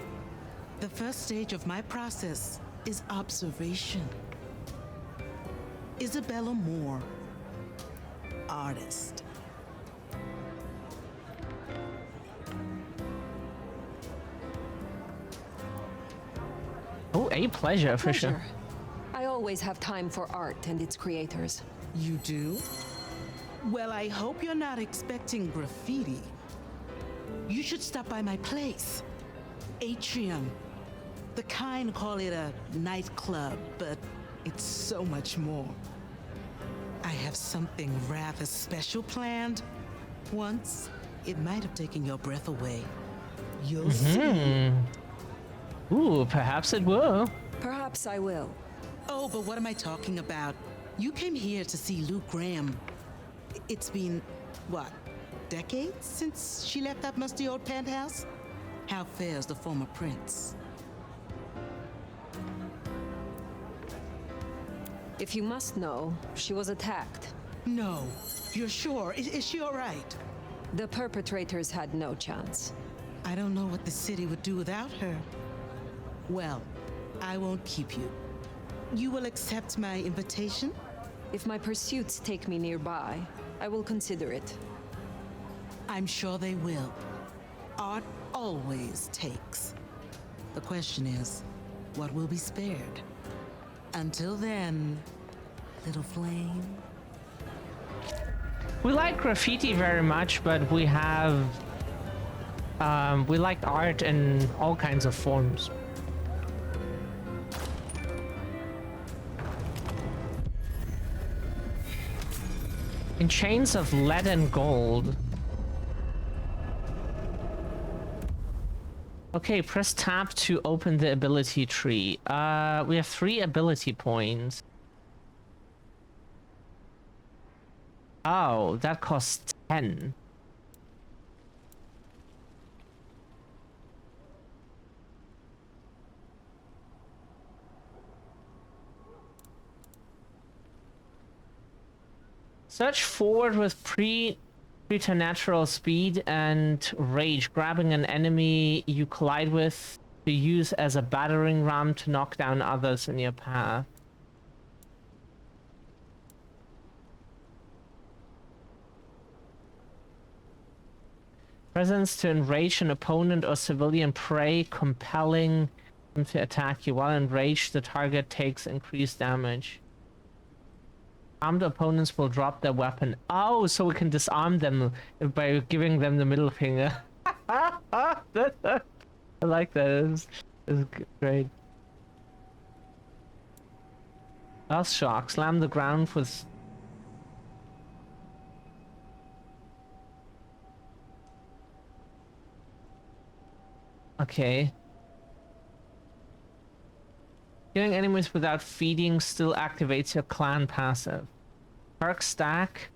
The first stage of my process is observation. Isabella Moore, artist. Oh, a pleasure, for sure. I always have time for art and its creators. You do? Well, I hope you're not expecting graffiti. You should stop by my place. Atrium. The kind call it a nightclub, but it's so much more. I have something rather special planned. Once, it might have taken your breath away. You'll see. Ooh, perhaps it will. Perhaps I will. Oh, but what am I talking about? You came here to see Lou Graham. It's been, what, decades since she left that musty old penthouse? How fares the former prince? If you must know, she was attacked. No. You're sure? Is she all right? The perpetrators had no chance. I don't know what the city would do without her. Well, I won't keep you. You will accept my invitation? If my pursuits take me nearby, I will consider it. I'm sure they will. Art always takes. The question is, what will be spared? Until then, little flame. We like graffiti very much, but we have... we like art in all kinds of forms. In chains of lead and gold. Okay, press tab to open the ability tree. We have 3 ability points. Oh, that costs 10. Search forward with preternatural speed and rage, grabbing an enemy you collide with to use as a battering ram to knock down others in your path. Presence to enrage an opponent or civilian prey, compelling them to attack you. While enraged, the target takes increased damage. Armed opponents will drop their weapon. Oh, so we can disarm them by giving them the middle finger. I like that. It's great. Earth shock. Slam the ground with... Okay. Killing enemies without feeding still activates your clan passive. Perk stack.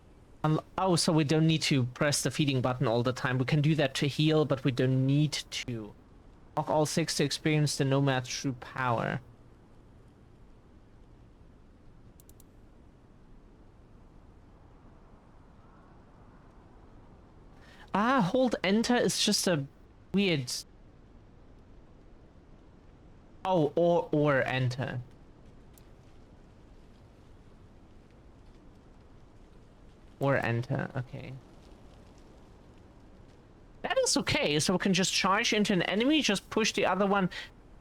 Oh, so we don't need to press the feeding button all the time. We can do that to heal, but we don't need to. Lock all 6 to experience the Nomad's true power. Ah, hold enter is just a weird... Oh, or enter. Or enter, okay. That is okay, so we can just charge into an enemy, just push the other one.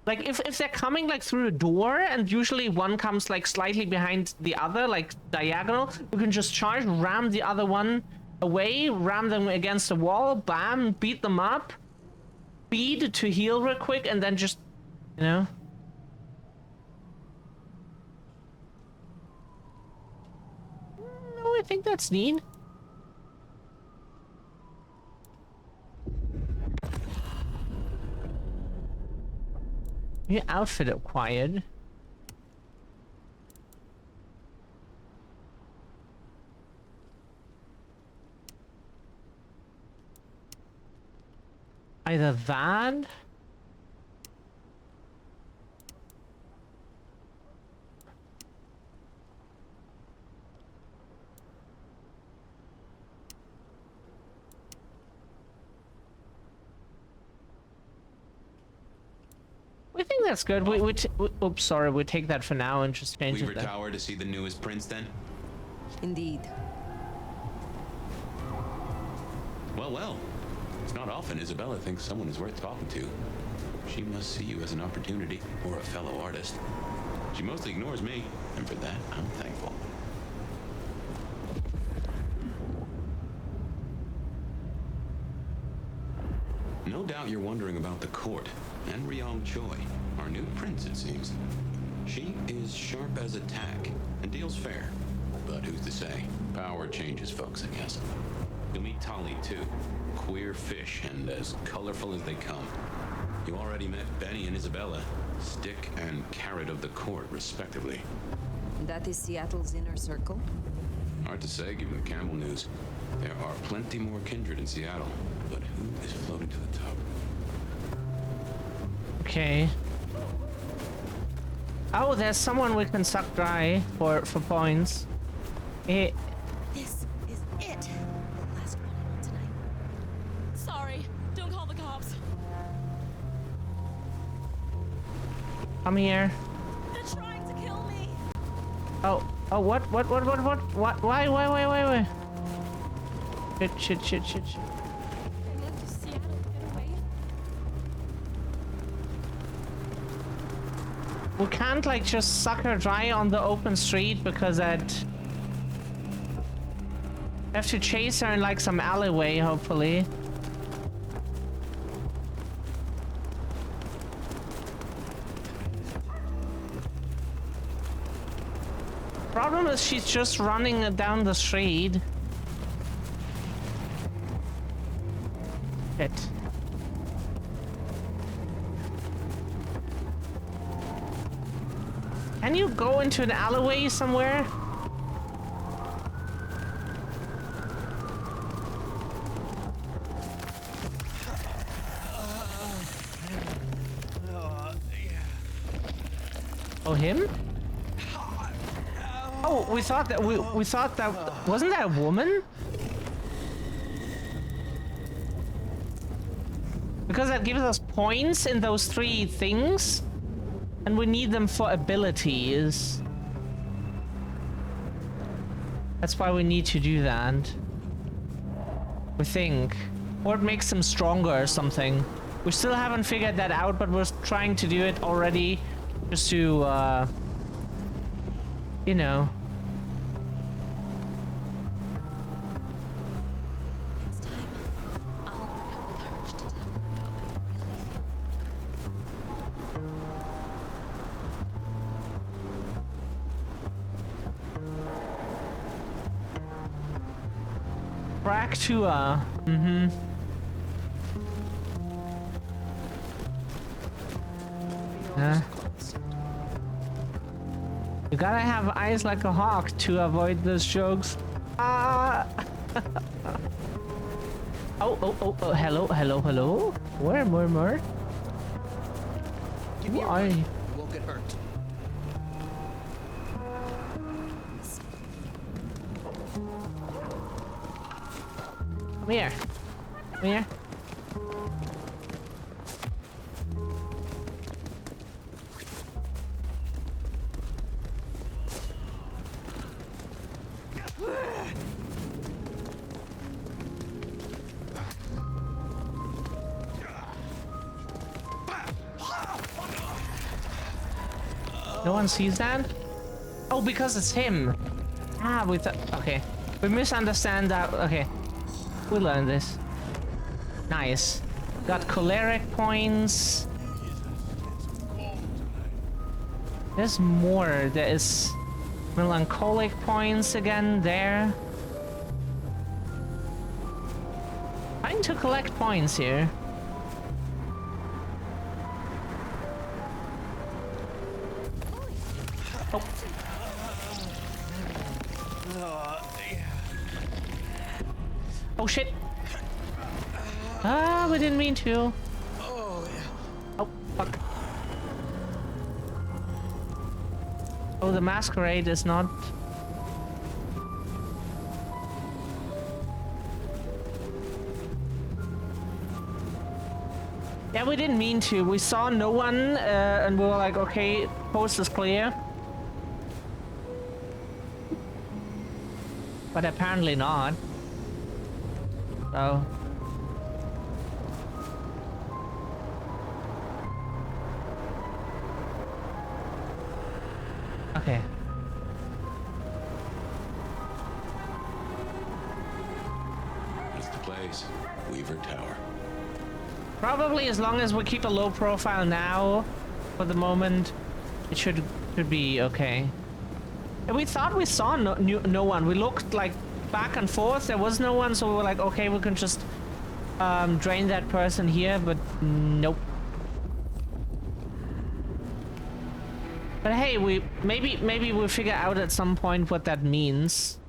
Like, if they're coming, like, through a door, and usually one comes, like, slightly behind the other, like, diagonal, we can just charge, ram the other one away, ram them against the wall, bam, beat them up, speed to heal real quick, and then just, you know? No, I think that's neat. New outfit acquired. Either that. I think that's good. Oops, sorry. We take that for now and just change Weaver it. Tower to see the newest prince, then. Indeed. Well, well. It's not often Isabella thinks someone is worth talking to. She must see you as an opportunity or a fellow artist. She mostly ignores me, and for that, I'm thankful. No doubt you're wondering about the court and Ryong Choi, our new prince, it seems. She is sharp as a tack and deals fair. But who's to say? Power changes folks, I guess. You'll meet Tali, too. Queer fish and as colorful as they come. You already met Benny and Isabella, stick and carrot of the court, respectively. That is Seattle's inner circle? Hard to say, given the Campbell news. There are plenty more kindred in Seattle, but who is floating to the top? Okay. Oh, there's someone we can suck dry for points. This is it. The last one I want tonight. Sorry, don't call the cops. Come here. They're trying to kill me. Oh, what? Why? Shit. I moved to Seattle to get away. We can't, like, just suck her dry on the open street because I'd have to chase her in, like, some alleyway, hopefully. Problem is she's just running down the street. Can you go into an alleyway somewhere? Oh, him? Oh, we thought that we thought that wasn't that a woman? Because that gives us points in those 3 things, and we need them for abilities. That's why we need to do that. We think. Or it makes them stronger or something. We still haven't figured that out, but we're trying to do it already just to, you know. Fractua. You gotta have eyes like a hawk to avoid those jokes. Oh, hello. Where, more? Who are you? You won't get hurt. Come here. No one sees that? Oh, because it's him. Ah, we thought. Okay. We misunderstand that. Okay. We learned this. Nice. Got choleric points. There's more. There is melancholic points again there. Trying to collect points here. Oh shit! Ah, we didn't mean to. Oh fuck! Oh, the Masquerade is not. Yeah, we didn't mean to. We saw no one, and we were like, okay, coast is clear. But apparently not. So. Okay. That's the place. Weaver Tower. Probably as long as we keep a low profile now, for the moment, it should be okay. And we thought we saw no one. We looked like back and forth. There was no one, so we were like, okay, we can just drain that person here, but nope. But hey, maybe we'll figure out at some point what that means.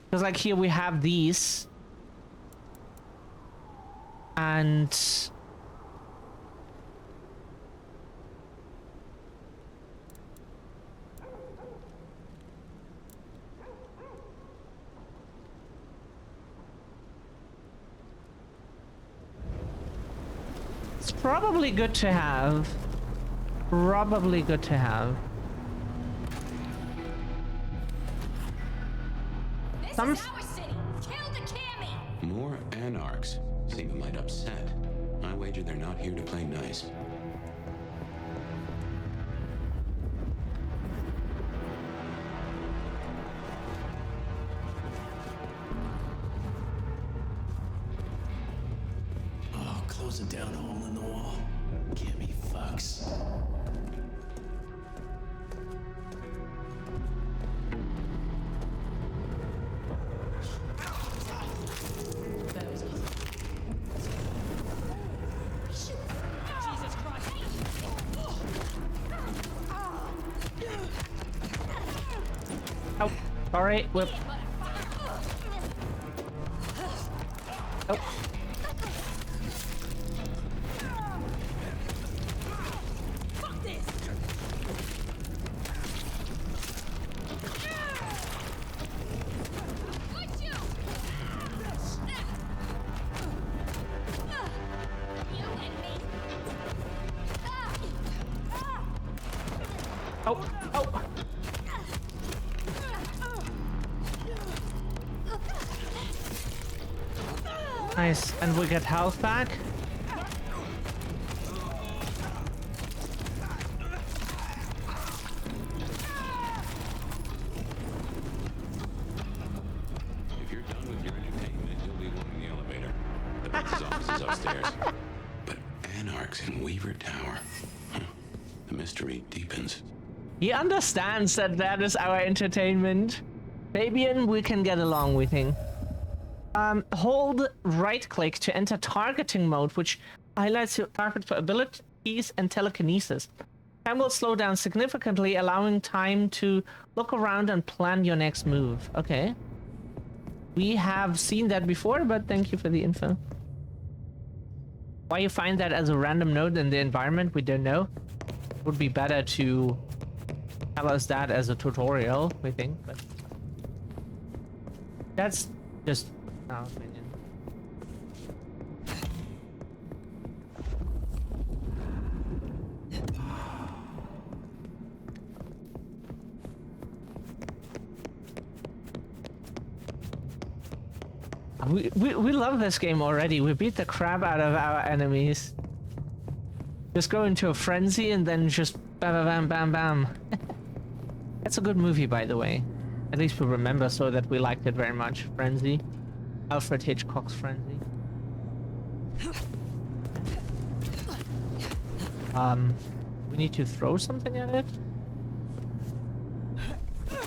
Because like here we have these. And it's probably good to have. Probably good to have. This is our city. Kill the Cammy. More Anarchs. Seem a mite upset. I wager they're not here to play nice. Oh, closing down a hole in the wall. Give me fucks. Sorry, whip. Oh. Fuck this! Oh, oh. Nice, and we get health back. If you're done with your entertainment, you'll be wanting the elevator. The boss's office is upstairs. But Anarch's in Weaver Tower. The mystery deepens. He understands that that is our entertainment. Fabian, we can get along with him. Hold right click to enter targeting mode, which highlights your target for abilities and telekinesis. Time will slow down significantly, allowing time to look around and plan your next move. Okay. We have seen that before, but thank you for the info. Why you find that as a random node in the environment, we don't know. It would be better to tell us that as a tutorial, we think, but that's just our opinion. We love this game already. We beat the crap out of our enemies. Just go into a frenzy and then just bam bam bam bam. That's a good movie, by the way. At least we remember so that we liked it very much. Frenzy. Alfred Hitchcock's Frenzy. We need to throw something at it?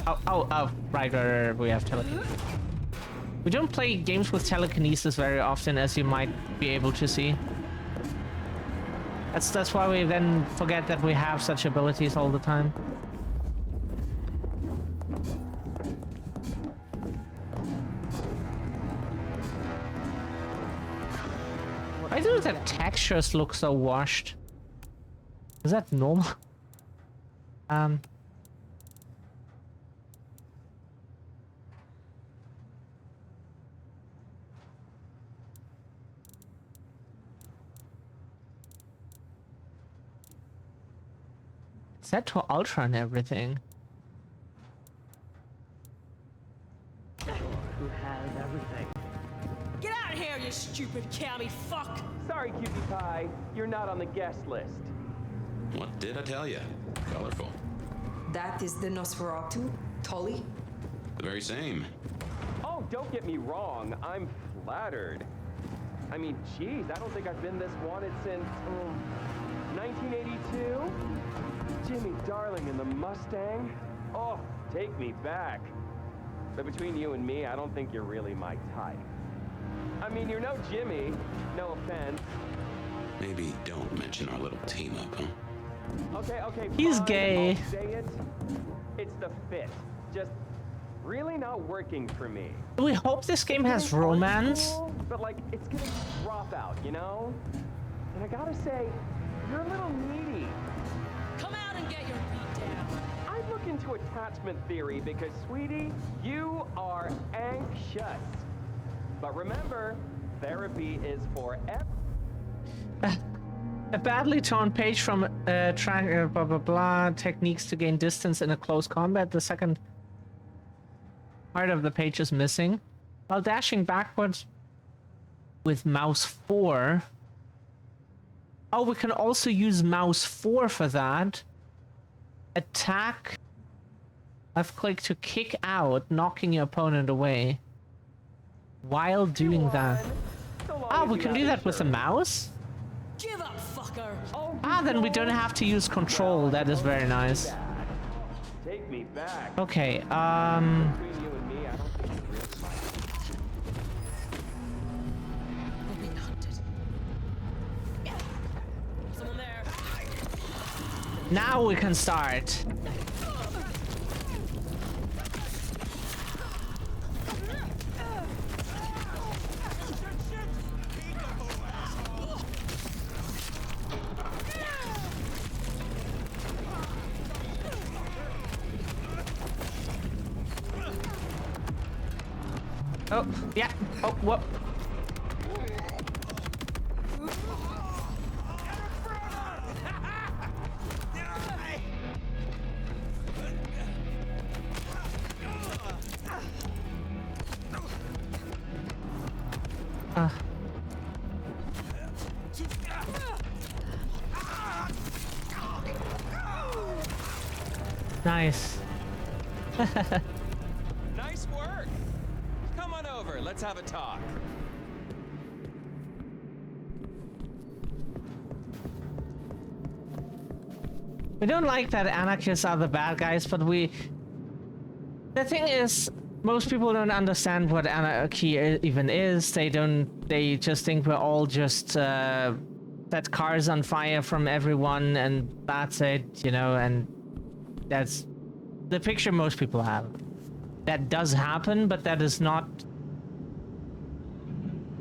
Oh, right, we have telekinesis. We don't play games with telekinesis very often, as you might be able to see. That's why we then forget that we have such abilities all the time. Why do the textures look so washed? Is that normal? Set to ultra and everything. Who has everything? Get out of here, you stupid county fuck! Sorry, Cutie Pie. You're not on the guest list. What did I tell you? Colorful. That is the Nosferatu, Tully? The very same. Oh, don't get me wrong. I'm flattered. I mean, geez, I don't think I've been this wanted since 1982. Jimmy Darling in the Mustang. Oh, take me back. But between you and me, I don't think you're really my type. I mean, you're no Jimmy. No offense. Maybe don't mention our little team up, huh? Okay, He's fine, gay. I'll say it. It's the fit. Just really not working for me. We hope this game has romance. Cool, but like, it's gonna drop out, you know? And I gotta say, you're a little needy. Come out and get your beat down. I look into attachment theory because, sweetie, you are anxious. But remember, therapy is for A badly torn page from track blah blah blah techniques to gain distance in a close combat. The second part of the page is missing. While dashing backwards with mouse 4. Oh, we can also use mouse 4 for that. Attack. Left click to kick out, knocking your opponent away. While doing that. Ah, we can do that with a mouse? Give up, fucker! Ah, then we don't have to use control. That is very nice. Take me back. Okay, Between you and me, I don't think you're really my We're being hunted. Someone there. now we can start. Oh, yeah. Oh, whoop. Nice. Nice work. Come on over. Let's have a talk. We don't like that anarchists are the bad guys, but the thing is, most people don't understand what anarchy even is. They just think we're all just set cars on fire from everyone and that's it, you know, and that's the picture most people have. That does happen, but that is not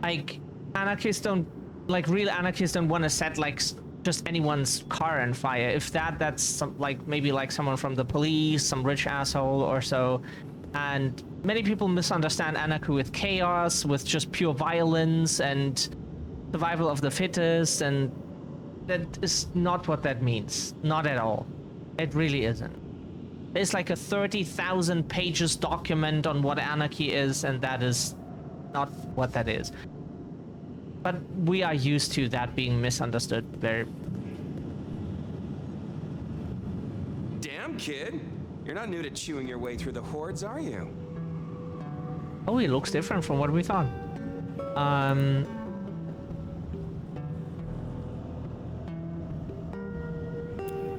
like anarchists don't, like real anarchists don't want to set like just anyone's car on fire. If that's some, like maybe like someone from the police, some rich asshole or so. And many people misunderstand anarchy with chaos, with just pure violence and survival of the fittest, and that is not what that means. Not at all. It really isn't. It's like a 30,000 pages document on what anarchy is, and that is not what that is. But we are used to that being misunderstood very... Damn, kid. You're not new to chewing your way through the hordes, are you? Oh, he looks different from what we thought.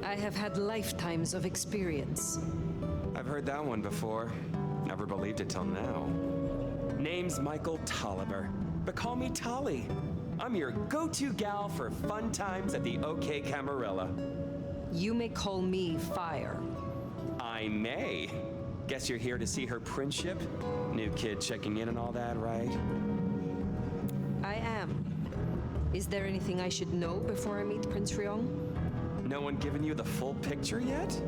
I have had lifetimes of experience. I've heard that one before. Never believed it till now. Name's Michael Tolliver, but call me Tolly. I'm your go-to gal for fun times at the OK Camarilla. You may call me Fire. I may. Guess you're here to see her princeship? New kid checking in and all that, right? I am. Is there anything I should know before I meet Prince Ryong? No one given you the full picture yet?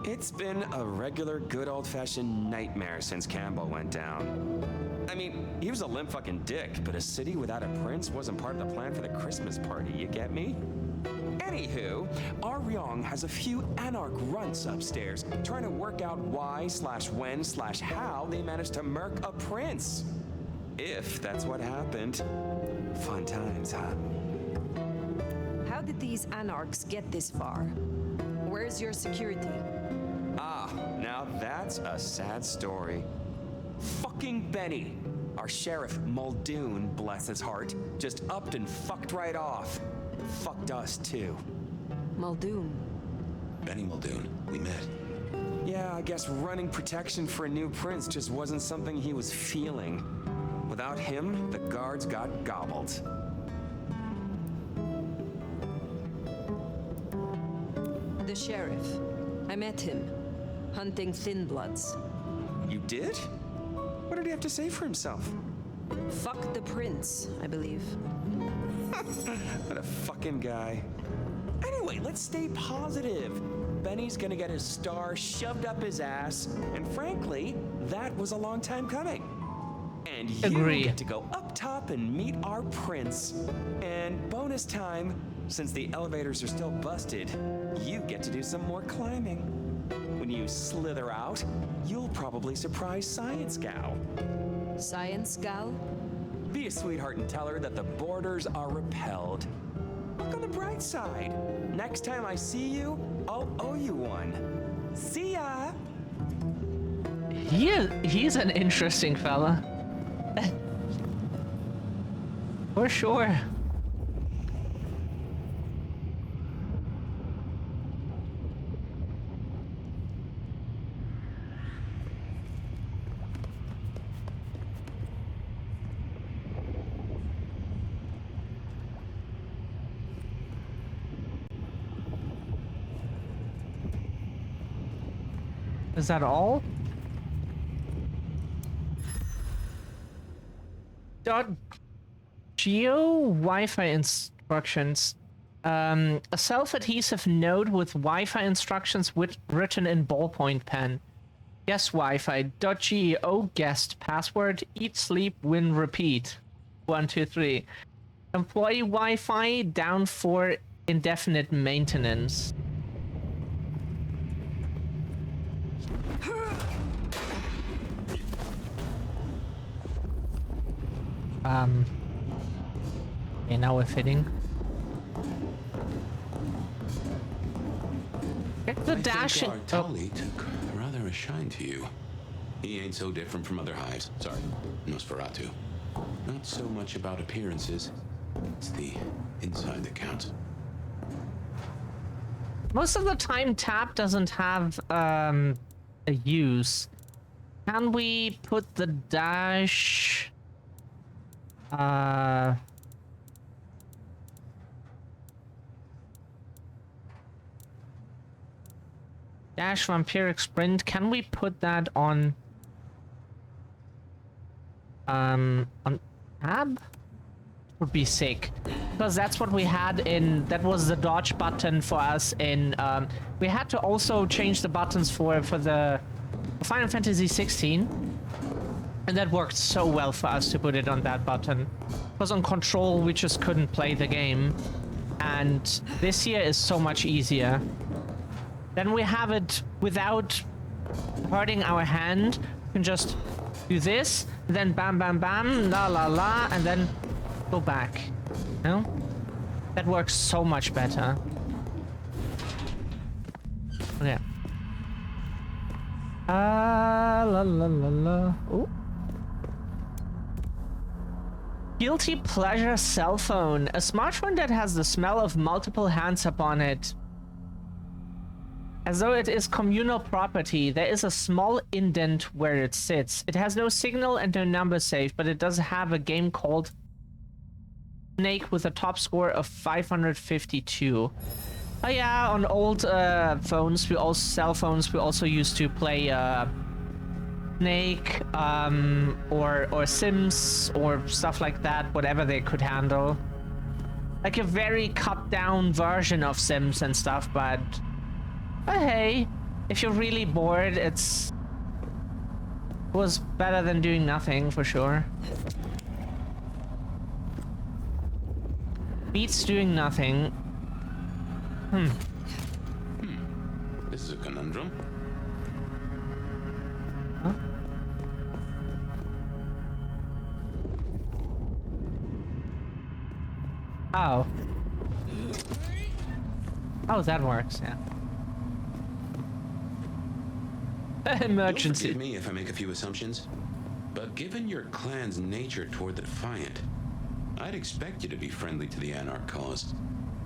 It's been a regular good old-fashioned nightmare since Campbell went down. I mean, he was a limp fucking dick, but a city without a prince wasn't part of the plan for the Christmas party, you get me? Anywho, our Ryong has a few anarch runts upstairs, trying to work out why/when/how they managed to murk a prince. If that's what happened. Fun times, huh? How did these anarchs get this far? Where's your security? Ah, now that's a sad story. Fucking Benny, our sheriff Muldoon, bless his heart, just upped and fucked right off. Fucked us too. Muldoon. Benny Muldoon, we met. Yeah, I guess running protection for a new prince just wasn't something he was feeling. Without him, the guards got gobbled. The sheriff. I met him. Hunting Thin Bloods. You did? What did he have to say for himself? Fuck the prince, I believe. What a fucking guy. Anyway, let's stay positive. Benny's gonna get his star shoved up his ass, and frankly, that was a long time coming. And you get to go up top and meet our prince. And bonus time, since the elevators are still busted, you get to do some more climbing. When you slither out, you'll probably surprise Science Gal. Science Gal? Be a sweetheart and tell her that the borders are repelled. Look on the bright side. Next time I see you, I'll owe you one. See ya! He's an interesting fella. For sure. Is that all? Geo Wi-Fi instructions. A self-adhesive note with Wi-Fi instructions written in ballpoint pen. Guest Wi-Fi. .geo guest. Password. Eat, sleep, win, repeat. 1, 2, 3. Employee Wi-Fi down for indefinite maintenance. Okay, now we're fitting. Get the dash. Our Tully took rather a shine to you. He ain't so different from other hives. Sorry, Nosferatu. Not so much about appearances. It's the inside that counts. Most of the time, tap doesn't have a use. Can we put the dash? Dash vampiric sprint. Can we put that on tab? Would be sick, because that's what we had in, that was the dodge button for us in, we had to also change the buttons for the Final Fantasy 16, and that worked so well for us to put it on that button, because on control we just couldn't play the game, and this year is so much easier. Then we have it without hurting our hand. We can just do this, then bam bam bam, la la la, and then go back. No? That works so much better. Okay. La la la la. Ooh. Guilty pleasure cell phone. A smartphone that has the smell of multiple hands upon it. As though it is communal property, there is a small indent where it sits. It has no signal and no number saved, but it does have a game called Snake with a top score of 552. Oh yeah, on old phones, cell phones, we also used to play Snake or Sims or stuff like that, whatever they could handle. Like a very cut down version of Sims and stuff, but hey, if you're really bored, it was better than doing nothing for sure. Beats doing nothing. This is a conundrum. Huh? Oh. Oh, that works, yeah. Emergency. You'll forgive me if I make a few assumptions, but given your clan's nature toward the Defiant, I'd expect you to be friendly to the Anarch cause,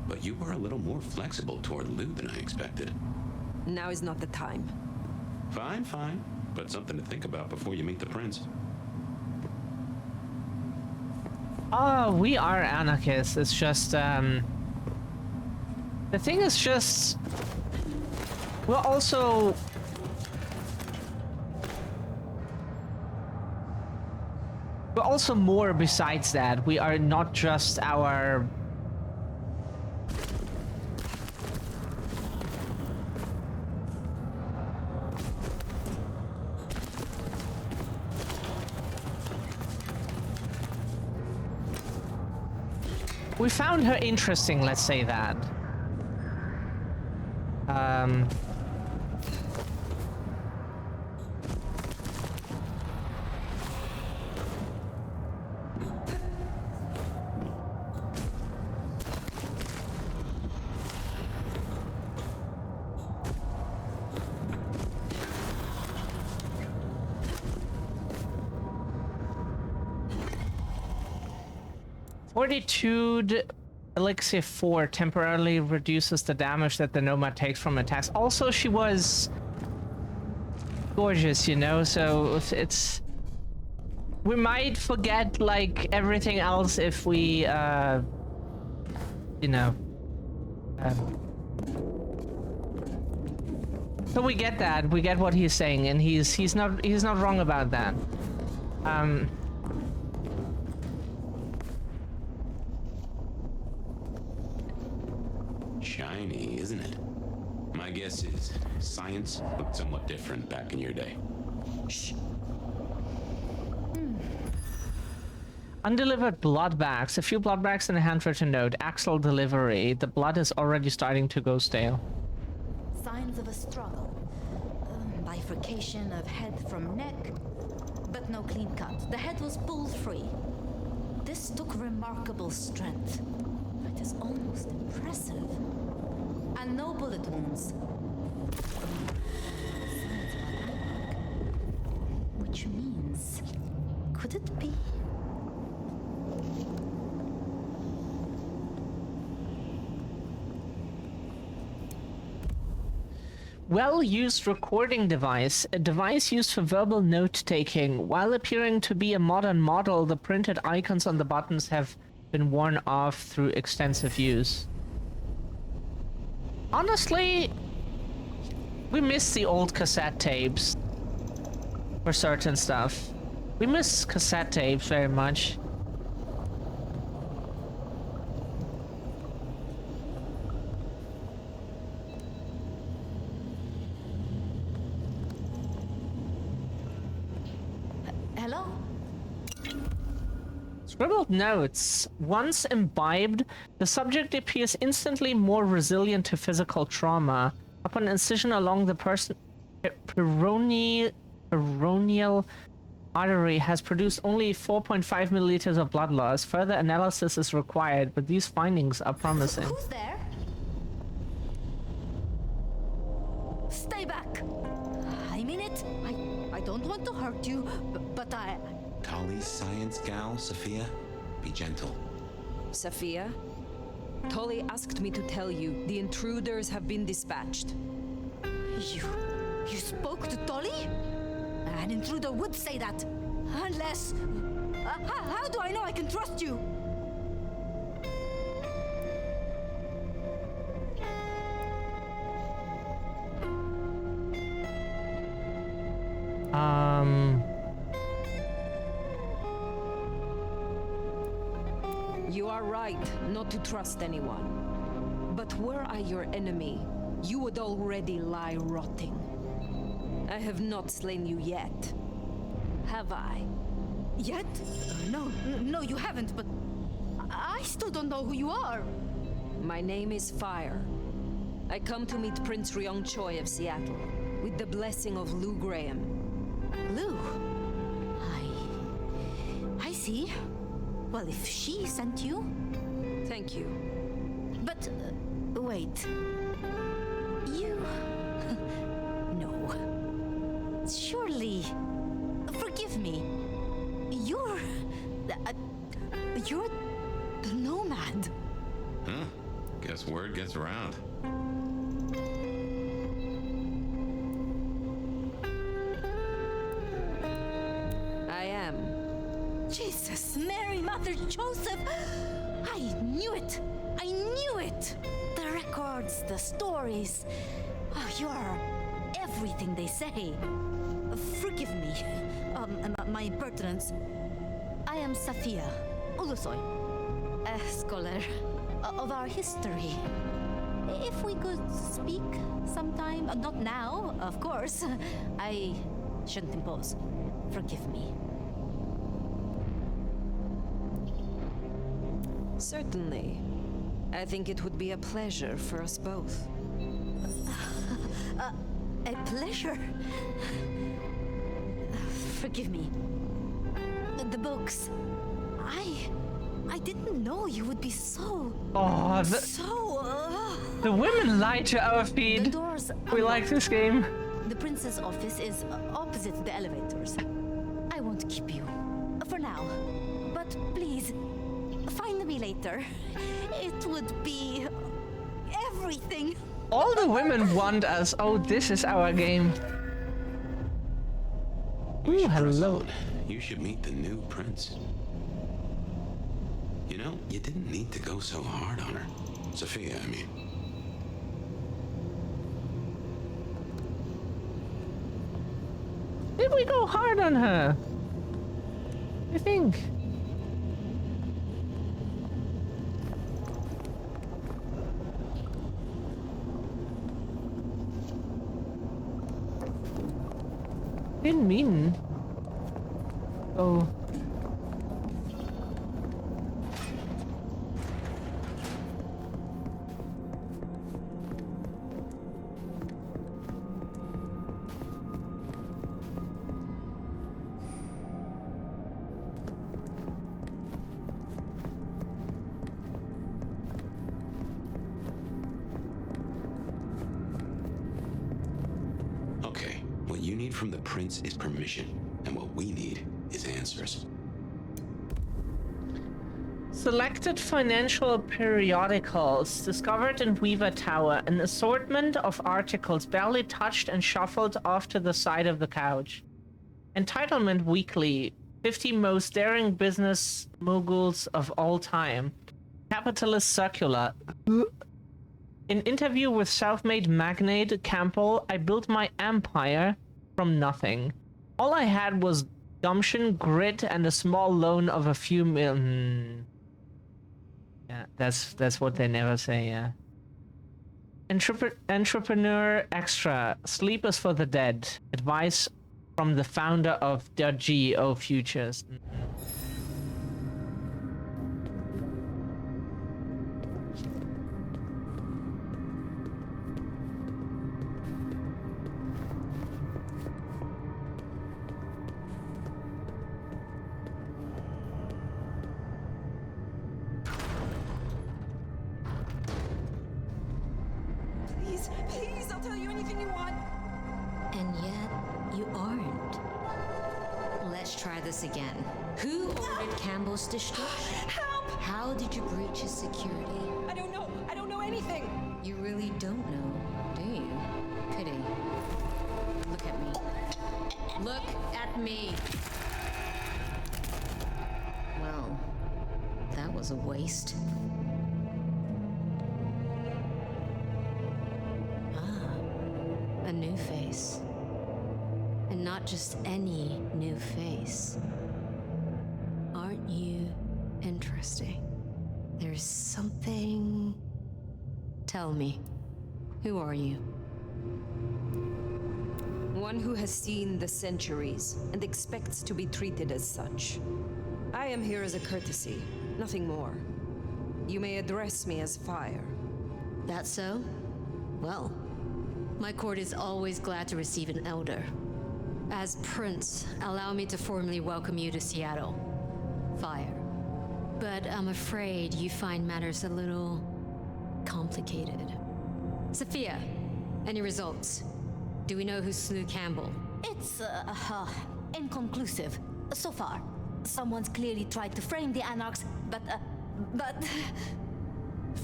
but you were a little more flexible toward Lou than I expected. Now is not the time. Fine, fine, but something to think about before you meet the prince. Oh, we are anarchists. It's just, the thing is just, we're also more besides that. We are not just our... We found her interesting, let's say that. Fortitude Elixir 4 temporarily reduces the damage that the Nomad takes from attacks. Also, she was gorgeous, you know, so it's... We might forget, like, everything else if we, you know... So we get that, we get what he's saying, and he's not wrong about that. Shiny, isn't it? My guess guess is science looked somewhat different back in your day. Shh. Undelivered blood bags. A few blood bags and a handwritten note. Axel delivery. The blood is already starting to go stale. Signs of a struggle. Bifurcation of head from neck, but no clean cut. The head was pulled free. This took remarkable strength. It is almost impressive. And no bullet wounds. Signs of an attack. Which means, could it be? Well-used recording device, a device used for verbal note-taking. While appearing to be a modern model, the printed icons on the buttons have been worn off through extensive use. Honestly, we miss the old cassette tapes for certain stuff. We miss cassette tapes very much. Hello? Scribbled notes. Once imbibed, the subject appears instantly more resilient to physical trauma. Upon incision along the peroneal artery has produced only 4.5 milliliters of blood loss. Further analysis is required, but these findings are promising. Who's there? Stay back! I mean it. I don't want to hurt you, but I... Tali's science gal, Sophia? Be gentle. Sophia? Tolly asked me to tell you the intruders have been dispatched. You spoke to Tolly? An intruder would say that. Unless... how do I know I can trust you? You are right not to trust anyone. But were I your enemy, you would already lie rotting. I have not slain you yet. Have I? Yet? No, you haven't, but... I still don't know who you are. My name is Fire. I come to meet Prince Ryong Choi of Seattle, with the blessing of Lou Graham. Lou? I see. Well, if she sent you... Thank you. But, wait. You... No. Surely... Forgive me. You're the nomad. Huh? Guess word gets around. I am. Jesus, Mary, Mother, Joseph! I knew it! I knew it! The records, the stories. Oh, you are everything they say. Forgive me, my impertinence. I am Safia Ulusoy, a scholar of our history. If we could speak sometime, not now, of course. I shouldn't impose. Forgive me. Certainly. I think it would be a pleasure for us both. A pleasure? Forgive me. The books. I didn't know you would be so... Oh, the women lie to our feed. The doors we like this game. The prince's office is opposite the elevators. I won't keep you. For now. But please, find me later. It would be... everything. All the women want us. Oh, this is our game. Ooh, hello. You should meet the new prince. You know, you didn't need to go so hard on her. Sophia, I mean. Did we go hard on her? I think. Didn't mean. Oh. Okay, what you need from the prince is permission, and what we need is answers. Selected financial periodicals discovered in Weaver Tower, an assortment of articles barely touched and shuffled off to the side of the couch. Entitlement Weekly, 50 most daring business moguls of all time. Capitalist Circular. In interview with self-made magnate Campbell, I built my empire from nothing. All I had was gumption, grit, and a small loan of a few million. Yeah, that's what they never say, yeah. Entrepreneur Extra. Sleep is for the dead. Advice from the founder of .go Futures. Please, please, I'll tell you anything you want. And yet, you aren't. Let's try this again. Who ordered Campbell's destruction? Help! How did you breach his security? I don't know. I don't know anything. You really don't know, do you? Pity. Look at me. Look at me! Well, that was a waste. A new face. And not just any new face. Aren't you interesting? There's something... Tell me, who are you? One who has seen the centuries and expects to be treated as such. I am here as a courtesy, nothing more. You may address me as Fire. That so? Well, my court is always glad to receive an elder. As Prince, allow me to formally welcome you to Seattle. Fire. But I'm afraid you find matters a little... complicated. Sophia, any results? Do we know who slew Campbell? It's, inconclusive. So far. Someone's clearly tried to frame the Anarchs, but...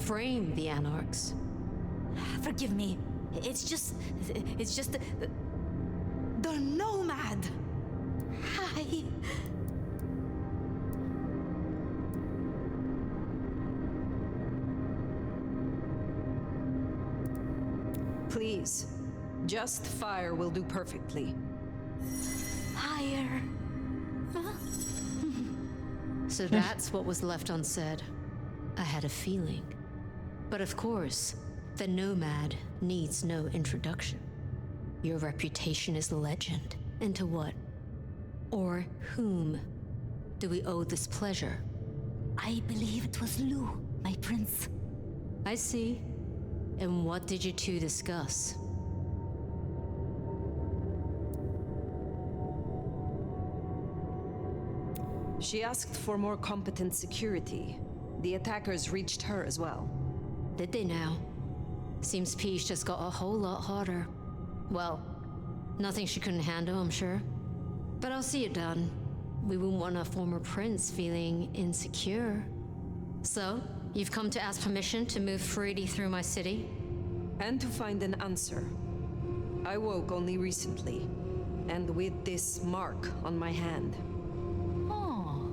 Frame the Anarchs? Forgive me. It's just... The Nomad! Hi. Please. Just Fire will do perfectly. Fire. Huh? So that's what was left unsaid. I had a feeling. But of course, the Nomad needs no introduction. Your reputation is legend. And to what? Or whom do we owe this pleasure? I believe it was Lou, my prince. I see. And what did you two discuss? She asked for more competent security. The attackers reached her as well. Did they now? Seems Peach just got a whole lot harder. Well, nothing she couldn't handle, I'm sure. But I'll see it done. We wouldn't want a former prince feeling insecure. So, you've come to ask permission to move freely through my city? And to find an answer. I woke only recently, and with this mark on my hand. Oh.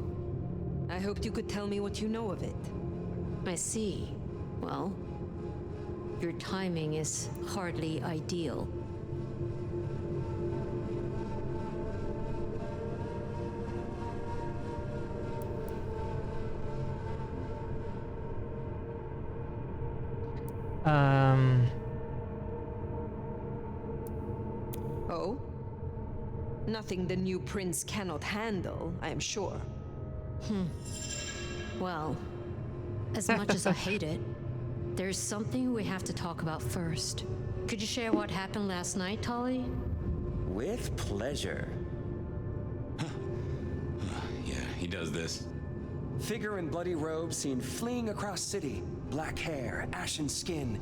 I hoped you could tell me what you know of it. I see. Well, your timing is hardly ideal. Oh? Nothing the new prince cannot handle, I am sure. Well, as much as I hate it, there's something we have to talk about first. Could you share what happened last night, Tolly? With pleasure. Yeah, he does this. Figure in bloody robes seen fleeing across city. Black hair, ashen skin.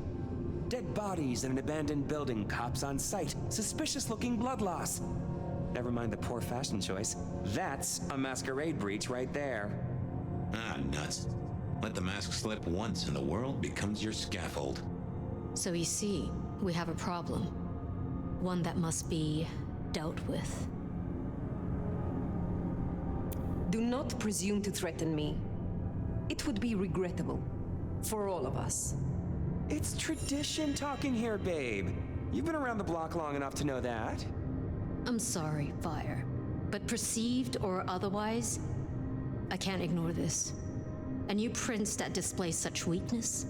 Dead bodies in an abandoned building. Cops on site. Suspicious-looking blood loss. Never mind the poor fashion choice. That's a masquerade breach right there. Ah, nuts. Let the mask slip once and the world becomes your scaffold. So you see, we have a problem. One that must be dealt with. Do not presume to threaten me. It would be regrettable. For all of us. It's tradition talking here, babe. You've been around the block long enough to know that. I'm sorry, Fire. But perceived or otherwise, I can't ignore this. A new prince that displays such weakness?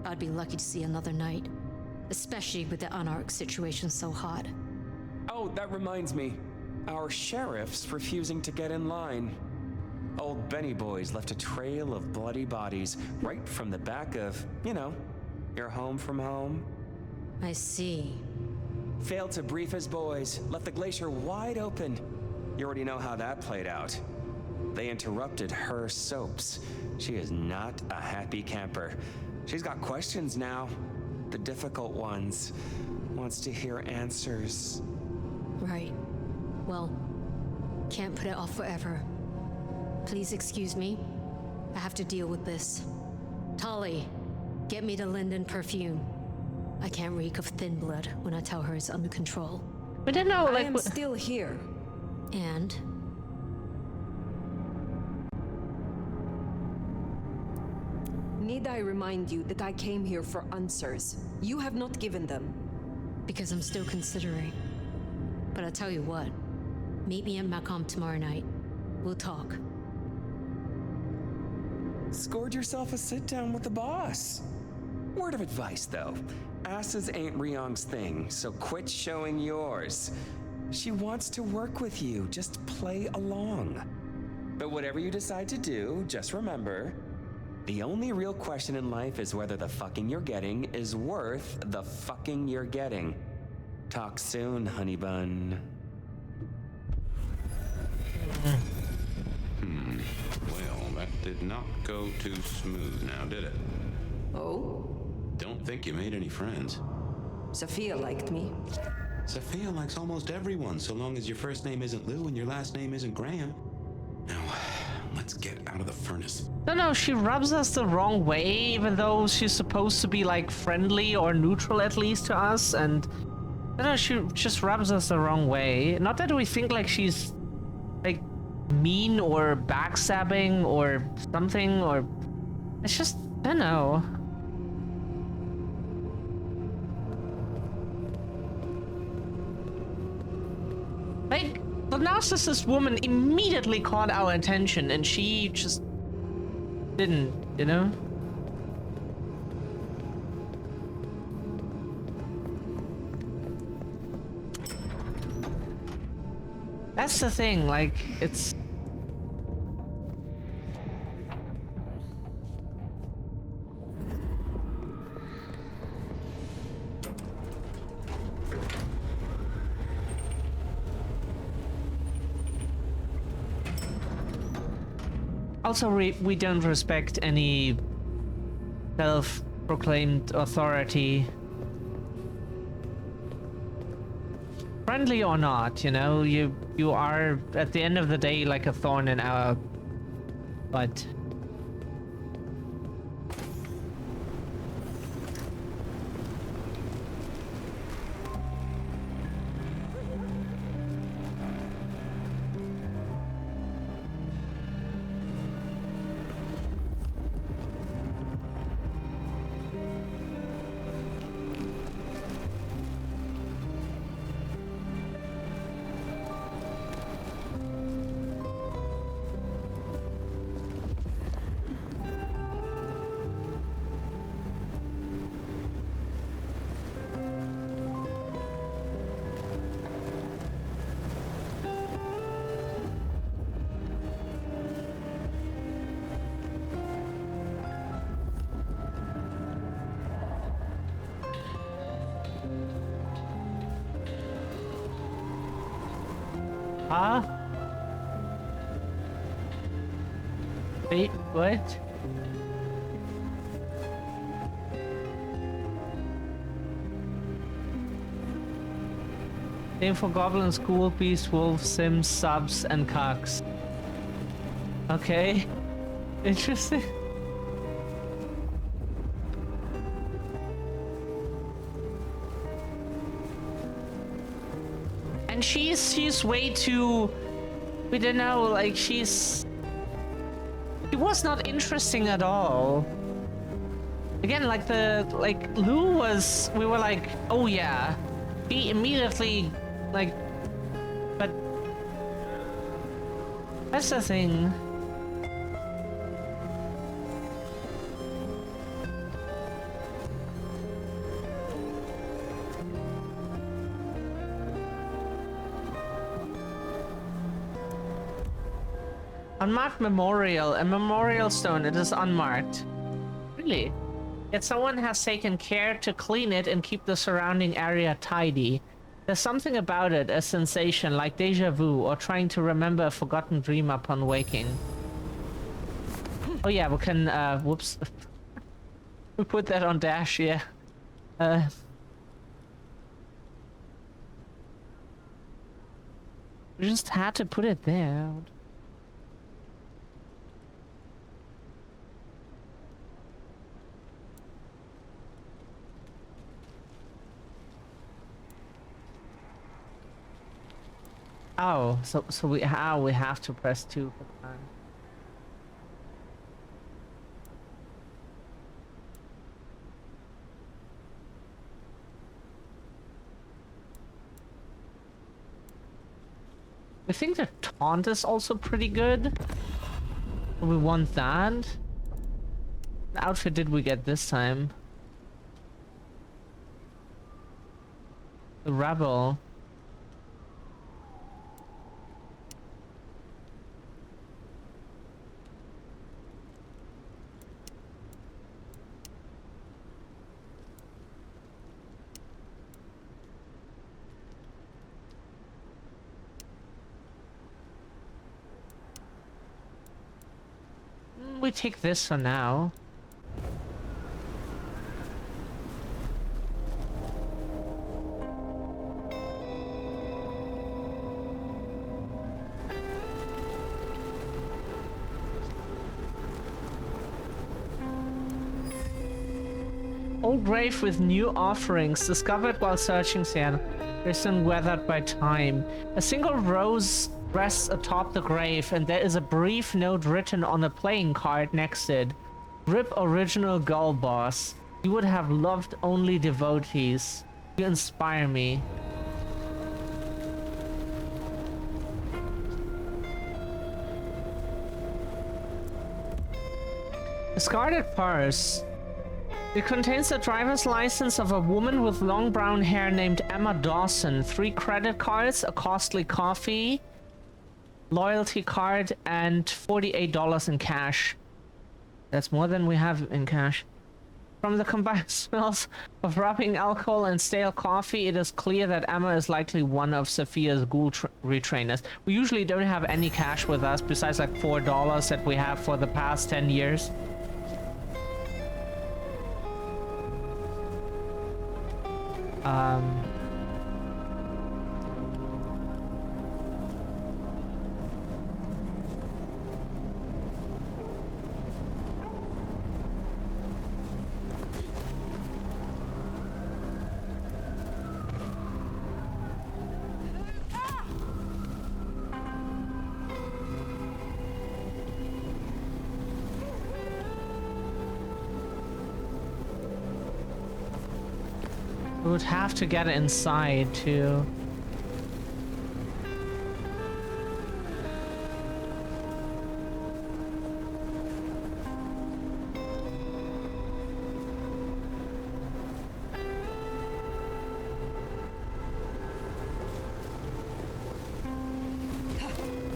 I'd be lucky to see another night. Especially with the Anarch situation so hot. Oh, that reminds me. Our sheriff's refusing to get in line. Old Benny boys left a trail of bloody bodies right from the back of, you know, your home from home. I see. Failed to brief his boys, left the glacier wide open. You already know how that played out. They interrupted her soaps. She is not a happy camper. She's got questions now. The difficult ones. Wants to hear answers. Right. Well, can't put it off forever. Please excuse me. I have to deal with this. Tolly, get me the linden perfume. I can't reek of thin blood when I tell her it's under control. We didn't know, I am still here. And? Need I remind you that I came here for answers? You have not given them. Because I'm still considering. But I tell you what, meet me at Macomb tomorrow night. We'll talk. Scored yourself a sit-down with the boss. Word of advice, though. Asses ain't Ryong's thing, so quit showing yours. She wants to work with you, just play along. But whatever you decide to do, just remember, the only real question in life is whether the fucking you're getting is worth the fucking you're getting. Talk soon, honey bun. Well, that did not go too smooth now, did it? Oh? Don't think you made any friends. Sophia liked me. Sophia likes almost everyone, so long as your first name isn't Lou and your last name isn't Graham. Now, let's get out of the furnace. No, she rubs us the wrong way, even though she's supposed to be, like, friendly or neutral at least to us, and... I don't know, she just rubs us the wrong way. Not that we think, like, she's, like, mean or backstabbing or something, or... It's just... I don't know. Like, the narcissist woman immediately caught our attention and she just didn't, you know? That's the thing, like, it's... Also, we don't respect any self-proclaimed authority. Friendly or not, you know, you are, at the end of the day, like a thorn in our butt. Huh? Wait, what? Same for goblins, ghoul, beast, wolf, sims, subs, and cocks. Okay. Interesting. And she's way too, we don't know, like she was not interesting at all. Again, like Lou was, we were like, oh yeah. He immediately, like, but that's the thing. Unmarked memorial, a memorial stone. It is unmarked. Really? Yet someone has taken care to clean it and keep the surrounding area tidy. There's something about it, a sensation like deja vu or trying to remember a forgotten dream upon waking. Oh yeah, we can, whoops. We put that on dash, yeah. We just had to put it there. Oh, so we have to press 2 for the time. I think the taunt is also pretty good. We want that. What outfit did we get this time? The rebel. We take this for now. Old grave with new offerings discovered while searching Seattle. Recent weathered by time. A single rose rests atop the grave, and there is a brief note written on a playing card next to it. Rip original Gull Boss. You would have loved only devotees. You inspire me. Discarded purse. It contains the driver's license of a woman with long brown hair named Emma Dawson, 3 credit cards, a costly coffee, loyalty card, and $48 in cash. That's more than we have in cash. From the combined smells of rubbing alcohol and stale coffee, it is clear that Emma is likely one of Sophia's ghoul retrainers. We usually don't have any cash with us besides like $4 that we have for the past 10 years. We would have to get inside too.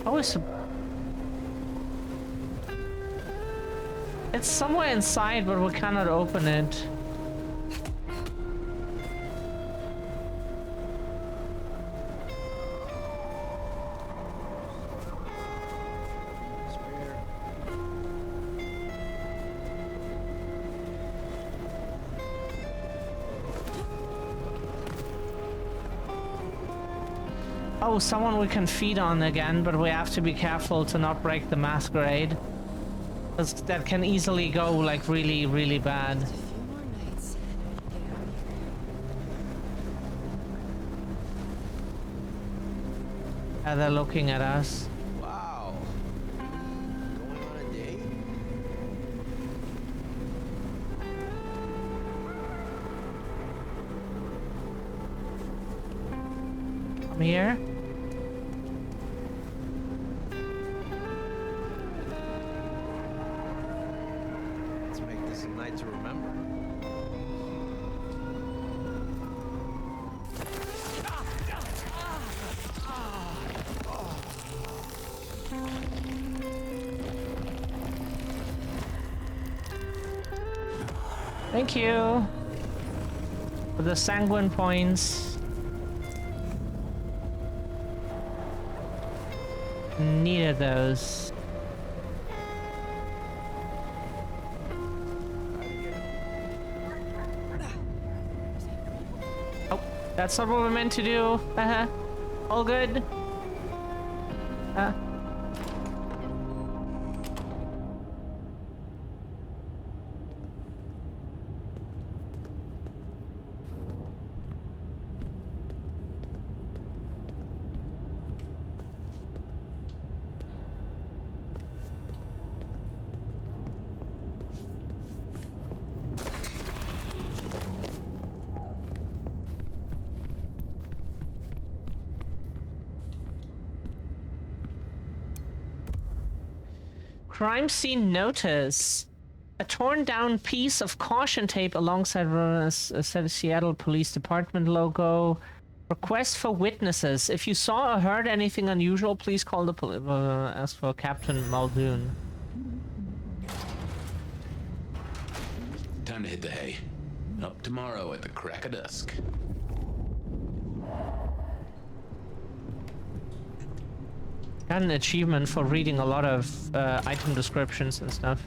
Oh, it's somewhere inside, but we cannot open it. Oh, someone we can feed on again, but we have to be careful to not break the Masquerade. Because that can easily go, like, really, really bad. Yeah, they're looking at us. Wow. Going on a date? Come here. Let's make this a night to remember. Thank you for the sanguine points. Needed those. Oh, that's not what we're meant to do. All good. Crime scene notice. A torn down piece of caution tape alongside a Seattle Police Department logo. Request for witnesses. If you saw or heard anything unusual, please call the police. Ask for Captain Muldoon. Time to hit the hay. Up tomorrow at the crack of dusk. Got an achievement for reading a lot of item descriptions and stuff.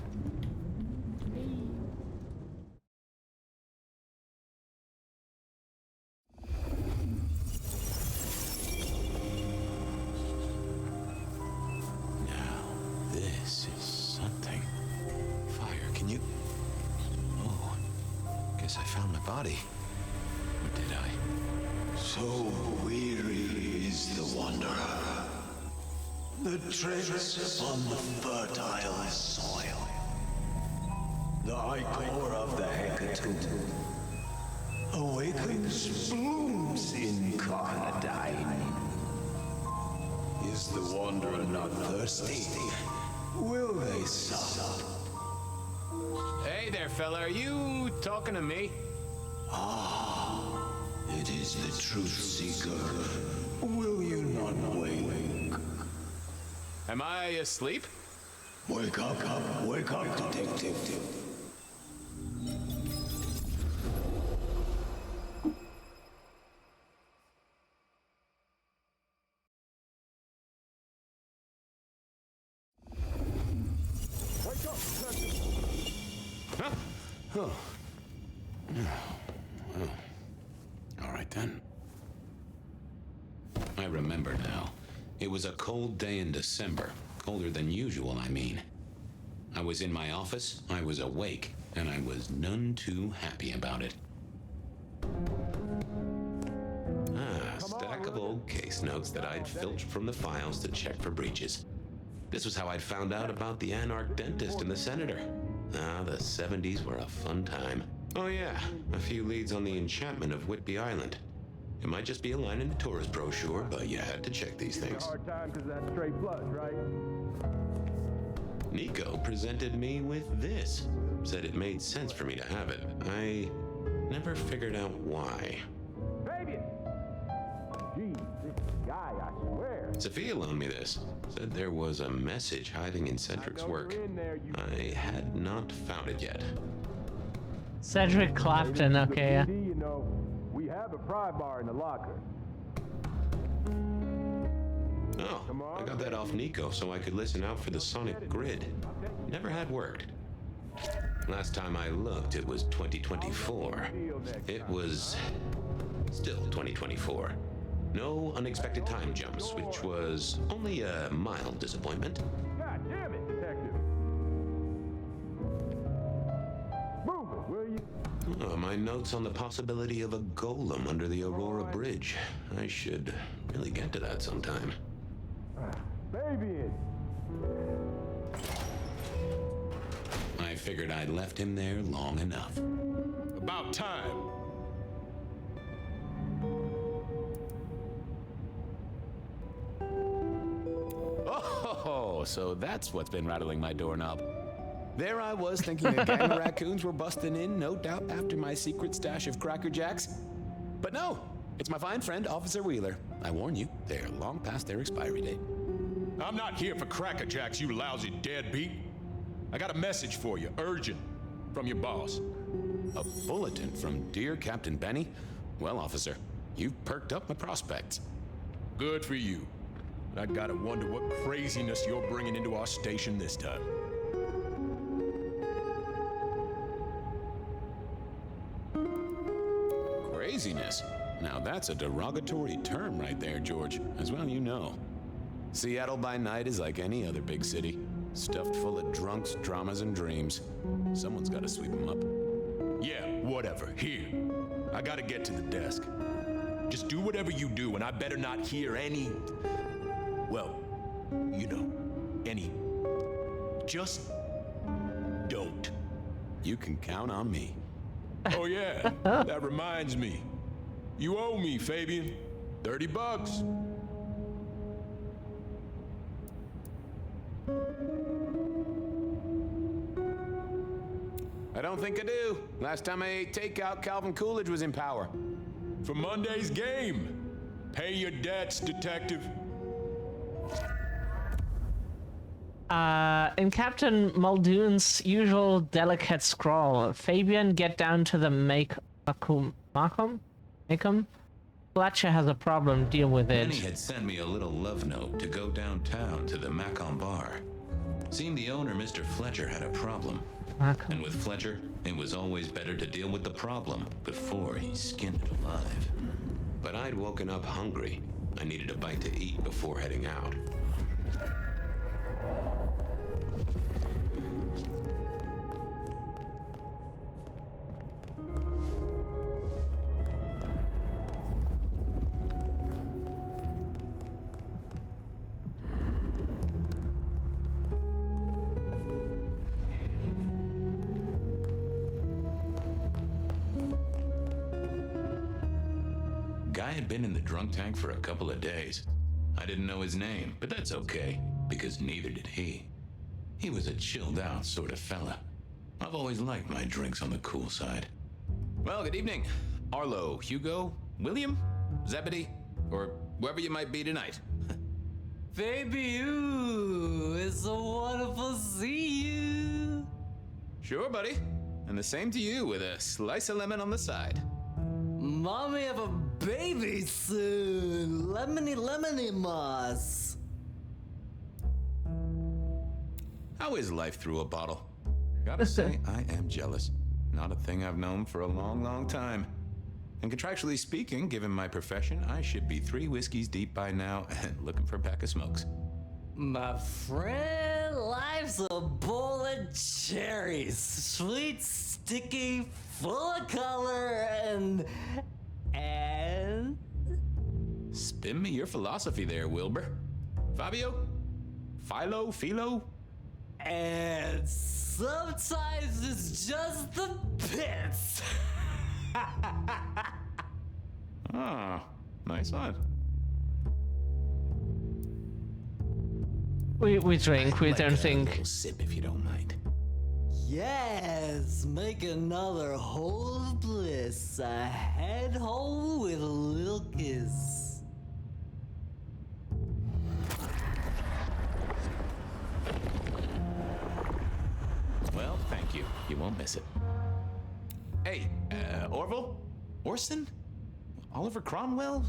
Now, this is something. Fire, can you... Oh, guess I found my body. Or did I? So weary is the wanderer. The treads on the fertile soil. The high core of the hecatomb awakens blooms incarnadine. Is the wanderer not thirsty? Will they sup? Hey there, fella. Are you talking to me? Ah, it is the truth seeker. Will you not wake? Am I asleep? Wake up, detective. Huh? Oh. Oh. All right then. I remember now. It was a cold day in December. Colder than usual, I mean. I was in my office, I was awake, and I was none too happy about it. A stack of old case notes that I'd filched from the files to check for breaches. This was how I'd found out about the Anarch dentist and the senator. The 70s were a fun time. Oh yeah, a few leads on the enchantment of Whitby Island. It might just be a line in the tourist brochure, but you had to check these things. Hard time because that's straight flush, right? Nico presented me with this. Said it made sense for me to have it. I never figured out why. Fabian! Jeez, this guy, I swear. Sophia loaned me this. Said there was a message hiding in Cedric's work. I had not found it yet. Cedric Clapton, okay, yeah. You know, we have a pry bar in the locker. Oh, I got that off Nico so I could listen out for the sonic grid. Never had worked. Last time I looked, it was 2024. It was still 2024. No unexpected time jumps, which was only a mild disappointment. God damn it, detective! Move it, will you? My notes on the possibility of a golem under the Aurora Bridge. I should really get to that sometime. Fabian! I figured I'd left him there long enough. About time. Oh, so that's what's been rattling my doorknob. There I was thinking a gang of raccoons were busting in, no doubt after my secret stash of Cracker Jacks. But no, it's my fine friend, Officer Wheeler. I warn you, they're long past their expiry date. I'm not here for Cracker Jacks, you lousy deadbeat. I got a message for you, urgent, from your boss. A bulletin from dear Captain Benny? Well, officer, you've perked up my prospects. Good for you. I gotta wonder what craziness you're bringing into our station this time. Craziness? Now that's a derogatory term right there, George. As well you know. Seattle by night is like any other big city. Stuffed full of drunks, dramas, and dreams. Someone's gotta sweep them up. Yeah, whatever. Here. I gotta get to the desk. Just do whatever you do, and I better not hear any... Well, you know, any... Just don't. You can count on me. Oh yeah, that reminds me. You owe me, Fabian. $30. I don't think I do. Last time I ate takeout, Calvin Coolidge was in power. For Monday's game. Pay your debts, detective. In Captain Muldoon's usual delicate scrawl, Fabian, get down to the Macum? Fletcher has a problem, deal with it. Benny had sent me a little love note to go downtown to the Macon bar. Seemed the owner, Mr. Fletcher, had a problem. And with Fletcher, it was always better to deal with the problem before he skinned it alive. But I'd woken up hungry. I needed a bite to eat before heading out. Guy had been in the drunk tank for a couple of days. I didn't know his name, but that's okay, because neither did he. He was a chilled out sort of fella. I've always liked my drinks on the cool side. Well, good evening. Arlo, Hugo, William, Zebedee, or whoever you might be tonight. Baby, ooh, it's so wonderful to see you. Sure, buddy. And the same to you with a slice of lemon on the side. Mommy have a baby soon. Lemony moss. How is life through a bottle? Gotta say, I am jealous. Not a thing I've known for a long, long time. And contractually speaking, given my profession, I should be 3 whiskeys deep by now and looking for a pack of smokes. My friend, life's a bowl of cherries. Sweet, sticky, full of color, and... Spin me your philosophy there, Wilbur. Fabio? Philo? And sometimes it's just the pits. Ah, nice one. We drink, we don't think. A little sip if you don't mind. Yes, make another hole of bliss, a head hole with a little kiss. Well, thank you. You won't miss it. Hey, Orville? Orson? Oliver Cromwell?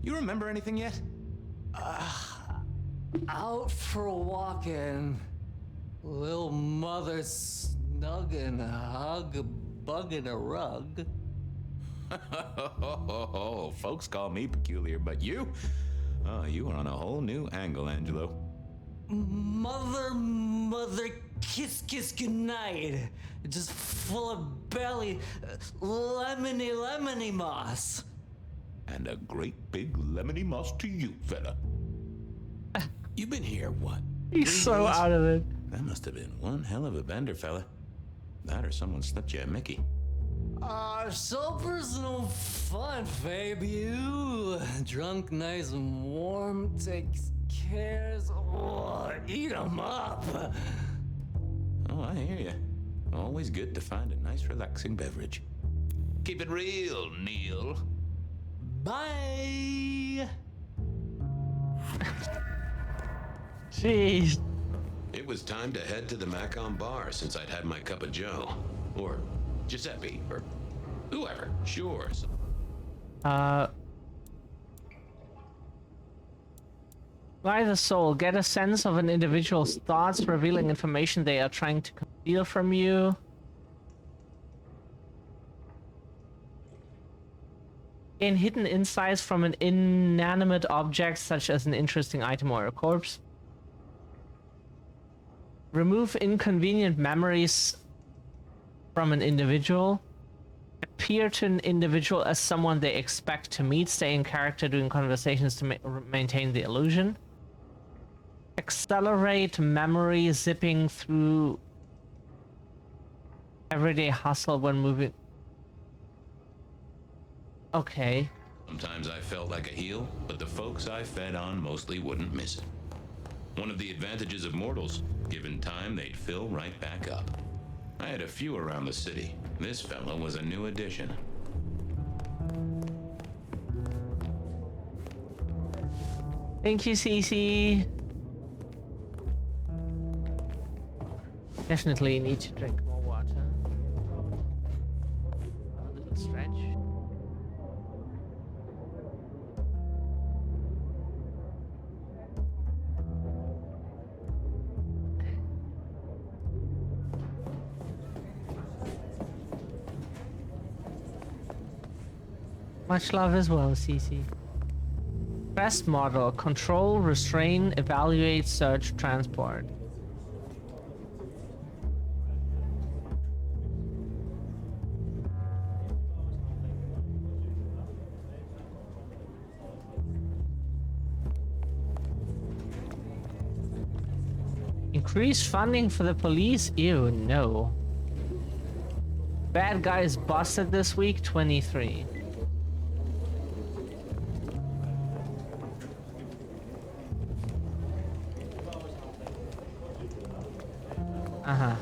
You remember anything yet? Out for a walkin'. Little mother snuggin', hug a bug in a rug. Folks call me peculiar, but you? Oh, you are on a whole new angle, Angelo. Mother, kiss goodnight. Just full of belly, lemony moss. And a great big lemony moss to you, fella. You've been here, what? He's so out of it. That must have been one hell of a bender, fella. That or someone slipped you a Mickey. So personal fun, Fabian. Drunk, nice and warm, takes cares. Oh, eat 'em up. Oh, I hear you. Always good to find a nice, relaxing beverage. Keep it real, Neil. Bye. Jeez. It was time to head to the Macon bar since I'd had my cup of Joe. Or Giuseppe, or whoever. Sure. By the soul, get a sense of an individual's thoughts, revealing information they are trying to conceal from you. Gain hidden insights from an inanimate object, such as an interesting item or a corpse. Remove inconvenient memories from an individual. Appear to an individual as someone they expect to meet. Stay in character during conversations to maintain the illusion. Accelerate memory, zipping through everyday hustle when moving. Okay. Sometimes I felt like a heel, but the folks I fed on mostly wouldn't miss it. One of the advantages of mortals, given time, they'd fill right back up. I had a few around the city. This fella was a new addition. Thank you, Cece. Definitely need to drink more water. A little stretch. Much love as well, Cece. Best model: control, restrain, evaluate, search, transport. Increase funding for the police? Ew, no. Bad guys busted this week, 23. Uh-huh.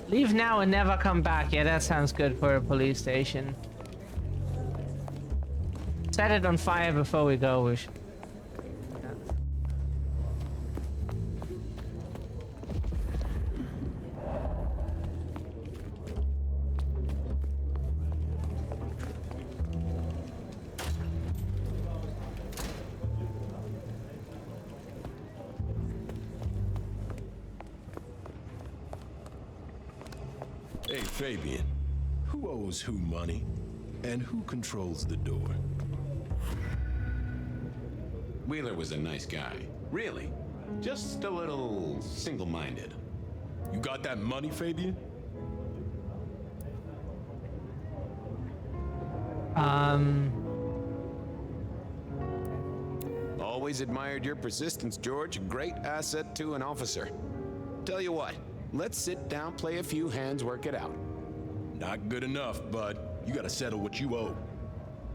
Leave now and never come back. Yeah, that sounds good for a police station. Set it on fire before we go. We should... Hey, Fabian. Who owes who money? And who controls the door? Wheeler was a nice guy. Really. Just a little single-minded. You got that money, Fabian? Always admired your persistence, George. A great asset to an officer. Tell you what, let's sit down, play a few hands, work it out. Not good enough, bud. You gotta settle what you owe.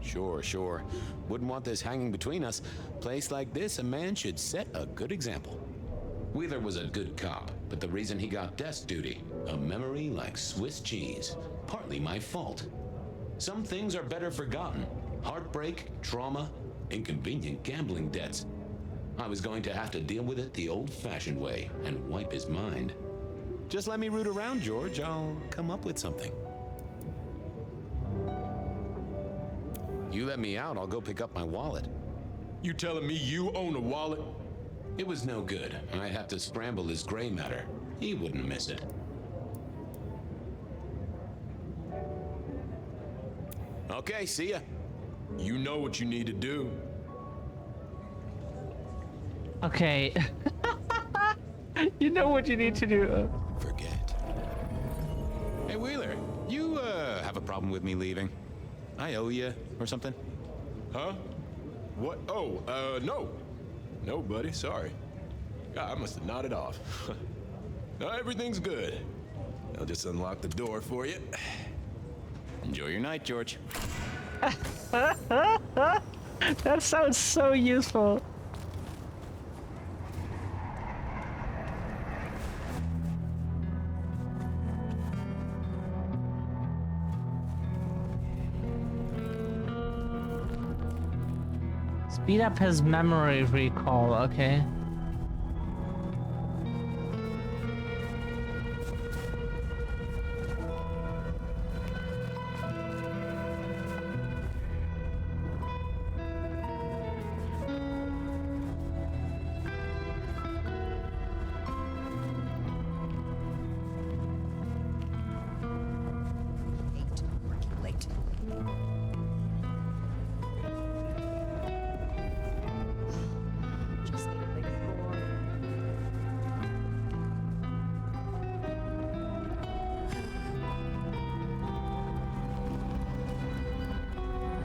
Sure. Wouldn't want this hanging between us. Place like this, a man should set a good example. Wheeler was a good cop, but the reason he got desk duty, a memory like Swiss cheese. Partly my fault. Some things are better forgotten. Heartbreak, trauma, inconvenient gambling debts. I was going to have to deal with it the old-fashioned way and wipe his mind. Just let me root around, George. I'll come up with something. You let me out, I'll go pick up my wallet. You telling me you own a wallet? It was no good. I'd have to scramble his gray matter. He wouldn't miss it. Okay, see ya. You know what you need to do. Okay. You know what you need to do. Forget. Hey, Wheeler, you, have a problem with me leaving? I owe you or something? Huh? What? Oh, no. No, buddy, sorry. God, I must have nodded off. No, everything's good. I'll just unlock the door for you. Enjoy your night, George. That sounds so useful. Speed up his memory recall, okay.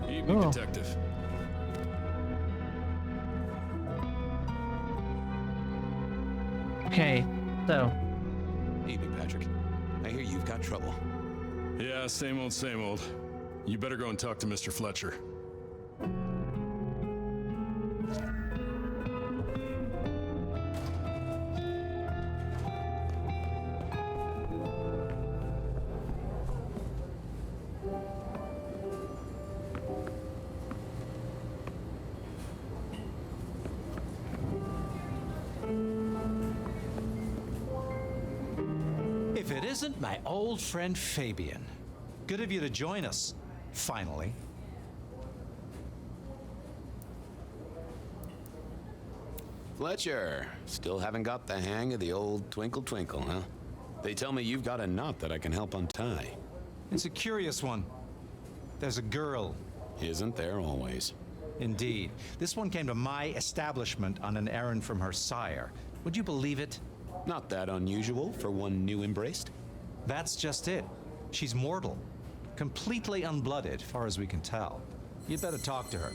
Evening, Detective. Okay, so. Evening, Patrick. I hear you've got trouble. Yeah, same old, same old. You better go and talk to Mr. Fletcher. If it isn't my old friend Fabian. Good of you to join us, finally. Fletcher, still haven't got the hang of the old twinkle twinkle, huh? They tell me you've got a knot that I can help untie. It's a curious one. There's a girl. Isn't there always? Indeed. This one came to my establishment on an errand from her sire. Would you believe it? Not that unusual for one new embraced. That's just it. She's mortal. Completely unblooded, far as we can tell. You'd better talk to her.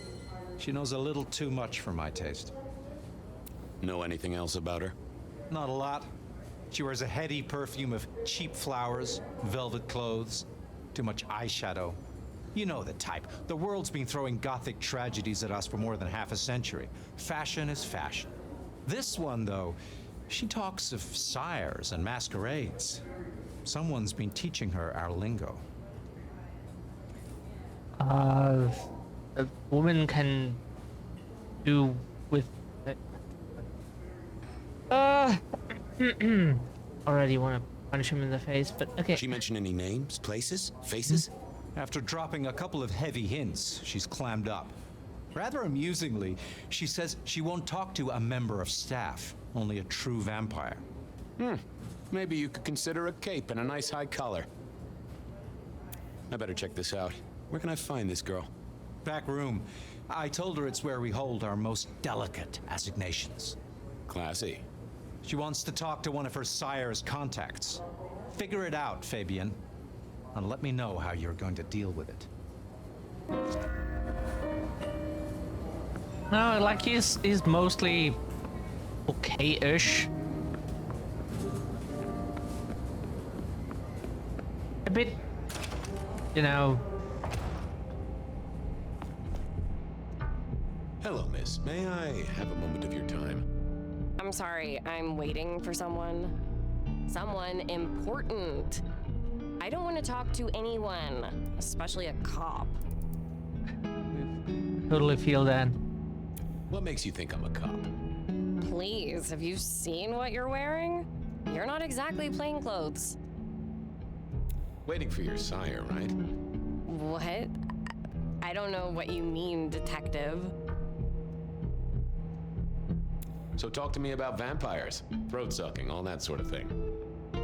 She knows a little too much for my taste. Know anything else about her? Not a lot. She wears a heady perfume of cheap flowers, velvet clothes, too much eyeshadow. You know the type. The world's been throwing gothic tragedies at us for more than half a century. Fashion is fashion. This one, though, she talks of sires and masquerades. Someone's been teaching her our lingo. A woman can do with it. Already want to punch him in the face, but okay. She mention any names, places, faces? After dropping a couple of heavy hints, she's clammed up. Rather amusingly, she says she won't talk to a member of staff, only a true vampire. Maybe you could consider a cape and a nice high collar. I better check this out. Where can I find this girl? Back room. I told her it's where we hold our most delicate assignations. Classy. She wants to talk to one of her sire's contacts. Figure it out, Fabian. And let me know how you're going to deal with it. No, like he's mostly okay-ish. A bit, you know. Hello, miss. May I have a moment of your time? I'm sorry, I'm waiting for someone. Someone important. I don't want to talk to anyone, especially a cop. Totally feel that. What makes you think I'm a cop? Please, have you seen what you're wearing? You're not exactly plain clothes. Waiting for your sire, right? What? I don't know what you mean, detective. So talk to me about vampires, throat sucking, all that sort of thing.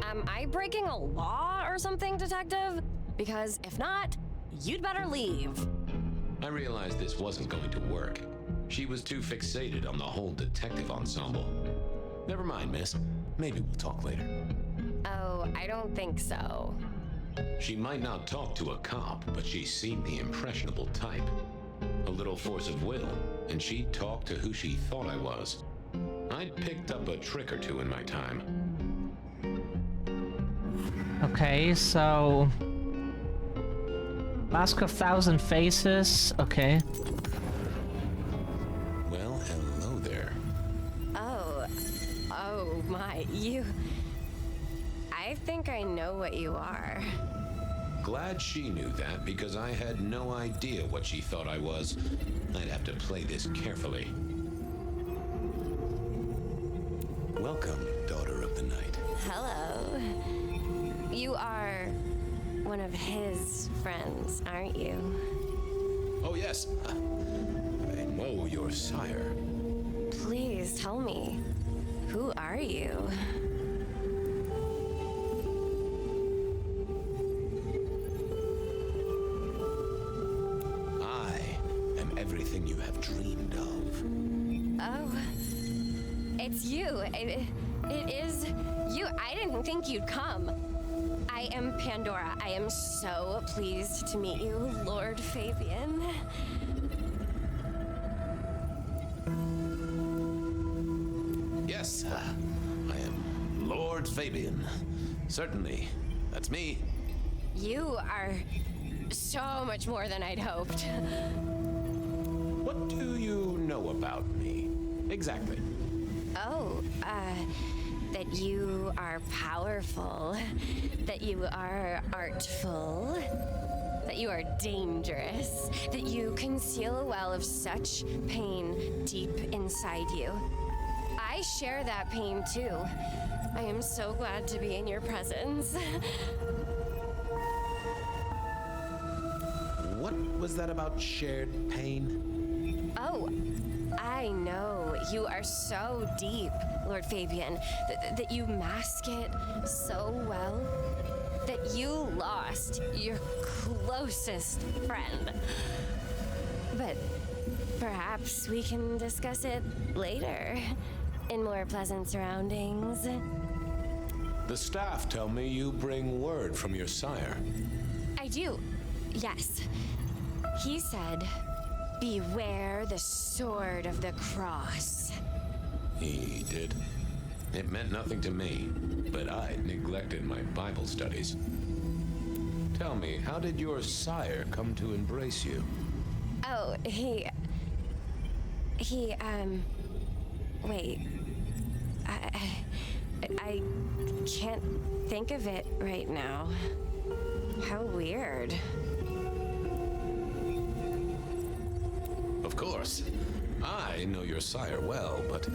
Am I breaking a law or something, Detective? Because if not, you'd better leave. I realized this wasn't going to work. She was too fixated on the whole detective ensemble. Never mind, miss. Maybe we'll talk later. Oh, I don't think so. She might not talk to a cop, but she seemed the impressionable type. A little force of will, and she talked to who she thought I was. I'd picked up a trick or two in my time. Okay, so... Mask of Thousand Faces, okay. Well, hello there. Oh my, you... I think I know what you are. Glad she knew that, because I had no idea what she thought I was. I'd have to play this carefully. Welcome, daughter of the night. Hello. You are one of his friends, aren't you? Oh, yes. I know your sire. Please tell me, who are you? Everything you have dreamed of. Oh, it's you. It is you. I didn't think you'd come. I am Pandora. I am so pleased to meet you, Lord Fabian. Yes, I am Lord Fabian. Certainly. That's me. You are so much more than I'd hoped. What do you know about me? Exactly. Oh, that you are powerful, that you are artful, that you are dangerous, that you conceal a well of such pain deep inside you. I share that pain too. I am so glad to be in your presence. What was that about shared pain? Oh, I know. You are so deep, Lord Fabian, that you mask it so well, that you lost your closest friend. But perhaps we can discuss it later, in more pleasant surroundings. The staff tell me you bring word from your sire. I do, yes. He said, beware the sword of the cross. He did. It meant nothing to me, but I neglected my Bible studies. Tell me, how did your sire come to embrace you? Oh, wait. I can't think of it right now. How weird. Of course. I know your sire well, but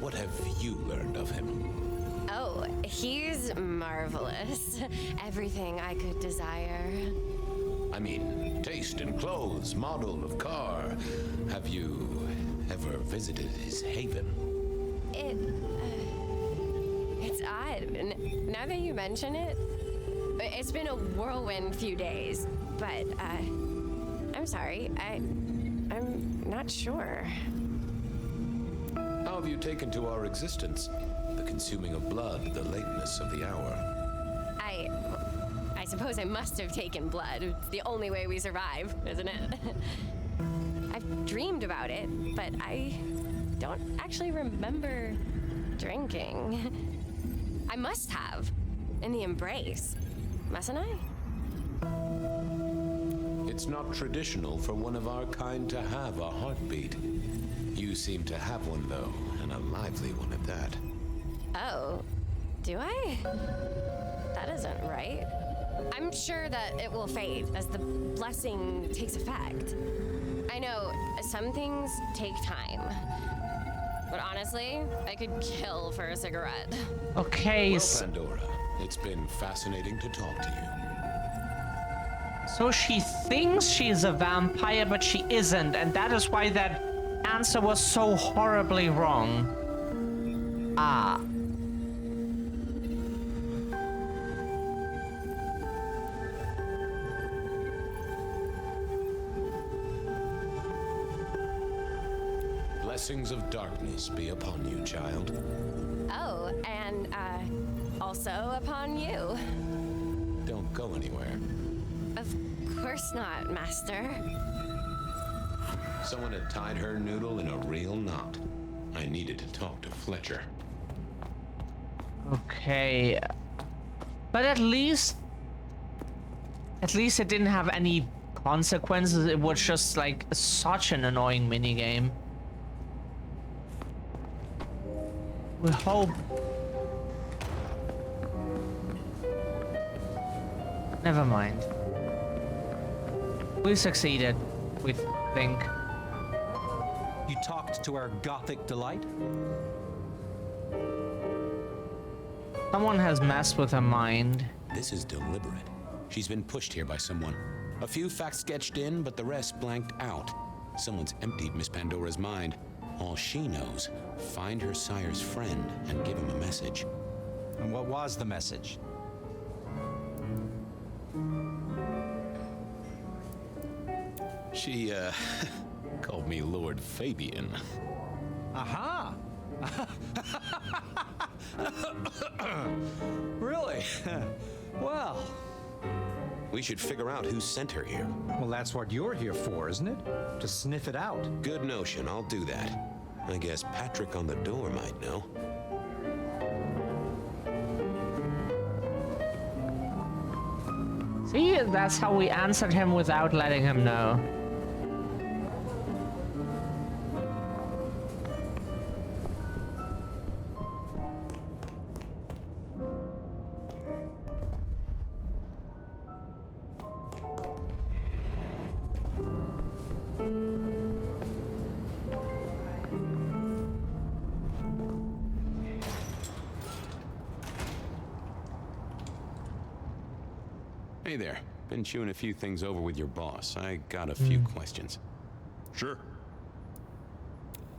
what have you learned of him? Oh, he's marvelous. Everything I could desire. I mean, taste in clothes, model of car. Have you ever visited his haven? It's odd. Now that you mention it, it's been a whirlwind few days, but, I'm sorry, I'm not sure. How have you taken to our existence? The consuming of blood, the lateness of the hour. I suppose I must have taken blood. It's the only way we survive, isn't it? I've dreamed about it, but I don't actually remember drinking. I must have. In the embrace. Mustn't I? It's not traditional for one of our kind to have a heartbeat. You seem to have one, though, and a lively one at that. Oh, do I? That isn't right. I'm sure that it will fade as the blessing takes effect. I know some things take time, but honestly, I could kill for a cigarette. Okay, well, Pandora, it's been fascinating to talk to you. So she thinks she's a vampire, but she isn't, and that is why that answer was so horribly wrong. Ah. blessings of darkness be upon you, child. Oh, and, also upon you. Don't go anywhere. Of course not, Master. Someone had tied her noodle in a real knot. I needed to talk to Fletcher. Okay. But at least it didn't have any consequences. It was just like such an annoying minigame. We hope. Never mind. We succeeded, we think. You talked to our gothic delight? Someone has messed with her mind. This is deliberate. She's been pushed here by someone. A few facts sketched in, but the rest blanked out. Someone's emptied Miss Pandora's mind. All she knows, find her sire's friend and give him a message. And what was the message? She, called me Lord Fabian. Aha! Really? Well... We should figure out who sent her here. Well, that's what you're here for, isn't it? To sniff it out. Good notion, I'll do that. I guess Patrick on the door might know. See, that's how we answered him without letting him know. Hey there. Been chewing a few things over with your boss. I got a few questions. Sure.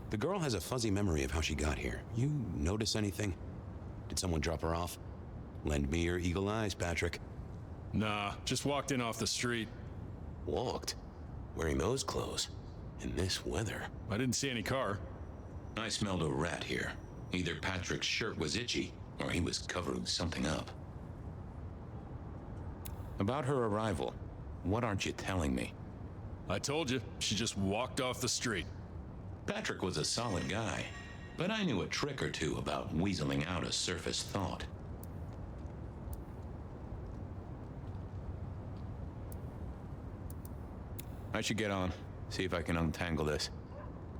The girl has a fuzzy memory of how she got here. You notice anything? Did someone drop her off? Lend me your eagle eyes, Patrick. Nah, just walked in off the street. Walked? Wearing those clothes? In this weather? I didn't see any car. I smelled a rat here. Either Patrick's shirt was itchy, or he was covering something up. About her arrival, what aren't you telling me? I told you, she just walked off the street. Patrick was a solid guy, but I knew a trick or two about weaseling out a surface thought. I should get on, see if I can untangle this.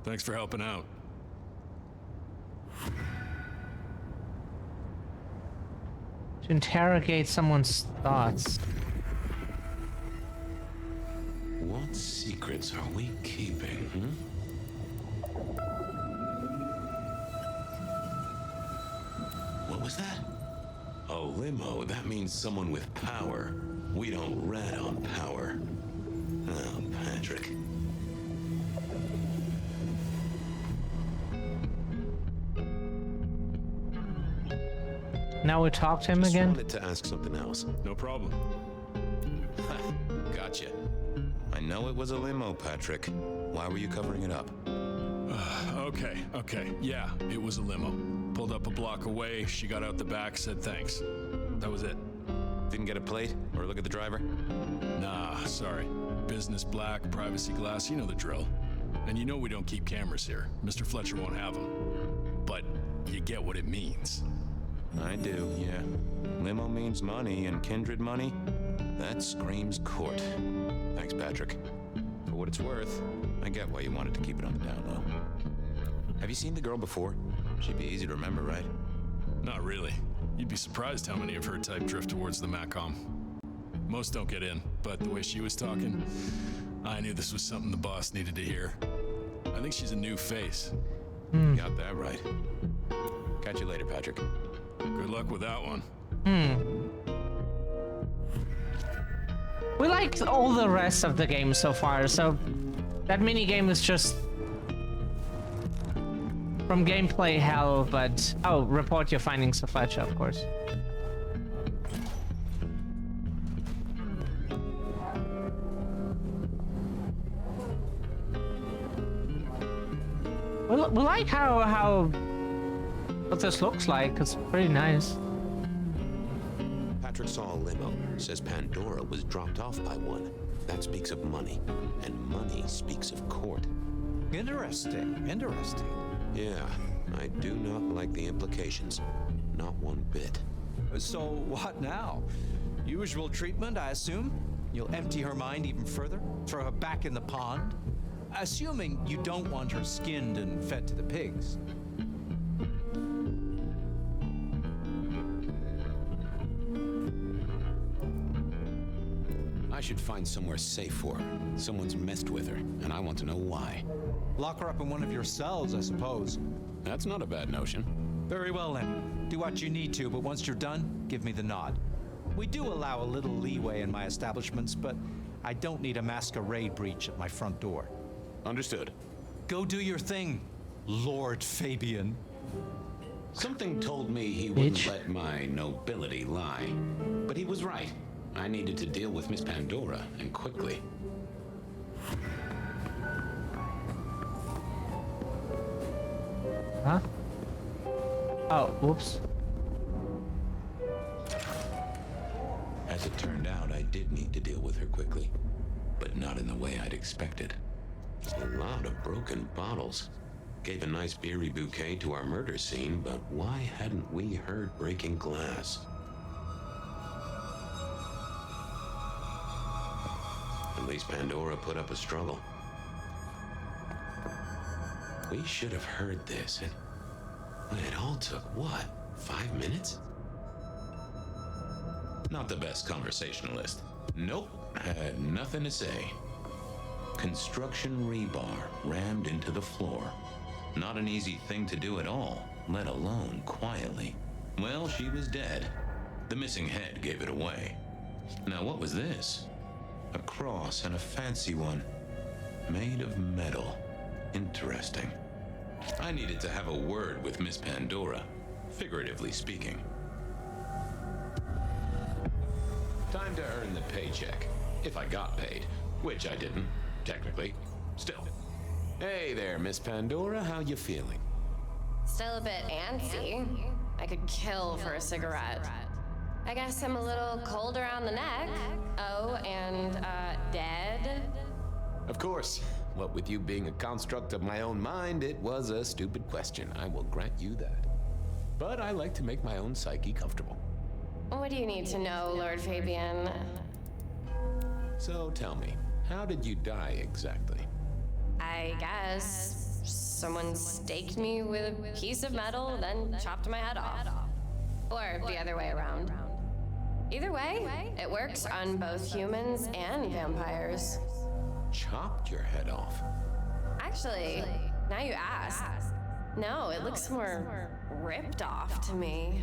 Thanks for helping out. To interrogate someone's thoughts. What secrets are we keeping, What was that? A limo. That means someone with power. We don't rat on power. Oh, Patrick. Now we talk to him again? Just wanted to ask something else. No problem. Gotcha. I know it was a limo, Patrick. Why were you covering it up? Okay. Yeah, it was a limo. Pulled up a block away, she got out the back, said thanks. That was it. Didn't get a plate or look at the driver? Nah, sorry. Business black, privacy glass, you know the drill. And you know we don't keep cameras here. Mr. Fletcher won't have them. But you get what it means. I do, yeah. Limo means money, and kindred money, that screams court. Thanks, Patrick. For what it's worth, I get why you wanted to keep it on the down low. Have you seen the girl before? She'd be easy to remember, right? Not really. You'd be surprised how many of her type drift towards the Macom. Most don't get in, but the way she was talking, I knew this was something the boss needed to hear. I think she's a new face. Got that right. Catch you later, Patrick. Good luck with that one. We liked all the rest of the game so far, so that minigame is just from gameplay hell, but... Oh, report your findings to Fletcher, of course. We we like how what this looks like. It's pretty nice. Patrick saw a limo. Says Pandora was dropped off by one. That speaks of money, and money speaks of court. Interesting, interesting. Yeah, I do not like the implications. Not one bit. So what now? Usual treatment, I assume? You'll empty her mind even further? Throw her back in the pond? Assuming you don't want her skinned and fed to the pigs. I should find somewhere safe for her. Someone's messed with her, and I want to know why. Lock her up in one of your cells, I suppose. That's not a bad notion. Very well then. Do what you need to, but once you're done, give me the nod. We do allow a little leeway in my establishments, but I don't need a masquerade breach at my front door. Understood. Go do your thing, Lord Fabian. Something told me he wouldn't let my nobility lie. But he was right. I needed to deal with Miss Pandora, and quickly. Huh? Oh, whoops. As it turned out, I did need to deal with her quickly. But not in the way I'd expected. A lot of broken bottles. Gave a nice beery bouquet to our murder scene, but why hadn't we heard breaking glass? At least Pandora put up a struggle. We should have heard this. It all took, what, 5 minutes? Not the best conversationalist. Nope, had nothing to say. Construction rebar rammed into the floor. Not an easy thing to do at all, let alone quietly. Well, she was dead. The missing head gave it away. Now what was this? A cross, and a fancy one. Made of metal. Interesting. I needed to have a word with Miss Pandora, figuratively speaking. Time to earn the paycheck. If I got paid, which I didn't, technically. Still. Hey there, Miss Pandora, how you feeling? Still a bit antsy. I could kill for a cigarette. I guess I'm a little cold around the neck. Oh, and, dead? Of course. What with you being a construct of my own mind, it was a stupid question. I will grant you that. But I like to make my own psyche comfortable. What do you need to know, Lord Fabian? So tell me, how did you die exactly? I guess someone staked me with a piece of metal, then chopped my head off. Or the other way around. Either way, it works on both humans and vampires. Chopped your head off? Actually, now you ask. No, it looks more ripped off to me.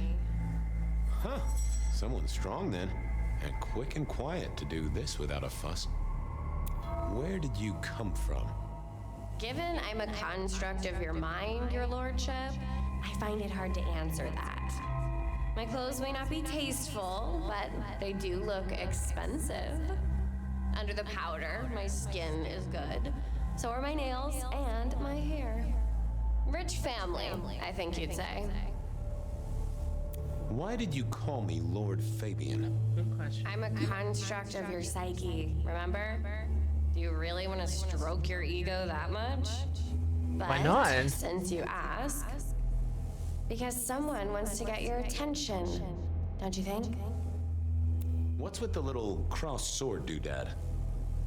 Huh. Someone strong then. And quick and quiet to do this without a fuss. Where did you come from? Given I'm a construct of your mind, your lordship, I find it hard to answer that. My clothes may not be tasteful, but they do look expensive. Under the powder, my skin is good. So are my nails and my hair. Rich family, I think you'd say. Why did you call me Lord Fabian? Good question. I'm a construct of your psyche, remember? Do you really want to stroke your ego that much? But why not? Since you ask, because someone wants to get your attention, don't you think? What's with the little cross sword doodad?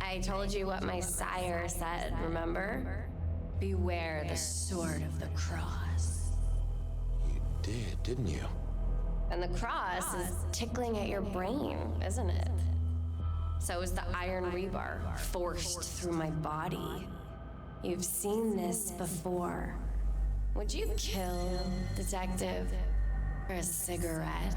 I told you what my sire said, remember? Beware the sword of the cross. You did, didn't you? And the cross is tickling at your brain, isn't it? So is the iron rebar forced through my body. You've seen this before. Would you kill, detective, for a cigarette?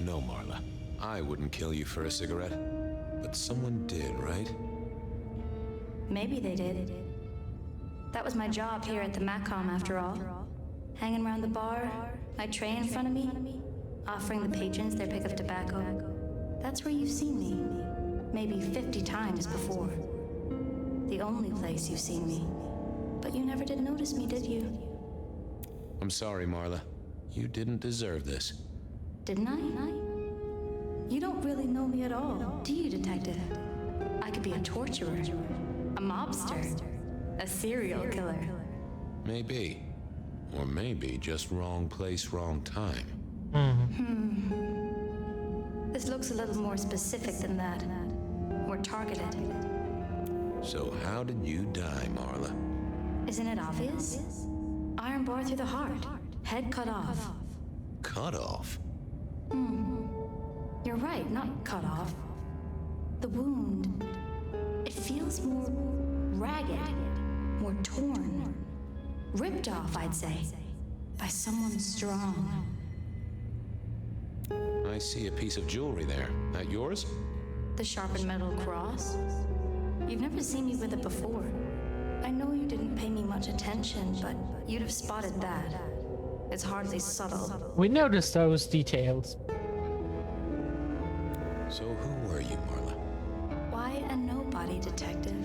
No, Marla. I wouldn't kill you for a cigarette. But someone did, right? Maybe they did. That was my job here at the Macom, after all. Hanging around the bar, my tray in front of me. offering the patrons their pick of tobacco. That's where you've seen me. Maybe 50 times before. The only place you've seen me. But you never did notice me, did you? I'm sorry, Marla. You didn't deserve this. Didn't I? You don't really know me at all, do you, Detective? I could be a torturer, a mobster, a serial killer. Maybe. Or maybe just wrong place, wrong time. This looks a little more specific than that. More targeted. So how did you die, Marla? Isn't it obvious? Iron bar through the heart. Head cut off. Cut off? You're right, not cut off. The wound, it feels more ragged, more torn. Ripped off, I'd say. By someone strong. I see a piece of jewelry there. That yours? The sharpened metal cross? You've never seen me with it before. I know you didn't pay me much attention, but you'd have spotted that. It's hardly subtle. We noticed those details. So who were you, Marla? Why a nobody, Detective?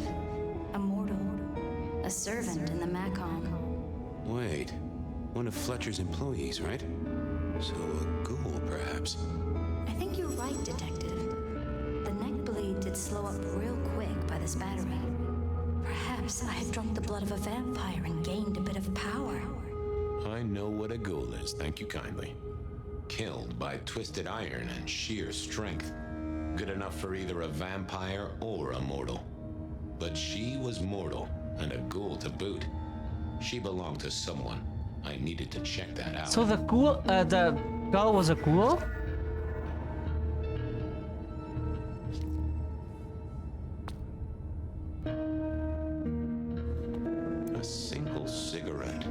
A mortal. A servant in the Macon. Wait, one of Fletcher's employees, right? So a ghoul, perhaps? I think you're right, Detective. The neck bleed did slow up real quick by this battery. Perhaps I had drunk the blood of a vampire and gained a bit of power. I know what a ghoul is, thank you kindly. Killed by twisted iron and sheer strength. Good enough for either a vampire or a mortal. But she was mortal, and a ghoul to boot. She belonged to someone. I needed to check that out. So the ghoul, the girl was a ghoul? A single cigarette.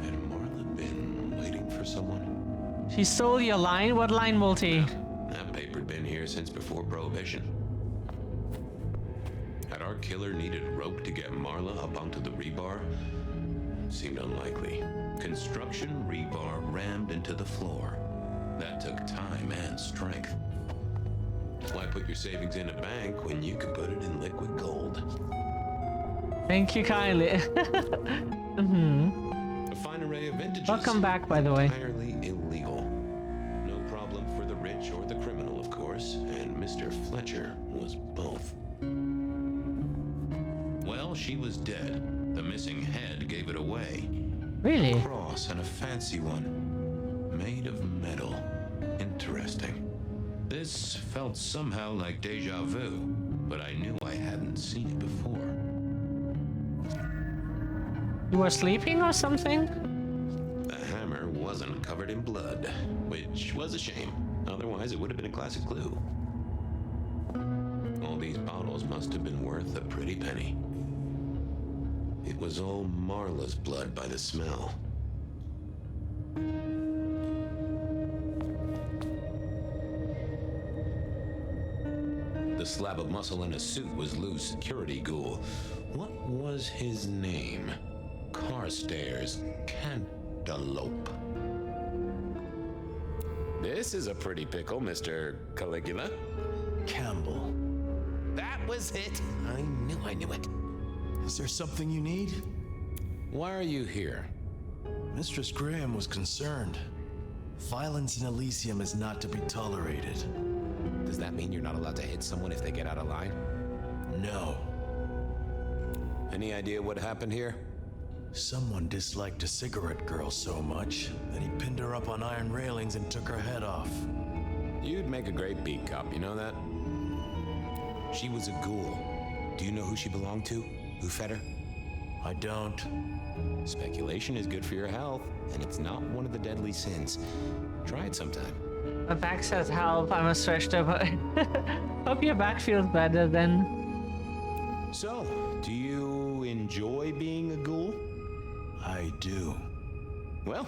Had Marla been waiting for someone? She stole your line? What line, Multi? That paper'd been here since before Prohibition. Had our killer needed rope to get Marla up onto the rebar? Seemed unlikely. Construction rebar rammed into the floor. That took time and strength. Why put your savings in a bank when you could put it in liquid gold? Thank you kindly. A fine array of vintages. Welcome back, by the way. Entirely illegal. No problem for the rich or the criminal, of course, and Mr. Fletcher was both. Well, she was dead. The missing head gave it away. Really? A cross and a fancy one. Made of metal. Interesting. This felt somehow like deja vu, but I knew I hadn't seen it before. You were sleeping or something? The hammer wasn't covered in blood, which was a shame. Otherwise, it would have been a classic clue. All these bottles must have been worth a pretty penny. It was all Marla's blood by the smell. The slab of muscle in his suit was Lou's security ghoul. What was his name? Carstairs Cantaloupe. This is a pretty pickle, Mr. Caligula. Campbell. That was it. I knew it. Is there something you need? Why are you here? Mistress Graham was concerned. Violence in Elysium is not to be tolerated. Does that mean you're not allowed to hit someone if they get out of line? No. Any idea what happened here? Someone disliked a cigarette girl so much that he pinned her up on iron railings and took her head off. You'd make a great beat cop, you know that? She was a ghoul. Do you know who she belonged to? Who fed her? I don't. Speculation is good for your health, and it's not one of the deadly sins. Try it sometime. My back says help. I'm stretched over. Hope your back feels better then. So, do you enjoy being a ghoul? I do. Well,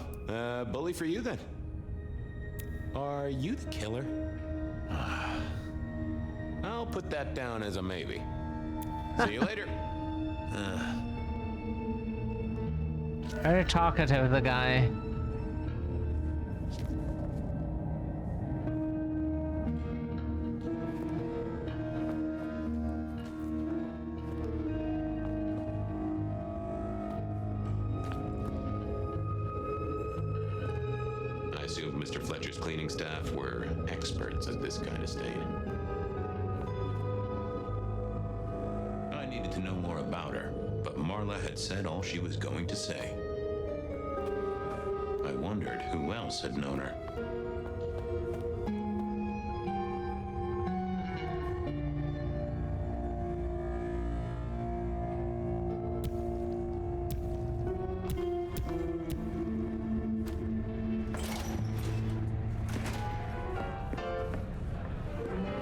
bully for you then. Are you the killer? I'll put that down as a maybe. See you later. Very talkative, the guy. assumed Mr. Fletcher's cleaning staff were experts at this kind of stain. I needed to know more about her, but Marla had said all she was going to say. I wondered who else had known her.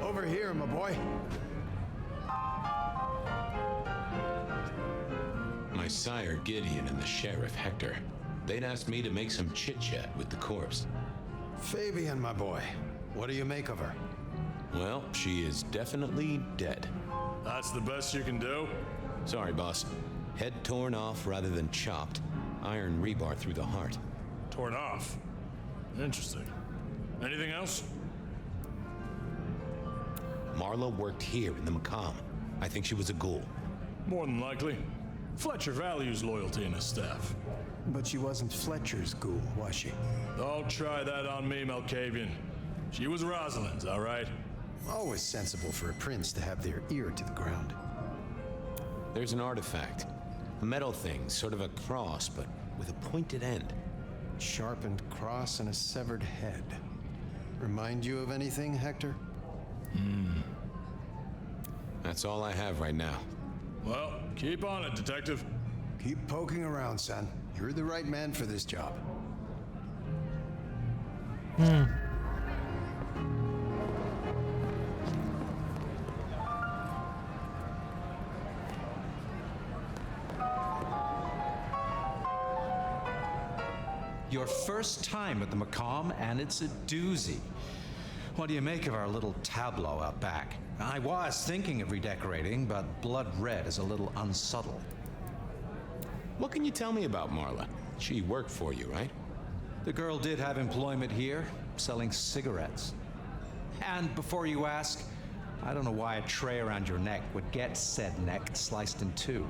Over here, my boy. My sire Gideon and the sheriff Hector. They'd asked me to make some chit-chat with the corpse. Fabian, my boy. What do you make of her? Well, she is definitely dead. That's the best you can do? Sorry, boss. Head torn off rather than chopped. Iron rebar through the heart. Torn off? Interesting. Anything else? Marla worked here in the Macomb. I think she was a ghoul. More than likely. Fletcher values loyalty in his staff. But she wasn't Fletcher's ghoul, was she? Don't try that on me, Malkavian. She was Rosalind's, all right? Always sensible for a prince to have their ear to the ground. There's an artifact. A metal thing, sort of a cross, but with a pointed end. Sharpened cross and a severed head. Remind you of anything, Hector? That's all I have right now. Well, keep on it, Detective. Keep poking around, son. You're the right man for this job. Your first time at the Macomb, and it's a doozy. What do you make of our little tableau out back? I was thinking of redecorating, but blood red is a little unsubtle. What can you tell me about Marla? She worked for you, right? The girl did have employment here, selling cigarettes. And before you ask, I don't know why a tray around your neck would get said neck sliced in two.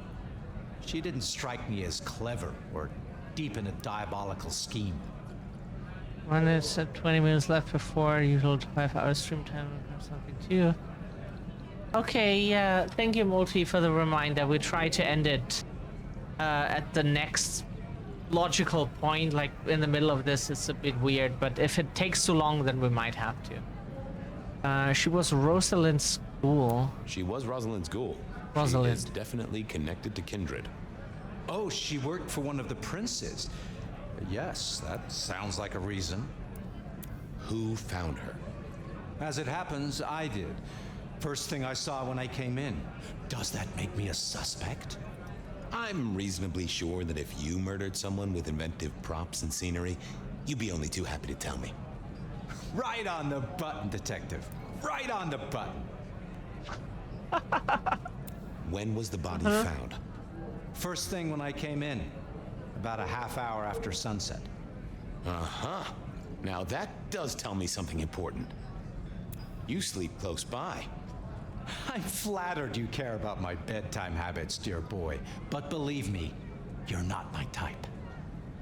She didn't strike me as clever or deep in a diabolical scheme. When it's at 20 minutes left before usual 5-hour stream time or something too. Okay, yeah, thank you, Multi, for the reminder. We try to end it at the next logical point, like in the middle of this. It's a bit weird, but if it takes too long, then we might have to. She was Rosalind's ghoul. She was Rosalind's ghoul. Rosalind. She is definitely connected to kindred. Oh, she worked for one of the princes. Yes, that sounds like a reason. Who found her? As it happens, I did. First thing I saw when I came in. Does that make me a suspect? I'm reasonably sure that if you murdered someone with inventive props and scenery, you'd be only too happy to tell me. Right on the button, Detective. Right on the button. When was the body found? First thing when I came in. About a half hour after sunset. Uh-huh. Now that does tell me something important. You sleep close by. I'm flattered you care about my bedtime habits, dear boy. But believe me, you're not my type.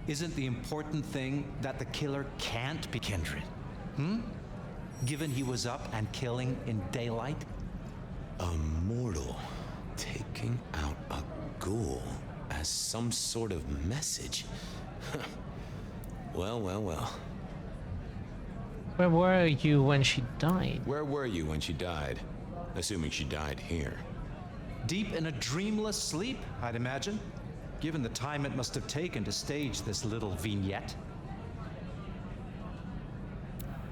Isn't the important thing that the killer can't be kindred? Given he was up and killing in daylight? A mortal taking out a ghoul as some sort of message. Well, well, well. Where were you when she died? Where were you when she died? Assuming she died here. Deep in a dreamless sleep, I'd imagine. Given the time it must have taken to stage this little vignette.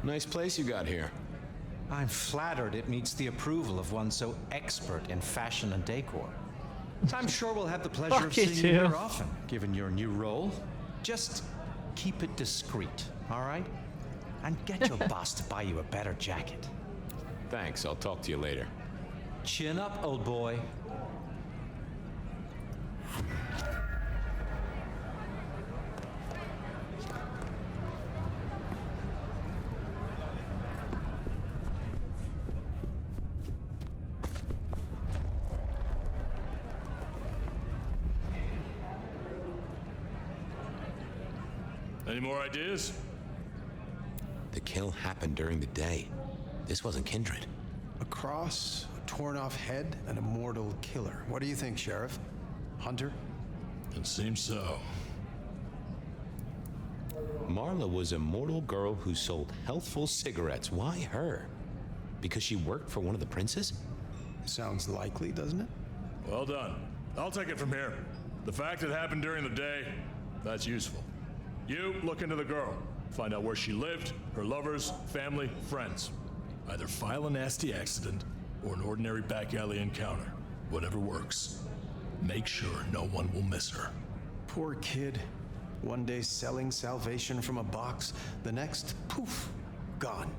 Nice place you got here. I'm flattered it meets the approval of one so expert in fashion and decor. I'm sure we'll have the pleasure of seeing you here often, given your new role. Just keep it discreet, all right? And get your boss to buy you a better jacket. Thanks, I'll talk to you later. Chin up, old boy. Any more ideas? the kill happened during the day. This wasn't kindred. A cross, a torn-off head, and a mortal killer. What do you think, Sheriff? Hunter? It seems so. Marla was a mortal girl who sold healthful cigarettes. Why her? Because she worked for one of the princes? Sounds likely, doesn't it? Well done. I'll take it from here. The fact it happened during the day, that's useful. You look into the girl. Find out where she lived, her lovers, family, friends. Either file a nasty accident or an ordinary back alley encounter. Whatever works. Make sure no one will miss her. Poor kid. One day selling salvation from a box, the next, poof, gone.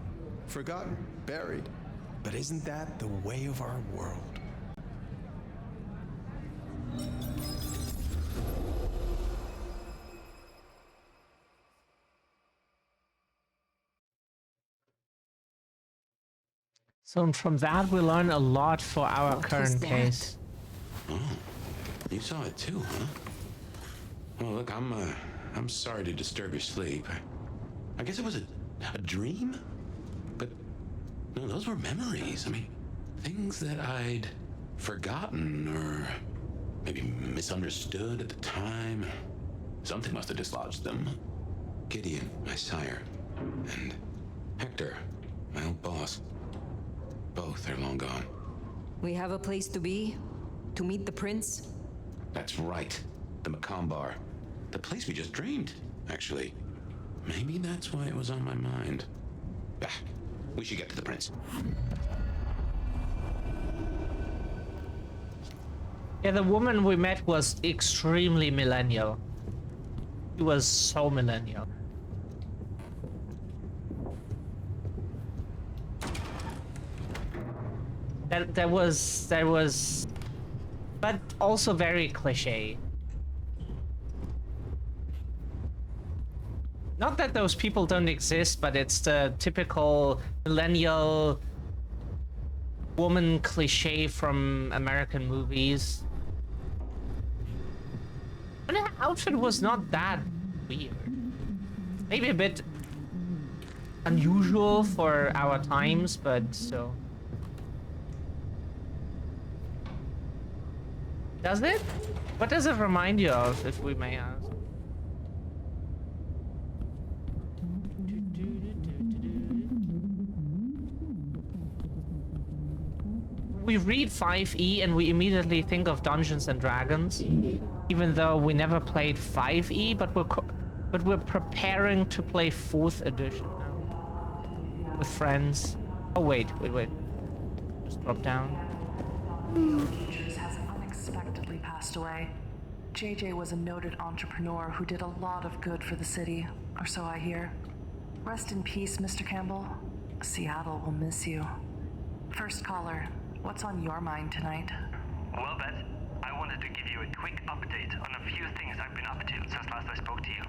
Forgotten, buried. But isn't that the way of our world? So from that we learn a lot for our current case. Oh, you saw it too, huh? Well, look, I'm sorry to disturb your sleep. I guess it was a dream? But no, those were memories. I mean, things that I'd forgotten or maybe misunderstood at the time. Something must have dislodged them. Gideon, my sire, and Hector, my old boss. Both are long gone. We have a place to be? To meet the prince? That's right. The Macomb Bar. The place we just dreamed, actually. Maybe that's why it was on my mind. Bah, we should get to the prince. Yeah, the woman we met was extremely millennial. She was so millennial. That was, but also very cliche. Not that those people don't exist, but it's the typical millennial woman cliche from American movies. But her outfit was not that weird. Maybe a bit unusual for our times, but so. Does it? What does it remind you of, if we may ask? We read 5e and we immediately think of Dungeons and Dragons, even though we never played 5e, but we're preparing to play 4th edition now with friends. Oh wait. Just drop down. Has unexpectedly passed away. JJ was a noted entrepreneur who did a lot of good for the city, or so I hear. Rest in peace, Mr. Campbell. Seattle will miss you. First caller, what's on your mind tonight? Well, Beth, I wanted to give you a quick update on a few things I've been up to since last I spoke to you.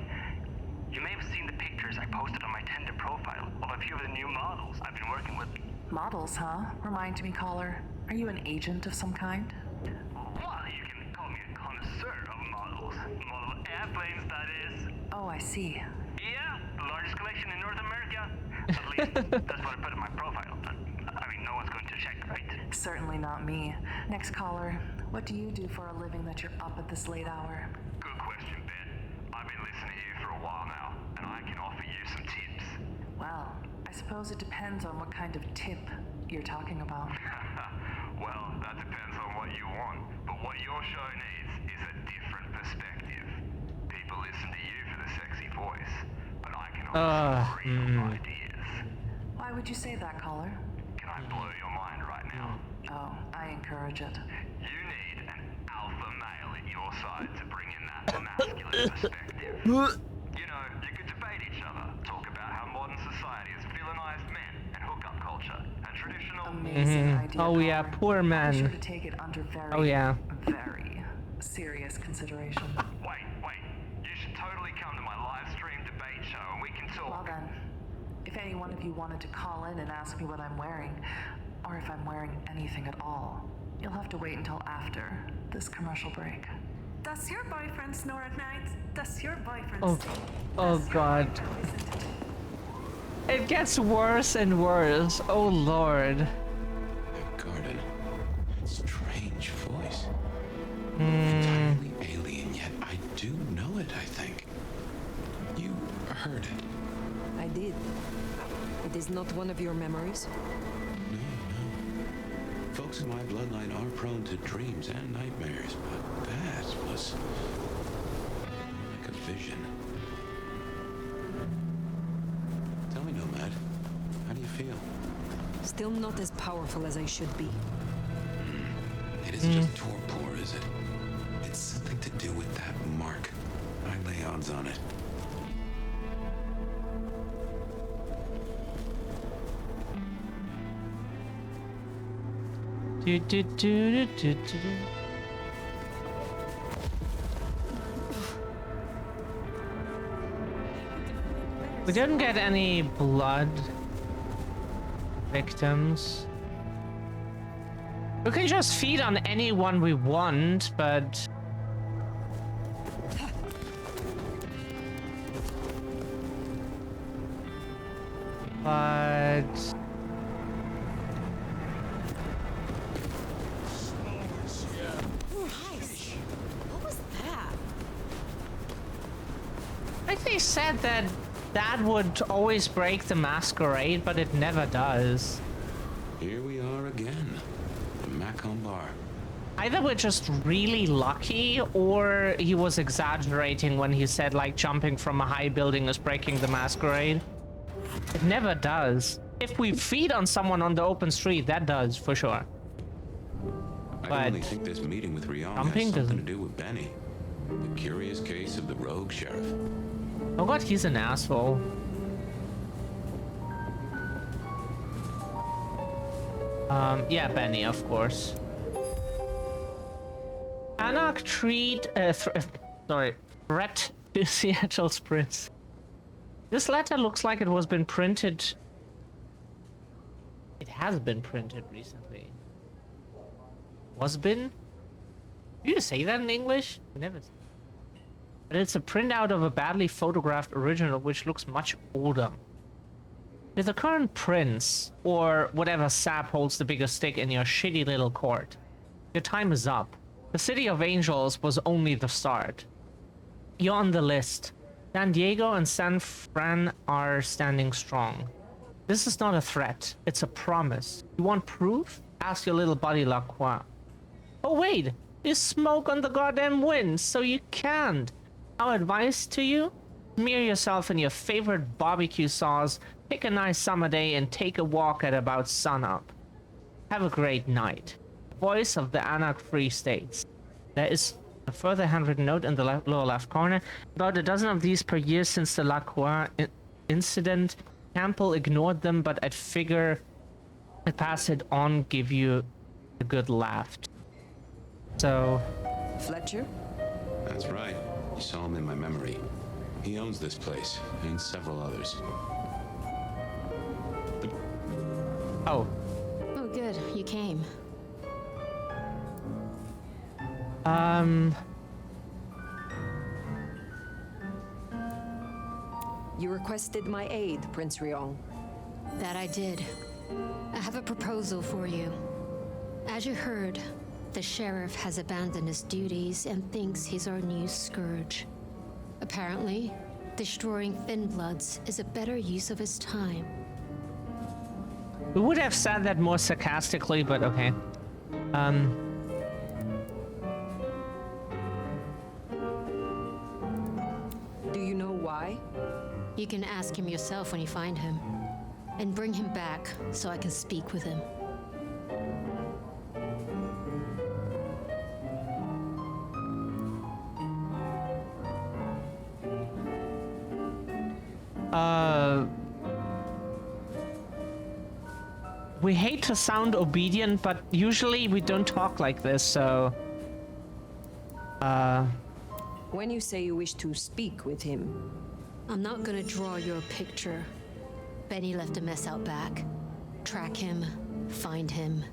You may have seen the pictures I posted on my Tinder profile of a few of the new models I've been working with. Models, huh? Remind me, caller. Are you an agent of some kind? Well, you can call me a connoisseur of models. Model airplanes, that is. Oh, I see. Yeah, the largest collection in North America. At least, that's what I put in my profile. I mean, no one's going to check, right? Certainly not me. Next caller, what do you do for a living that you're up at this late hour? Good question, Ben. I've been listening to you for a while now, and I can offer you some tips. Well, I suppose it depends on what kind of tip you're talking about. Well, that depends on what you want, but what your show needs is a different perspective. People listen to you for the sexy voice, but I can offer real ideas. Why would you say that, caller? Can I blow your mind right now? Oh, I encourage it. You need an alpha male at your side to bring in that masculine perspective. You know, you could debate each other, talk about how modern society has villainized men and hookup culture and traditional... Amazing idea, Oh yeah, caller. poor man. Be sure to take it under very, Oh yeah. very serious consideration. Wait. You should totally come to my live stream debate show and we can talk. Well then, if any one of you wanted to call in and ask me what I'm wearing, or if I'm wearing anything at all, you'll have to wait until after this commercial break. Does your boyfriend snore at night? Does your boyfriend Oh, sleep? oh Does your God. boyfriend listen to It gets worse and worse. Oh lord. That garden. Strange voice. Entirely alien, yet I do know it, I think. You heard it. I did. It is not one of your memories? No. Folks in my bloodline are prone to dreams and nightmares, but that was like a vision. Tell me, Nomad, how do you feel? Still not as powerful as I should be. It isn't just torpor, is it? It's something to do with that mark. I lay odds on it. We didn't get any blood victims. We can just feed on anyone we want, but... What was that? Like they said that would always break the Masquerade, but it never does. Here we are again. The Macomb Bar. Either we're just really lucky, or he was exaggerating when he said, like, jumping from a high building is breaking the Masquerade. It never does. If we feed on someone on the open street, that does, for sure. I only think this meeting with Rion has something to do with Benny. The curious case of the rogue sheriff. Oh god, he's an asshole. Yeah, Benny, of course. Anarch threat to Seattle's prince. This letter looks like it was been printed. It has been printed recently. Was been? Do you say that in English? I never. But it's a printout of a badly photographed original which looks much older. With the current prince, or whatever sap holds the biggest stake in your shitty little court, your time is up. The City of Angels was only the start. You're on the list. San Diego and San Fran are standing strong. This is not a threat, it's a promise. You want proof? Ask your little buddy Lacroix. Oh wait, there's smoke on the goddamn wind, so you can't. Our advice to you? Smear yourself in your favorite barbecue sauce, pick a nice summer day and take a walk at about sunup. Have a great night. Voice of the Anarch Free States. There is a further handwritten note in the lower left corner. About a dozen of these per year since the Lacroix incident. Campbell ignored them, but I'd figure I'd pass it on, give you a good laugh. So... Fletcher? That's right. You saw him in my memory. He owns this place, and several others. Oh. Oh, good. You came. You requested my aid, Prince Rion. That I did. I have a proposal for you. As you heard, the sheriff has abandoned his duties and thinks he's our new scourge. Apparently, destroying Thin Bloods is a better use of his time. We would have said that more sarcastically, but okay. Do you know why? You can ask him yourself when you find him. And bring him back so I can speak with him. We hate to sound obedient, but usually we don't talk like this, so... When you say you wish to speak with him... I'm not gonna draw your picture. Benny left a mess out back. Track him, find him,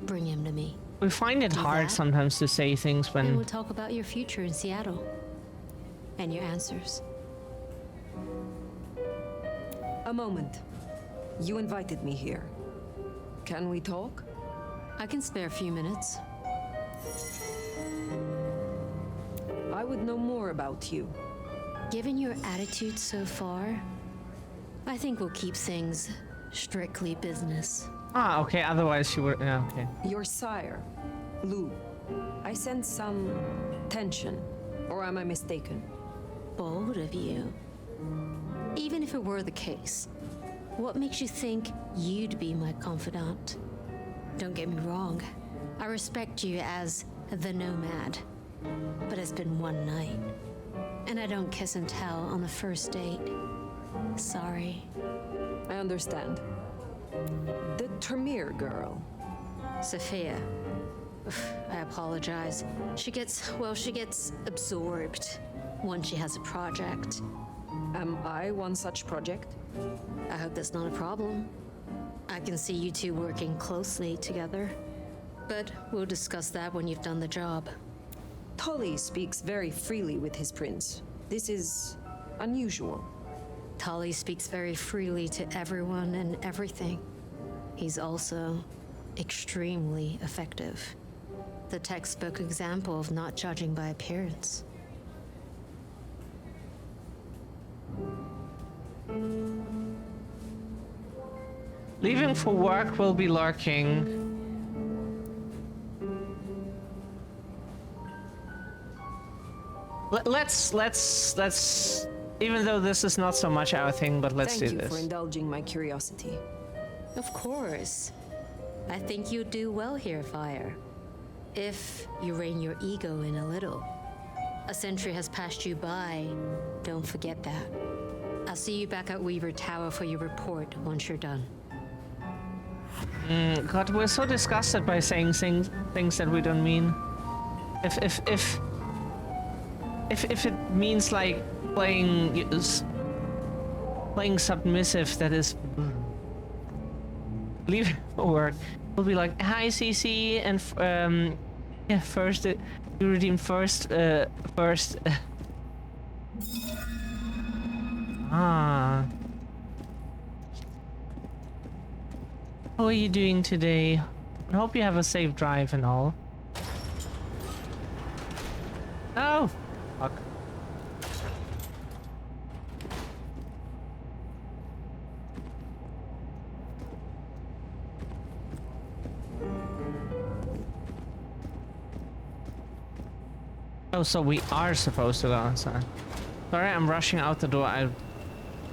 bring him to me. We find it hard sometimes to say things when... And we'll talk about your future in Seattle. And your answers. A moment. You invited me here. Can we talk? I can spare a few minutes. I would know more about you. Given your attitude so far, I think we'll keep things strictly business. Ah, okay, otherwise you were... Yeah, okay. Your sire, Lou. I sense some tension, or am I mistaken? Bold of you. Even if it were the case, what makes you think you'd be my confidant? Don't get me wrong, I respect you as the Nomad, but it's been one night, and I don't kiss and tell on the first date. Sorry. I understand. The Tremere girl. Sophia. I apologize. She gets absorbed once she has a project. Am I one such project? I hope that's not a problem. I can see you two working closely together. But we'll discuss that when you've done the job. Tully speaks very freely with his prince. This is unusual. Tully speaks very freely to everyone and everything. He's also extremely effective. The textbook example of not judging by appearance. Leaving for work will be lurking. Let's. Even though this is not so much our thing, but let's do this. Thank you for indulging my curiosity. Of course. I think you do well here, Fire. If you rein your ego in a little. A century has passed you by. Don't forget that. I'll see you back at Weaver Tower for your report once you're done. God, we're so disgusted by saying things that we don't mean. If it means like playing submissive, that is leave a word. We'll be like, hi CC, and yeah, first you redeem first. Ah. How are you doing today? I hope you have a safe drive and all. Oh! Fuck. Oh, so we are supposed to go outside. Sorry, I'm rushing out the door.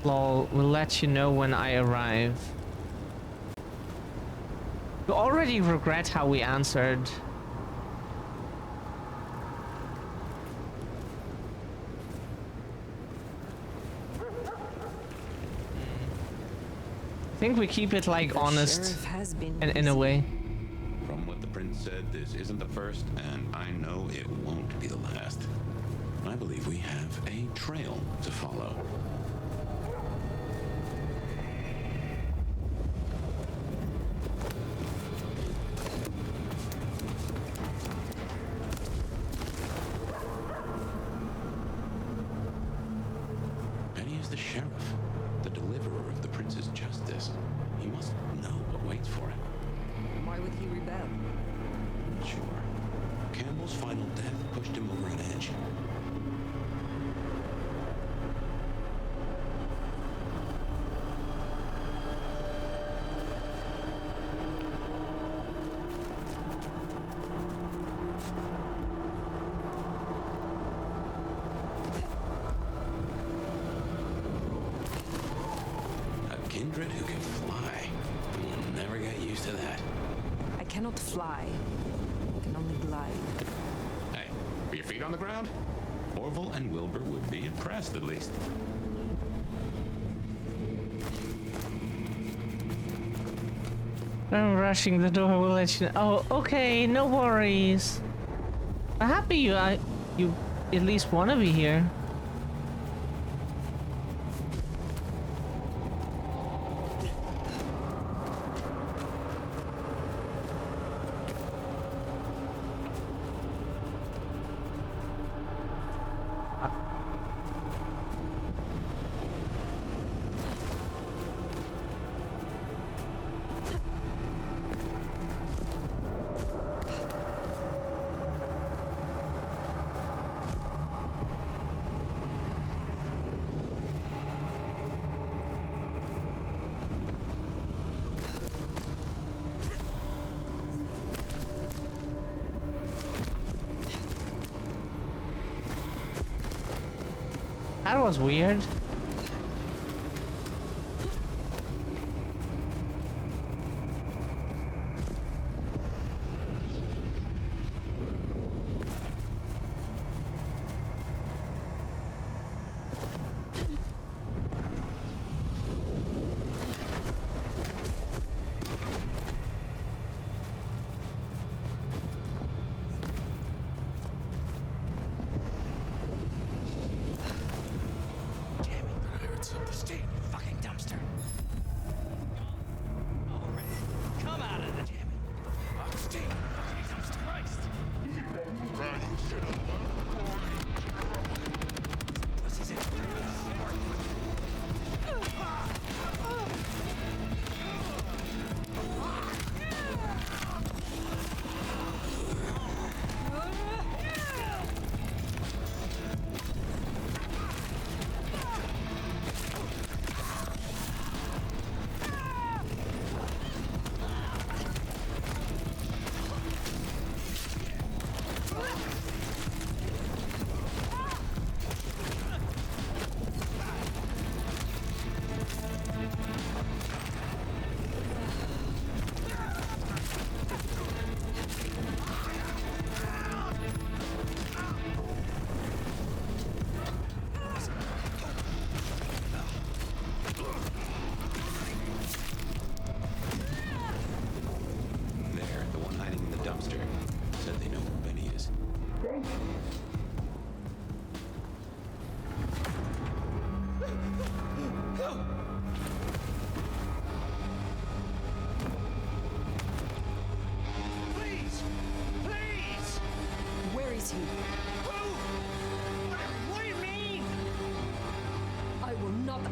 Will let you know when I arrive. You already regret how we answered. I think we keep it like honest and in a way. From what the prince said, this isn't the first, and I know it won't be the last. I believe we have a trail to follow. Benny is the sheriff, the deliverer of the prince's justice. He must know what waits for him. Why would he rebel? Not sure. Campbell's final death pushed him over an edge. A kindred who can fly. We'll never get used to that. I cannot fly. I can only glide. Hey, are your feet on the ground? Orville and Wilbur would be impressed, at least. I'm rushing the door. We'll let you know. Oh, okay, no worries. I'm happy you at least want to be here. That was weird.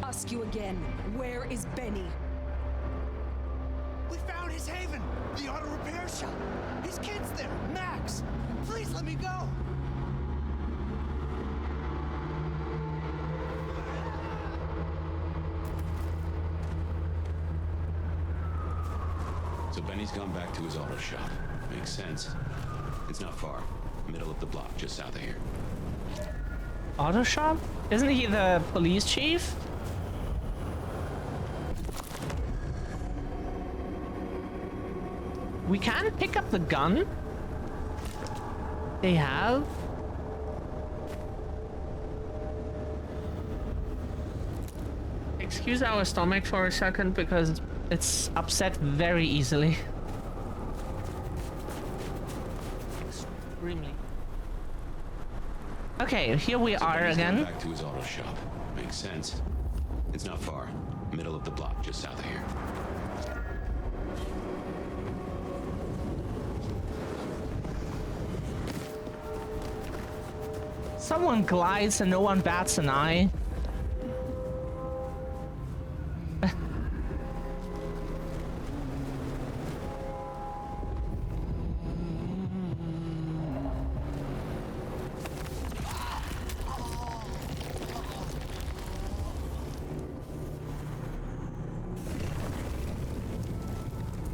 Ask you again, where is Benny? We found his haven, the auto repair shop. His kid's there, Max. Please let me go. So Benny's gone back to his auto shop. Makes sense. It's not far. Middle of the block, just south of here. Auto shop? Isn't he the police chief? We can't pick up the gun they have. Excuse our stomach for a second because it's upset very easily. Extremely. Okay, here we are again. Back to his auto shop. Makes sense. It's not far. Middle of the block, just south of here. Someone glides and no one bats an eye.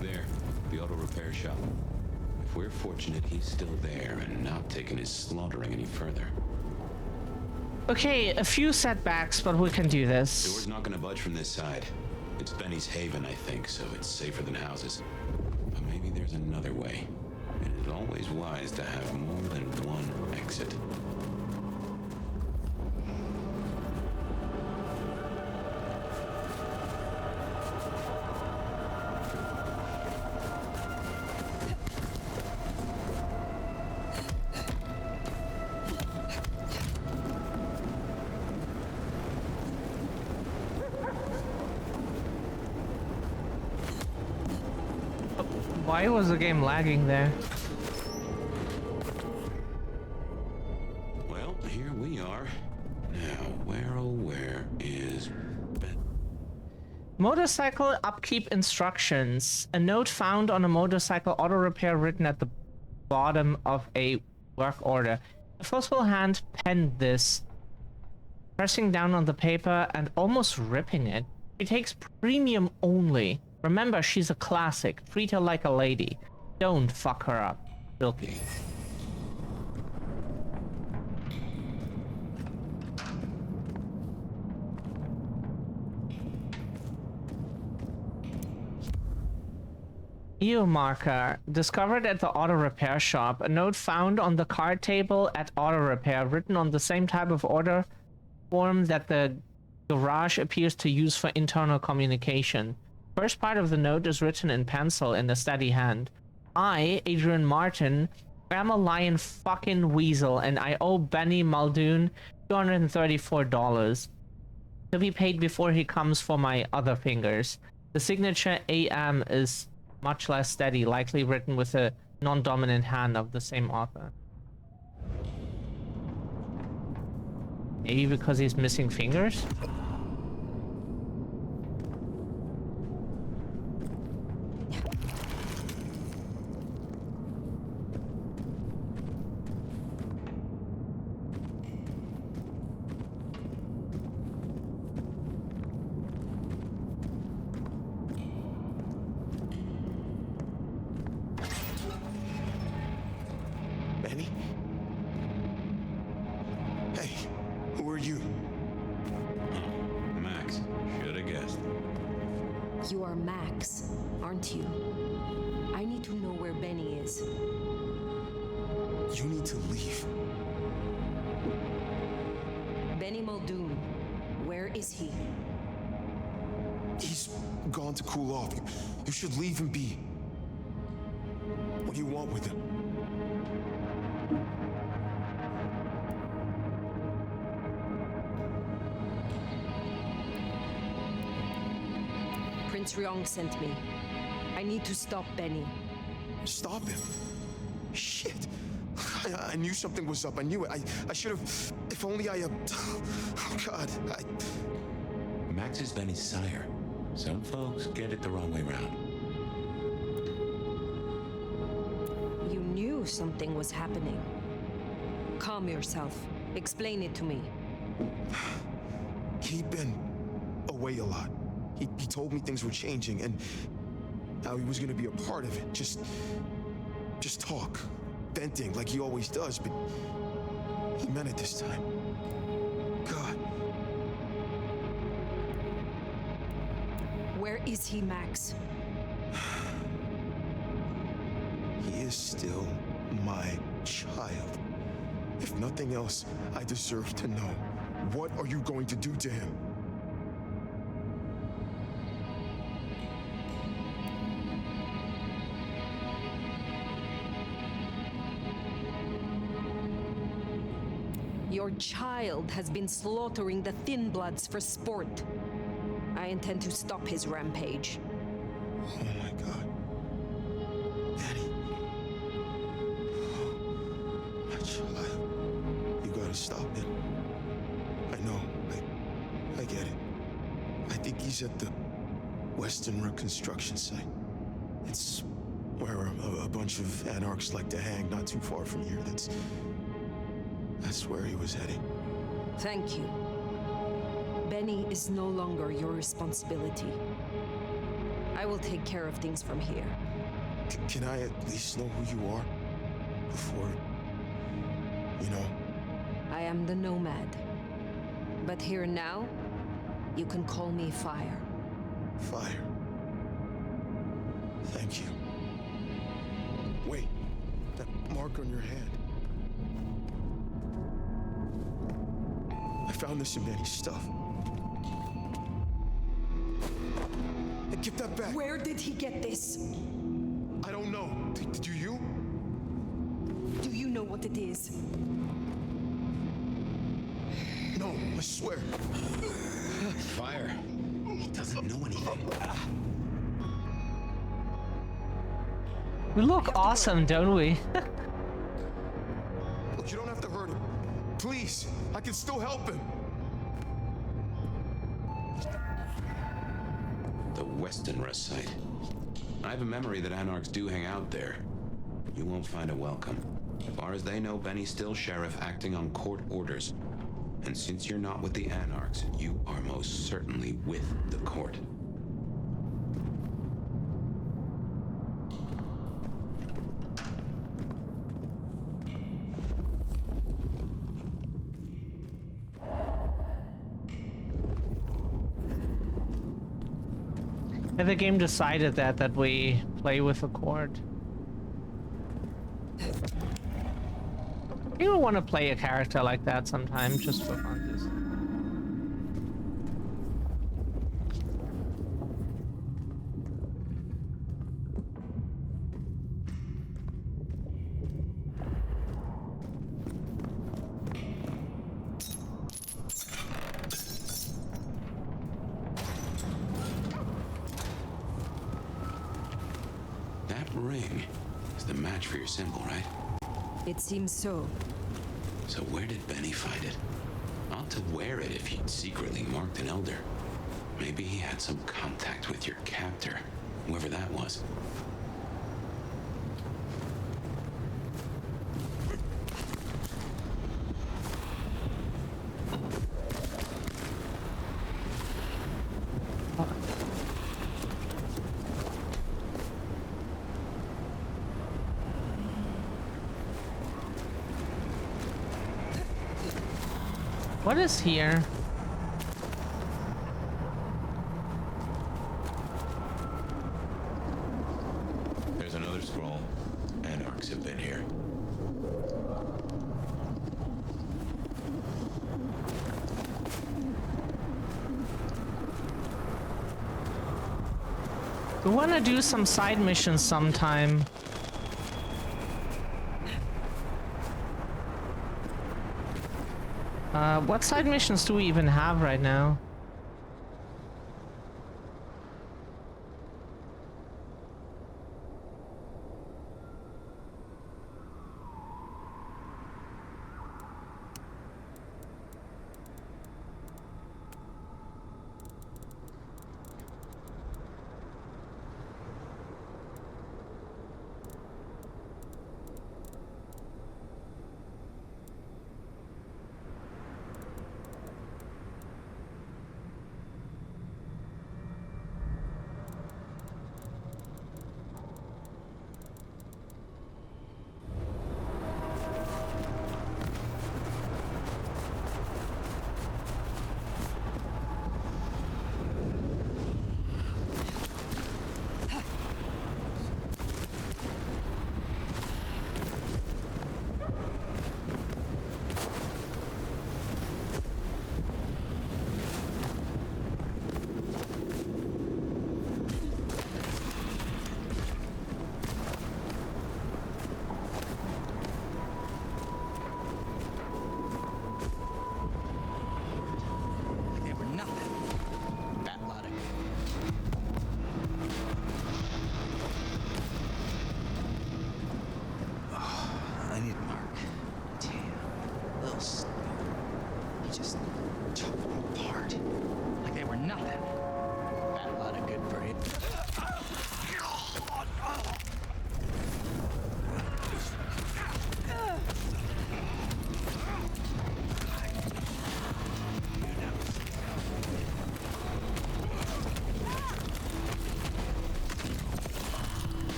There, the auto repair shop. If we're fortunate, he's still there and not taking his slaughtering any further. Okay, a few setbacks, but we can do this. Door's not gonna budge from this side. It's Benny's haven, I think, so it's safer than houses. But maybe there's another way. It is always wise to have more than one exit. Why was the game lagging there? Well, here we are. Now, where oh where is Ben? Motorcycle upkeep instructions. A note found on a motorcycle auto repair written at the bottom of a work order. A forceful hand penned this, pressing down on the paper and almost ripping it. She takes premium only. Remember, she's a classic. Treat her like a lady. Don't fuck her up. Filthy. EU marker discovered at the auto repair shop. A note found on the card table at auto repair, written on the same type of order form that the garage appears to use for internal communication. First part of the note is written in pencil in a steady hand. I, Adrian Martin, am a lion fucking weasel, and I owe Benny Muldoon $234 to be paid before he comes for my other fingers. The signature AM is much less steady, likely written with a non-dominant hand of the same author. Maybe because he's missing fingers? Benny? Hey, who are you? Max, should have guessed. You are Max, aren't you? I need to know where Benny is. You need to leave. Benny Muldoon, where is he? He's gone to cool off. You should leave him be. What do you want with him? Prince Ryong sent me. I need to stop Benny. Stop him? Shit. I knew something was up. I knew it. I should have... If only I... Oh, God. Max is Benny's sire. Some folks get it the wrong way round. You knew something was happening. Calm yourself. Explain it to me. He'd been away a lot. He told me things were changing, and how he was gonna be a part of it. Just talk. Venting like he always does, but he meant it this time. God. Where is he, Max? He is still my child. If nothing else, I deserve to know. What are you going to do to him? Your child has been slaughtering the Thin Bloods for sport. I intend to stop his rampage. Oh my God. Danny. My child. You gotta stop it. I know. I get it. I think he's at the Western Road construction site. It's where a bunch of anarchs like to hang, not too far from here. That's where he was heading. Thank you. Benny is no longer your responsibility. I will take care of things from here. Can I at least know who you are? Before... you know? I am the Nomad. But here now, you can call me Fire. Fire. Thank you. Wait. That mark on your hand. I found this in Benny's stuff. Hey, give that back. Where did he get this? I don't know. Do you? Do you know what it is? No, I swear. Fire. He doesn't know anything. We look awesome, don't we? Look, you don't have to hurt him. Please, I can still help him. The Weston Rest site. I have a memory that anarchs do hang out there. You won't find a welcome. As far as they know, Benny's still sheriff acting on court orders. And since you're not with the anarchs, you are most certainly with the court. And the game decided that we play with a cord. You want to play a character like that sometime, just for fun. That ring is the match for your symbol, right? It seems so. So where did Benny find it? Ought to wear it if he'd secretly marked an elder. Maybe he had some contact with your captor, whoever that was. What is here? There's another scroll. Anarchs have been here. We want to do some side missions sometime. What side missions do we even have right now?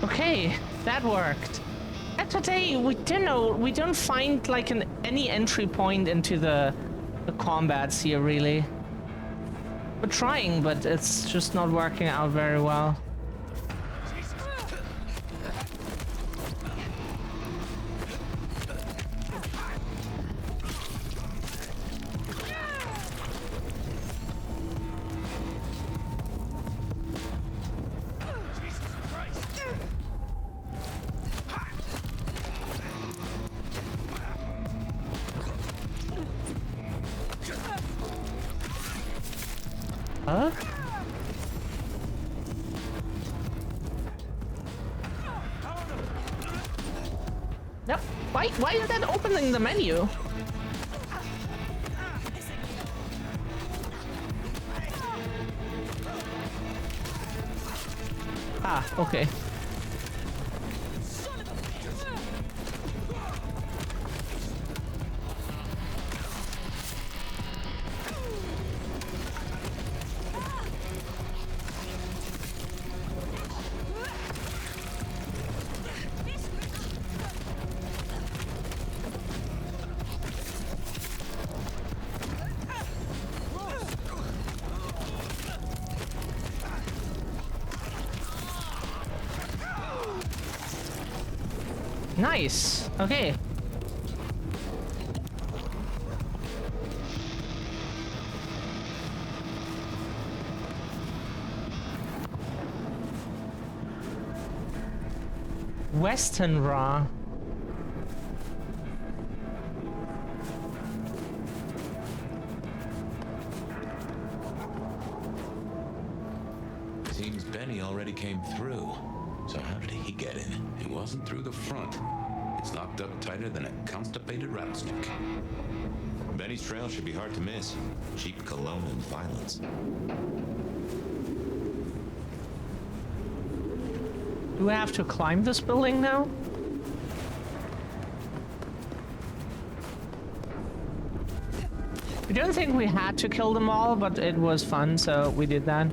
Okay, that worked. And today we don't find like any entry point into the combats here really. We're trying, but it's just not working out very well. Why is that opening the menu? Ah, okay. Nice. Okay. Western Raw. Seems Benny already came through. So how did he get in? He wasn't through the front. It's locked up tighter than a constipated rattlesnake. Benny's trail should be hard to miss. Cheap cologne and violence. Do we have to climb this building now? I don't think we had to kill them all, but it was fun, so we did that.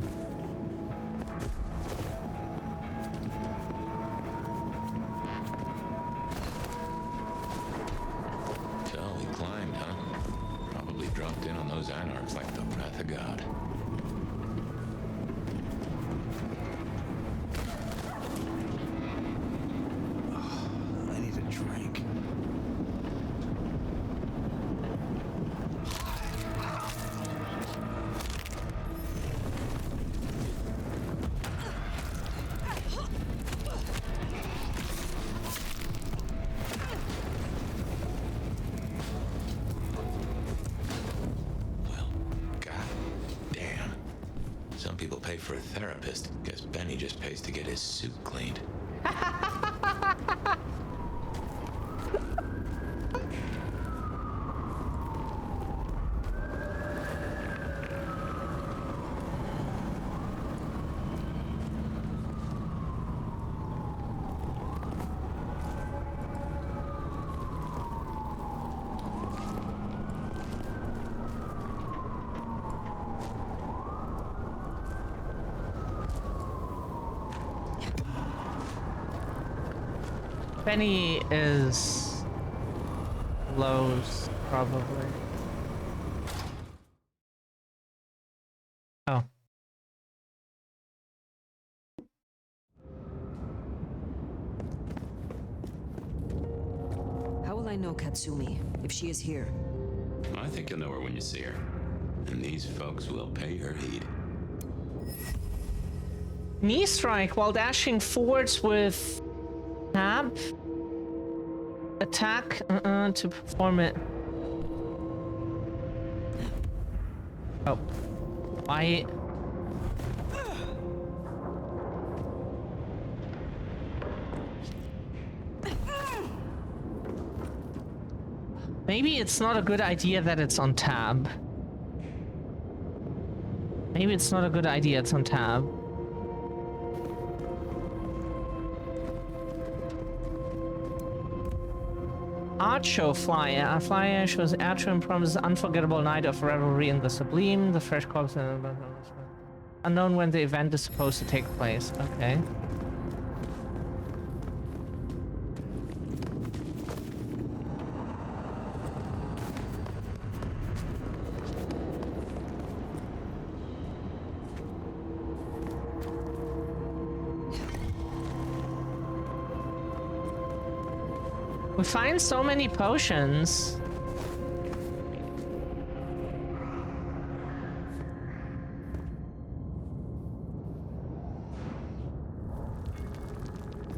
Anarchs like the wrath of God. I need a drink. Pay for a therapist. Guess Benny just pays to get his suit cleaned. Benny is Lowe's, probably. Oh. How will I know Katsumi if she is here? I think you'll know her when you see her. And these folks will pay her heed. Knee strike while dashing forwards with tab. Attack to perform it. Oh. I... Maybe it's not a good idea that it's on tab. Maybe it's not a good idea it's on tab. Anarcho flyer. A flyer shows Archer promises unforgettable night of revelry in the sublime. The fresh corpse unknown when the event is supposed to take place. Okay. We find so many potions.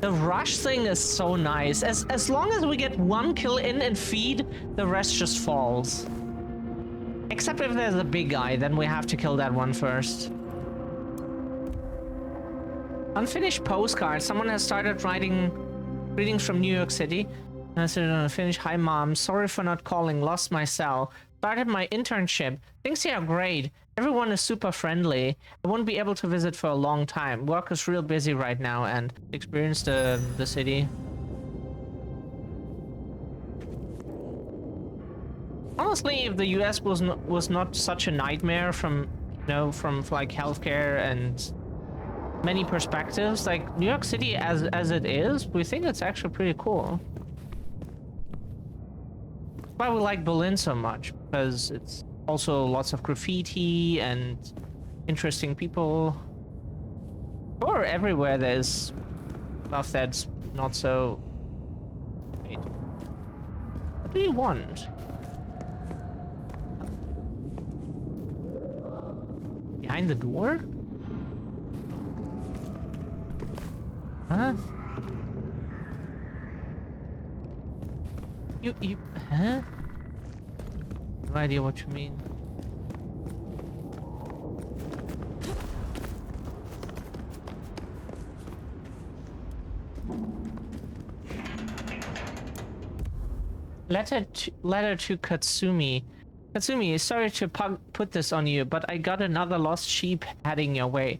The rush thing is so nice. As long as we get one kill in and feed, the rest just falls. Except if there's a big guy, then we have to kill that one first. Unfinished postcard. Someone has started writing greetings from New York City. I said on a finish. Hi mom, sorry for not calling, lost my cell. Started my internship. Things here are great. Everyone is super friendly. I won't be able to visit for a long time. Work is real busy right now and experience the city. Honestly, if the US was not such a nightmare from, you know, from like healthcare and many perspectives, like New York City as it is, we think it's actually pretty cool. That's why we like Berlin so much, because it's also lots of graffiti and interesting people. Or everywhere there's stuff that's not so... Wait. What do you want? Behind the door? Huh? You, huh? No idea what you mean. Letter to Katsumi. Katsumi, sorry to put this on you, but I got another lost sheep heading your way.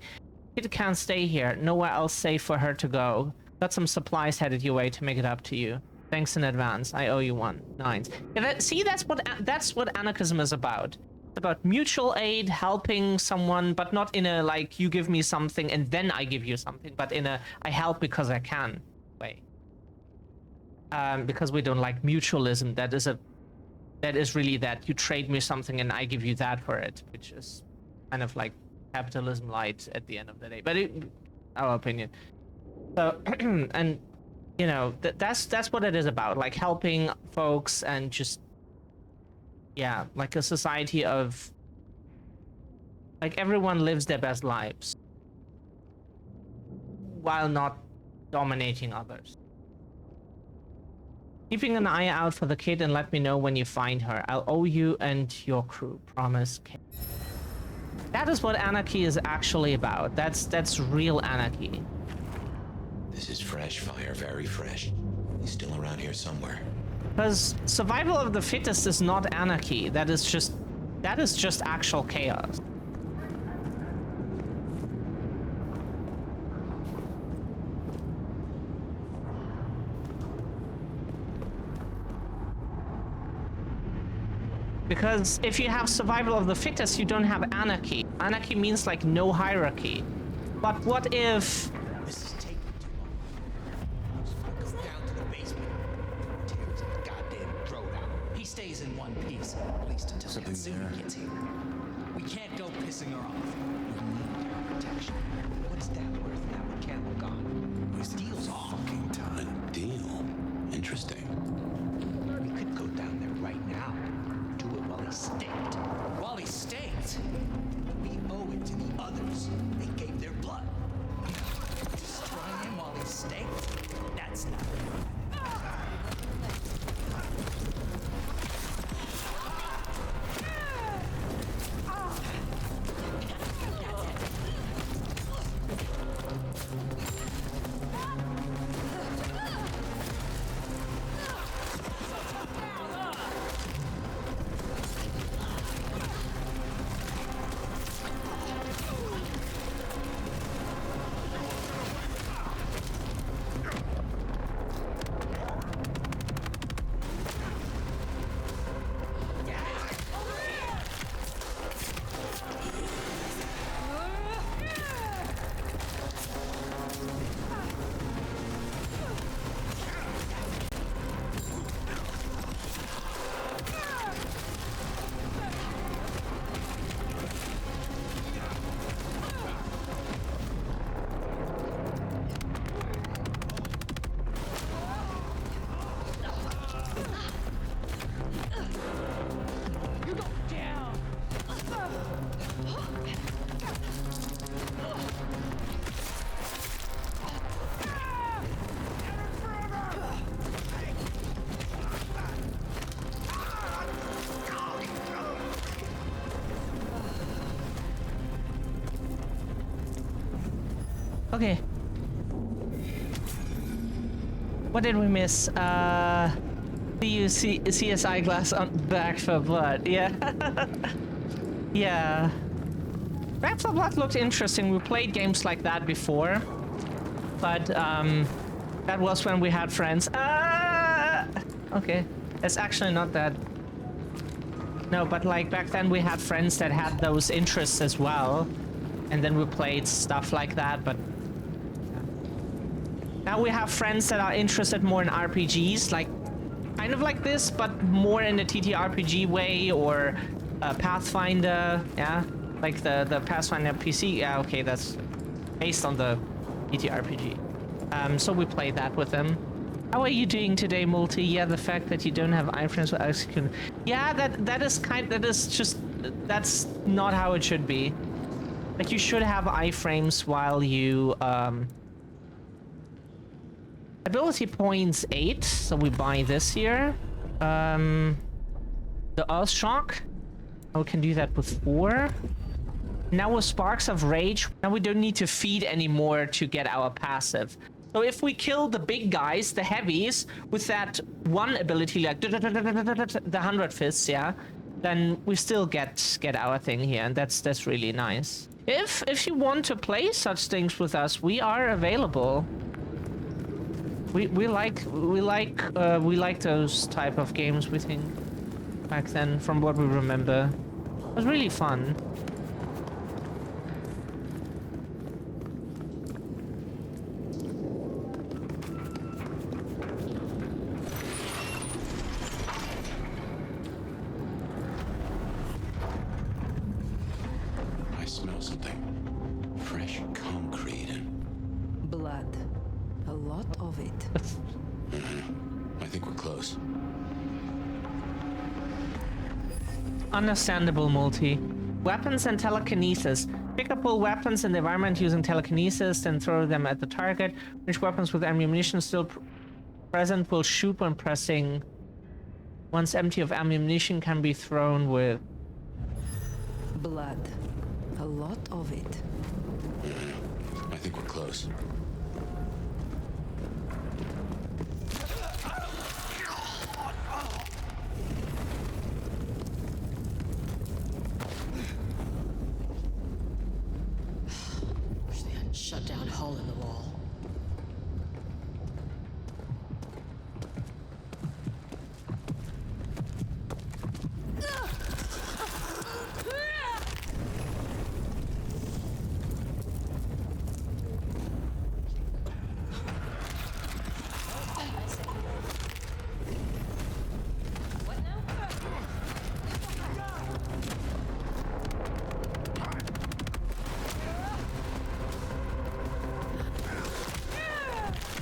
Kid can't stay here. Nowhere else safe for her to go. Got some supplies headed your way to make it up to you. Thanks in advance. I owe you one. Nice. Yeah, see, that's what anarchism is about. It's about mutual aid, helping someone, but not in a like you give me something and then I give you something, but in a I help because I can way. Because we don't like mutualism. That is really that you trade me something and I give you that for it, which is kind of like capitalism light at the end of the day. But our opinion. So and you know that's what it is about, like helping folks and just yeah, like a society of like everyone lives their best lives while not dominating others. Keeping an eye out for the kid and let me know when you find her. I'll owe you and your crew. Promise. That is what anarchy is actually about. That's real anarchy. This is fresh fire, very fresh. He's still around here somewhere. Because survival of the fittest is not anarchy. That is just actual chaos. Because if you have survival of the fittest, you don't have anarchy. Anarchy means like no hierarchy. But what if... This is taking too long. Go down to the basement. Tears the goddamn throat out. He stays in one piece, at least until Katsumi gets here. We can't go pissing her off. We need her protection. What's that worth now with Campbell gone? His deal's off. Fucking time. Deal. Interesting. We could go down there right now. Do it while he's staked. While he's staked? We owe it to the others. They gave their blood. Destroying him while he's staked? That's not right. Okay. What did we miss? CSI glass on Back for Blood. Yeah. Yeah. Back for Blood looked interesting. We played games like that before. But, that was when we had friends. Okay. It's actually not that. No, but like back then we had friends that had those interests as well. And then we played stuff like that, but... Now we have friends that are interested more in RPGs, like kind of like this, but more in the TTRPG way, or Pathfinder, yeah, like the Pathfinder PC. Yeah, okay, that's based on the TTRPG. So we play that with them. How are you doing today, Multi? Yeah, the fact that you don't have iframes will execute. Yeah, that's not how it should be. Like, you should have iframes while you ability points 8, so we buy this here. The Earth Shock. We can do that with 4. Now with Sparks of Rage, now we don't need to feed anymore to get our passive. So if we kill the big guys, the heavies, with that one ability, like the 100 fists, yeah, then we still get our thing here, and that's really nice. If you want to play such things with us, we are available. We like those type of games, we think, back then, from what we remember. It was really fun. I smell something. Fresh concrete and... Blood. A lot of it. I think we're close. Understandable, Multi. Weapons and telekinesis. Pick up all weapons in the environment using telekinesis, then throw them at the target. Which weapons with ammunition still present will shoot when pressing. Once empty of ammunition can be thrown with. Blood. A lot of it. I think we're close. Shut down hole in the wall.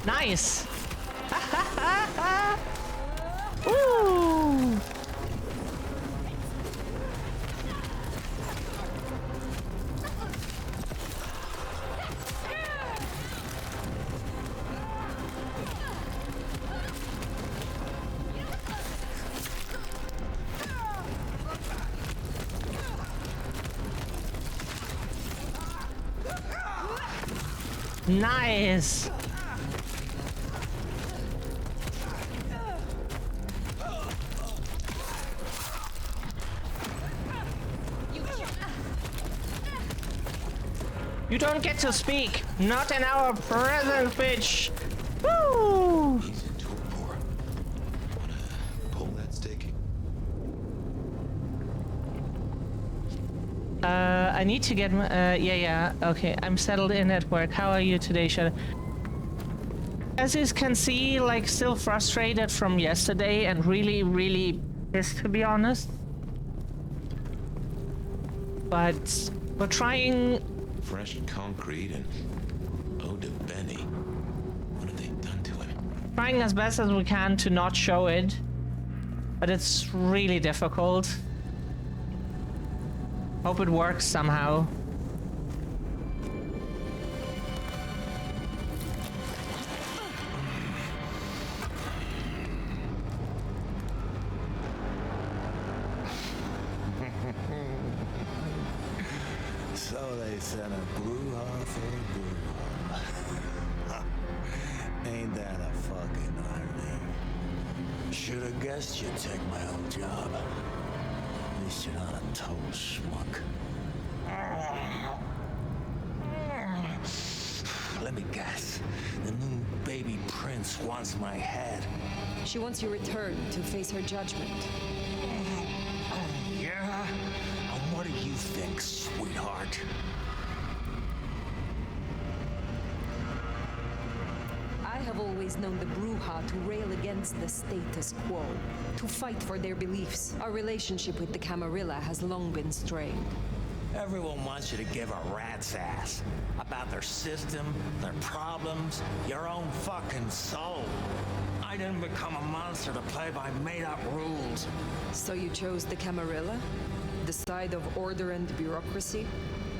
Nice! Ooh! Nice! You don't get to speak. Not in our presence, bitch. Woo! Pull that stick. I need to get yeah, okay. I'm settled in at work. How are you today, Shadow? As you can see, like, still frustrated from yesterday and really, really pissed, to be honest. But we're trying. Fresh concrete and Eau de Benny. What have they done to him? Trying as best as we can to not show it, but it's really difficult. Hope it works somehow. So they sent a brouhaha for a brouhaha. Ain't that a fucking Guess you'd take my old job. At least you're not a total schmuck. Let me guess. The new baby prince wants my head. She wants you returned to face her judgment. Yeah? And what do you think, sweetheart? I have always known the Bruja to rail against the status quo, to fight for their beliefs. Our relationship with the Camarilla has long been strained. Everyone wants you to give a rat's ass about their system, their problems, your own fucking soul. I didn't become a monster to play by made-up rules. So you chose the Camarilla? The side of order and bureaucracy?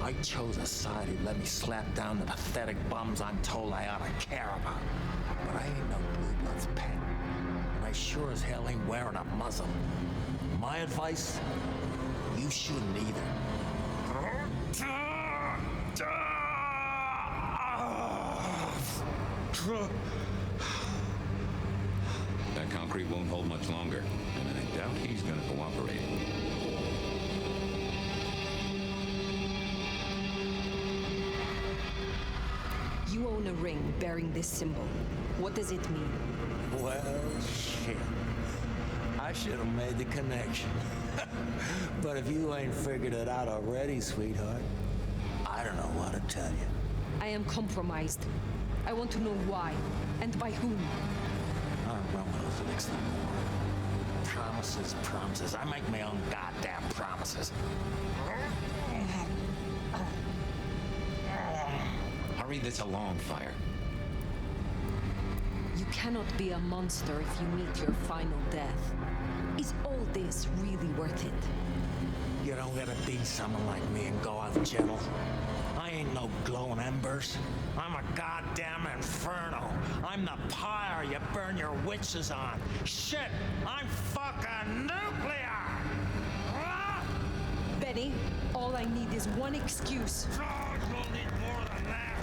I chose a side who let me slap down the pathetic bums I'm told I ought to care about. But I ain't no Blue Blood's pet. And I sure as hell ain't wearing a muzzle. My advice? You shouldn't either. That concrete won't hold much longer, and I doubt he's gonna cooperate. You own a ring bearing this symbol. What does it mean? Well, shit. I should have made the connection. But if you ain't figured it out already, sweetheart, I don't know what to tell you. I am compromised. I want to know why, and by whom. I don't run with those licks no more. Promises, promises. I make my own goddamn promises. Hurry this along, Fire. You cannot be a monster if you meet your final death. Is all this really worth it? You don't gotta be someone like me and go out gentle. I ain't no glowing embers. I'm a goddamn inferno. I'm the pyre you burn your witches on. Shit, I'm fucking nuclear! Benny, all I need is one excuse. You'll need more than that.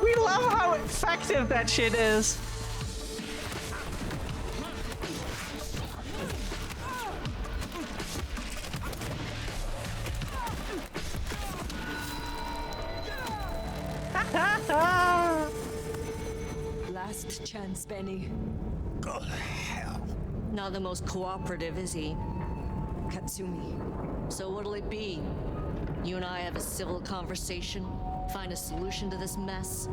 We love how effective that shit is. Last chance, Benny. Go to hell. Not the most cooperative, is he? Katsumi. So what'll it be? You and I have a civil conversation? Find a solution to this mess?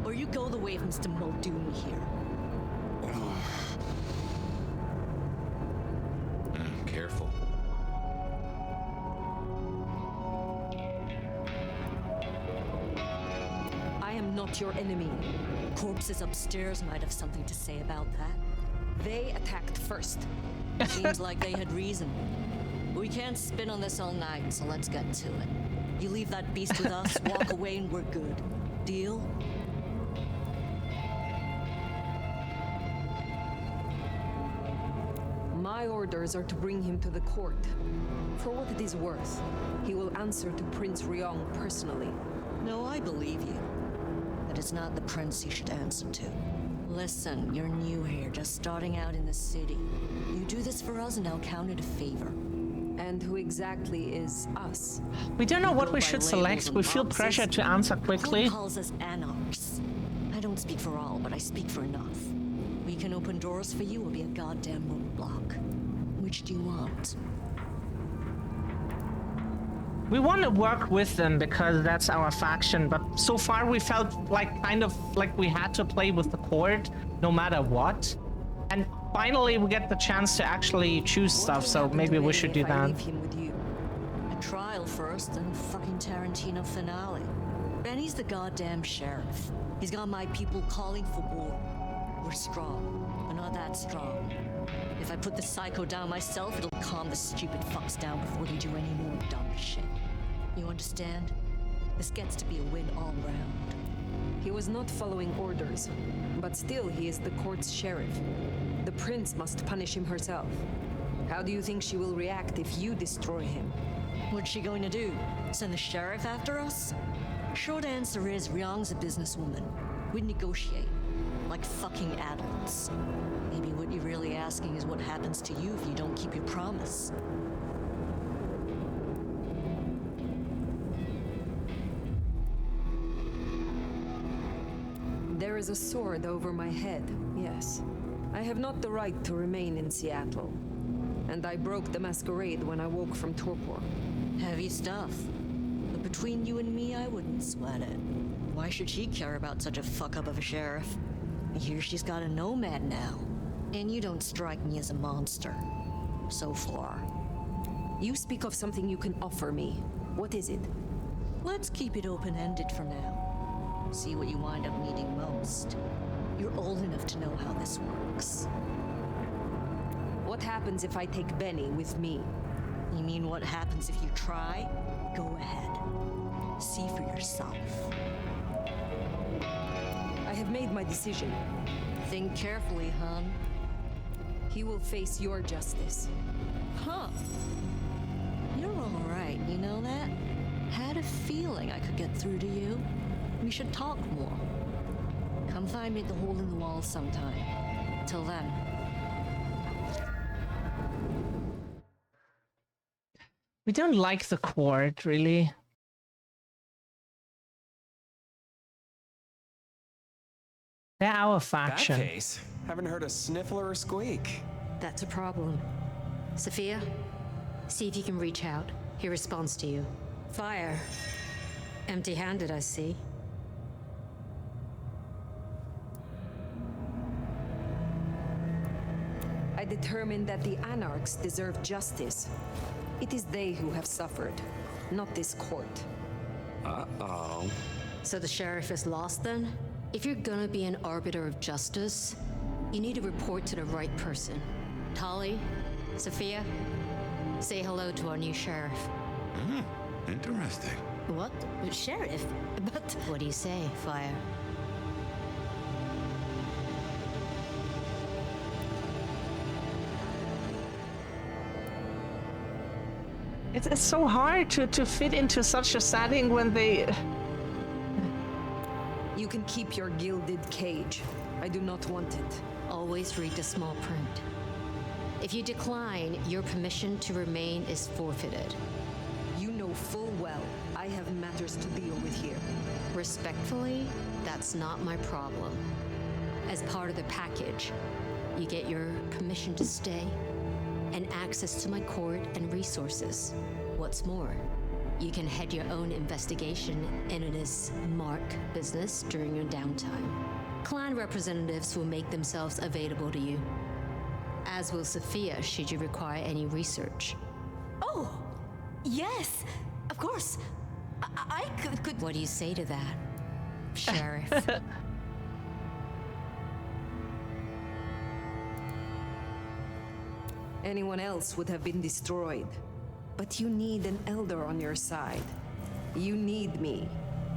Or you go the way of Mr. Muldoon here? Careful. I am not your enemy. Corpses upstairs might have something to say about that. They attacked first. Seems like they had reason. We can't spin on this all night, so let's get to it. You leave that beast with us, walk away, and we're good. Deal? My orders are to bring him to the court. For what it is worth, he will answer to Prince Ryong personally. No, I believe you. But it's not the prince you should answer to. Listen, you're new here, just starting out in the city. You do this for us and I'll count it a favor. And who exactly is us? We don't know what we should select. We feel pressure to answer quickly. The court calls us anarchs. I don't speak for all, but I speak for enough. We can open doors for you or be a goddamn roadblock. Which do you want? We want to work with them because that's our faction, but so far we felt like kind of like we had to play with the court no matter what. And finally we get the chance to actually choose stuff, so maybe we should do that. A trial first, then fucking Tarantino finale. Benny's the goddamn sheriff. He's got my people calling for war. We're strong, but not that strong. If I put the psycho down myself, it'll calm the stupid fucks down before they do any more dumb shit. You understand? This gets to be a win all round. He was not following orders, but still he is the court's sheriff. The prince must punish him herself. How do you think she will react if you destroy him? What's she going to do? Send the sheriff after us? Short answer is Ryong's a businesswoman. We'd negotiate. Like fucking adults. Maybe what you're really asking is what happens to you if you don't keep your promise. There is a sword over my head, yes. I have not the right to remain in Seattle. And I broke the Masquerade when I woke from torpor. Heavy stuff. But between you and me, I wouldn't sweat it. Why should she care about such a fuck-up of a sheriff? Here she's got a nomad now. And you don't strike me as a monster. So far. You speak of something you can offer me. What is it? Let's keep it open-ended for now. See what you wind up needing most. You're old enough to know how this works. What happens if I take Benny with me? You mean what happens if you try? Go ahead. See for yourself. I have made my decision. Think carefully, hon. He will face your justice. Huh. You're all right, you know that? Had a feeling I could get through to you. We should talk more. Come find me at the hole in the wall sometime. Till then. We don't like the court, really. They're our faction. That case. Haven't heard a sniffle or a squeak. That's a problem. Sophia, see if you can reach out. He responds to you. Fire. Empty-handed, I see. I determined that the Anarchs deserve justice. It is they who have suffered, not this court. Uh-oh. So the sheriff is lost then? If you're gonna be an arbiter of justice, you need to report to the right person. Tali, Sophia, say hello to our new sheriff. Interesting. What? Sheriff? But... What do you say, Fire? It's so hard to fit into such a setting when they... You can keep your gilded cage. I do not want it. Always read the small print. If you decline, your permission to remain is forfeited. You know full well I have matters to deal with here. Respectfully, that's not my problem. As part of the package, you get your permission to stay and access to my court and resources. What's more, you can head your own investigation into this Mark business during your downtime. Clan representatives will make themselves available to you, as will Sophia should you require any research. Oh, yes, of course. I could... What do you say to that, Sheriff? Anyone else would have been destroyed. But you need an elder on your side. You need me.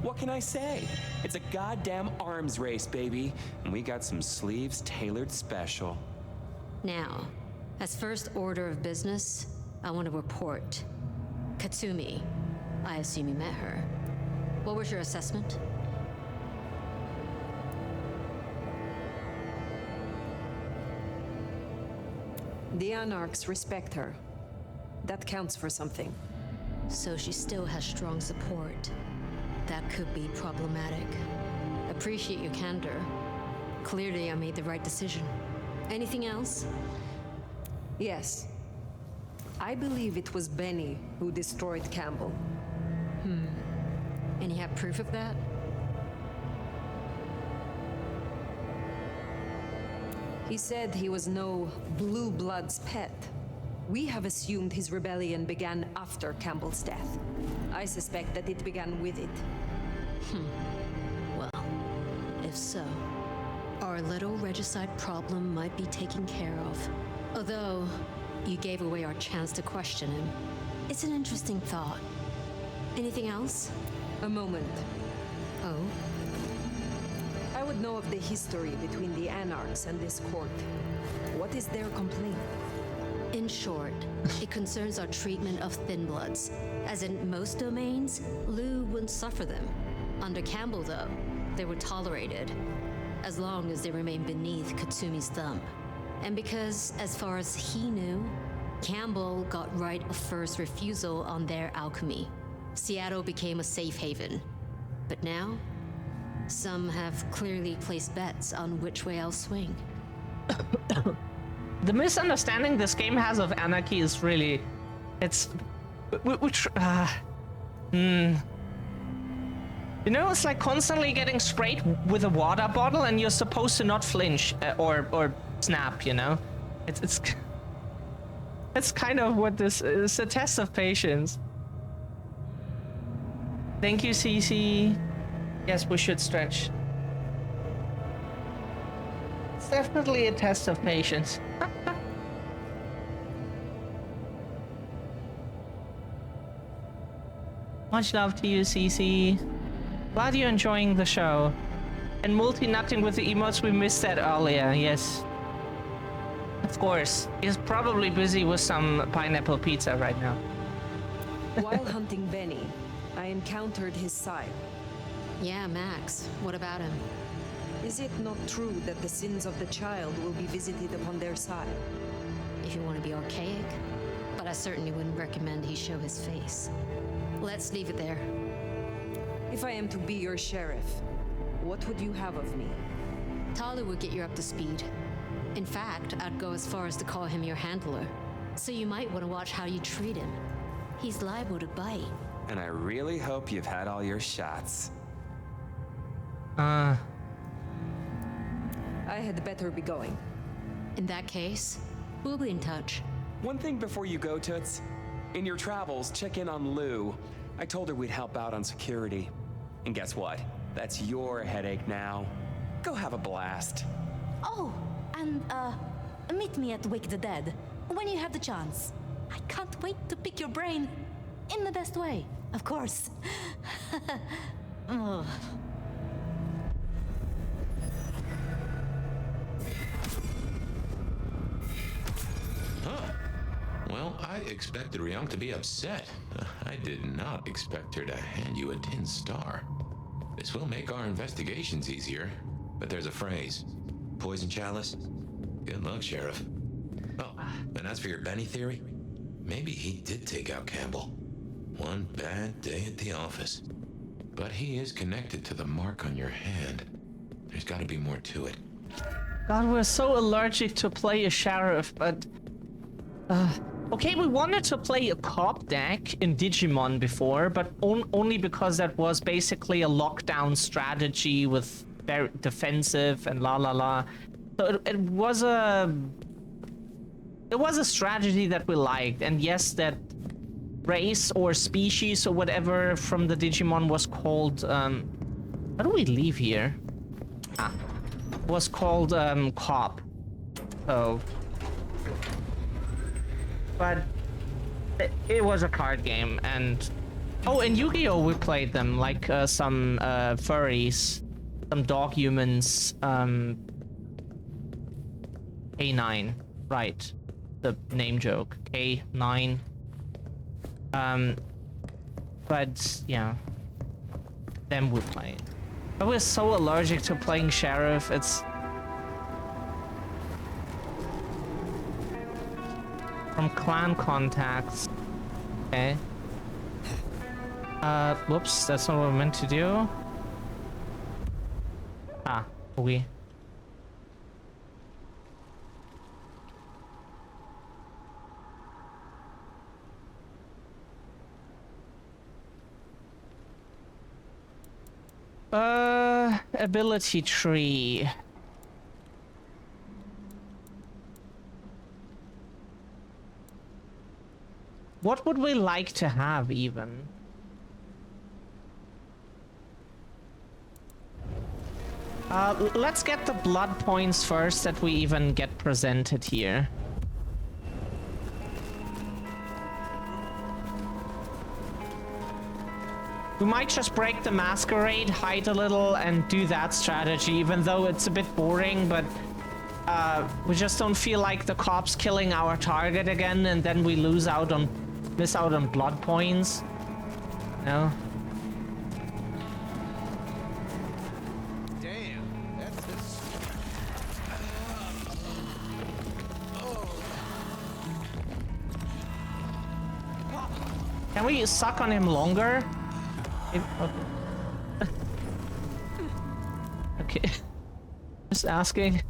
What can I say? It's a goddamn arms race, baby. And we got some sleeves tailored special. Now, As first order of business, I want to report. Katsumi, I assume you met her. What was your assessment? The Anarchs respect her. That counts for something. So she still has strong support. That could be problematic. Appreciate your candor. Clearly, I made the right decision. Anything else? Yes. I believe it was Benny who destroyed Campbell. And you have proof of that? He said he was no Blue Blood's pet. We have assumed his rebellion began after Campbell's death. I suspect that it began with it. Well, if so, our little regicide problem might be taken care of. Although, you gave away our chance to question him. It's an interesting thought. Anything else? A moment. Oh? I would know of the history between the Anarchs and this court. What is their complaint? In short, it concerns our treatment of thin bloods. As in most domains, Lou wouldn't suffer them. Under Campbell, though, they were tolerated, as long as they remained beneath Katsumi's thumb. And because, as far as he knew, Campbell got right of first refusal on their alchemy, Seattle became a safe haven. But now, some have clearly placed bets on which way I'll swing. The misunderstanding this game has of anarchy is really... It's... You know, it's like constantly getting sprayed with a water bottle and you're supposed to not flinch or snap, you know? It's kind of what this is. It's a test of patience. Thank you, CC. Yes, we should stretch. It's definitely a test of patience. Much love to you, CC. Glad you're enjoying the show. And multi-nutting with the emotes, we missed that earlier, yes. Of course. He's probably busy with some pineapple pizza right now. While hunting Benny, I encountered his sire. Yeah, Max. What about him? Is it not true that the sins of the child will be visited upon their side? If you want to be archaic, but I certainly wouldn't recommend he show his face. Let's leave it there. If I am to be your sheriff, what would you have of me? Tali would get you up to speed. In fact, I'd go as far as to call him your handler. So you might want to watch how you treat him. He's liable to bite. And I really hope you've had all your shots. I had better be going. In that case, we'll be in touch. One thing before you go, Toots. In your travels, check in on Lou. I told her we'd help out on security. And guess what? That's your headache now. Go have a blast. Oh, and meet me at Wake the Dead when you have the chance. I can't wait to pick your brain in the best way, of course. Oh. Huh. Well, I expected Ryong to be upset. I did not expect her to hand you a tin star. This will make our investigations easier, but there's a phrase. Poison chalice? Good luck, Sheriff. Oh, and as for your Benny theory, maybe he did take out Campbell. One bad day at the office. But he is connected to the mark on your hand. There's gotta be more to it. God, we're so allergic to play a sheriff, but... okay, we wanted to play a cop deck in Digimon before, but only because that was basically a lockdown strategy with very defensive and la la la. So it was a strategy that we liked, and yes, that race or species or whatever from the Digimon was called, how do we leave here? Was called cop. So, but it was a card game, and oh, in Yu-Gi-Oh we played them like some furries, some dog humans, A9, right? the name joke. K9. But yeah, them would play. I was so allergic to playing sheriff. It's from clan contacts. Okay. Whoops, that's not what I meant to do. Ah, okay. Ability tree. What would we like to have even? Let's get the blood points first that we even get presented here. We might just break the Masquerade, hide a little, and do that strategy, even though it's a bit boring, but we just don't feel like the cops killing our target again, and then we miss out on blood points. No? Damn, that's this. Can we suck on him longer? Okay. Just asking.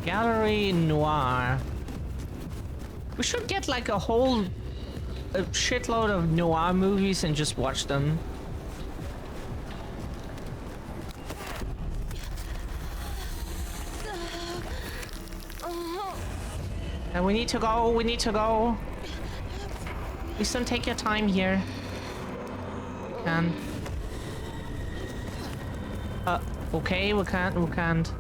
Gallery Noir. We should get like a shitload of noir movies and just watch them. And we need to go. Please don't take your time here. We can. Okay, we can't.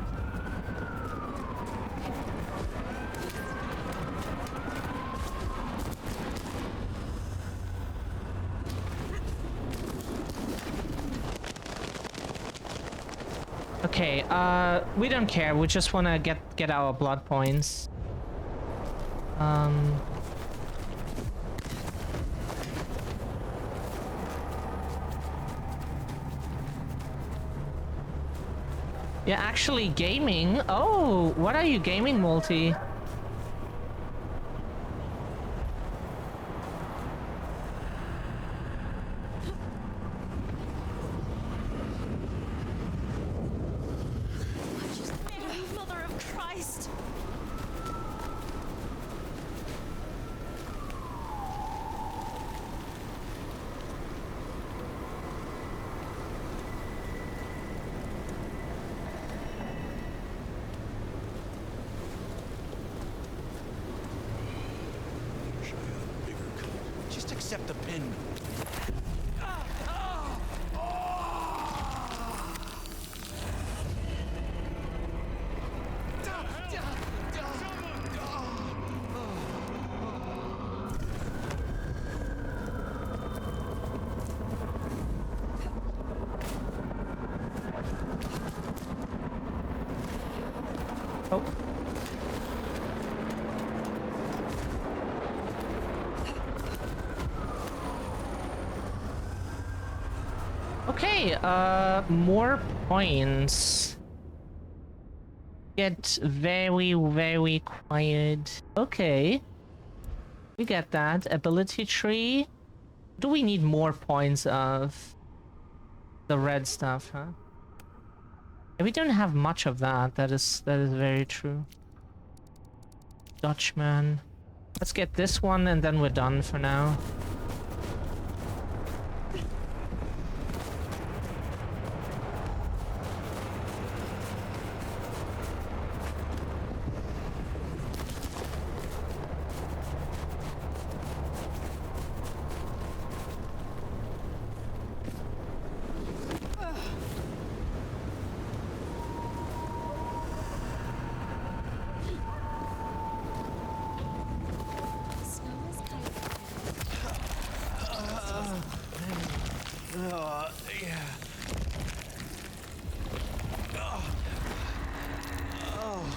Okay, we don't care. We just want to get our blood points. Yeah, actually gaming. Oh, what are you gaming, Multi? Accept the pin. Oh. Okay, more points. Get very, very quiet. Okay. We get that. Ability tree. Do we need more points of the red stuff, huh? We don't have much of that. That is very true. Dutchman. Let's get this one and then we're done for now.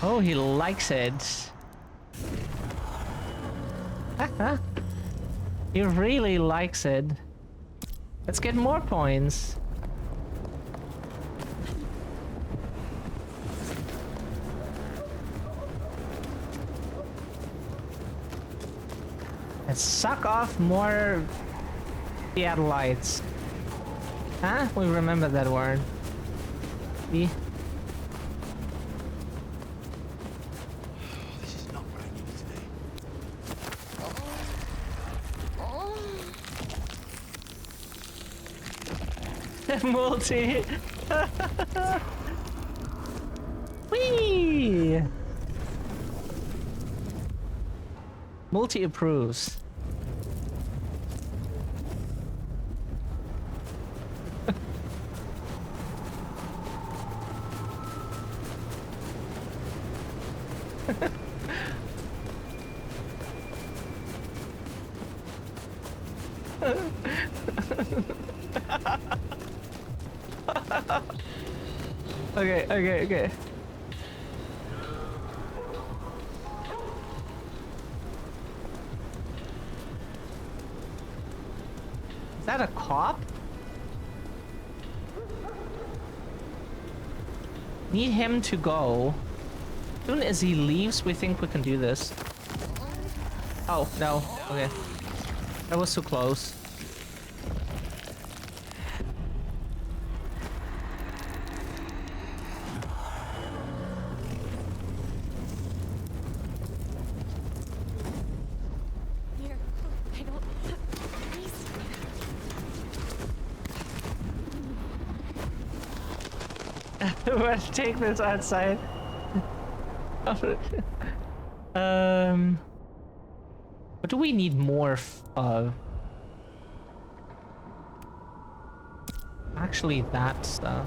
Oh, he likes it. He really likes it. Let's get more points. Let's suck off more Seattleites. Huh? We remember that word. See? This is not what I needed today. Multi. Whee! Multi approves. Okay. Is that a cop? Need him to go. As soon as he leaves, we think we can do this. Oh, no. Okay. That was too close. Let's take this outside. What do we need more of? Actually, that stuff.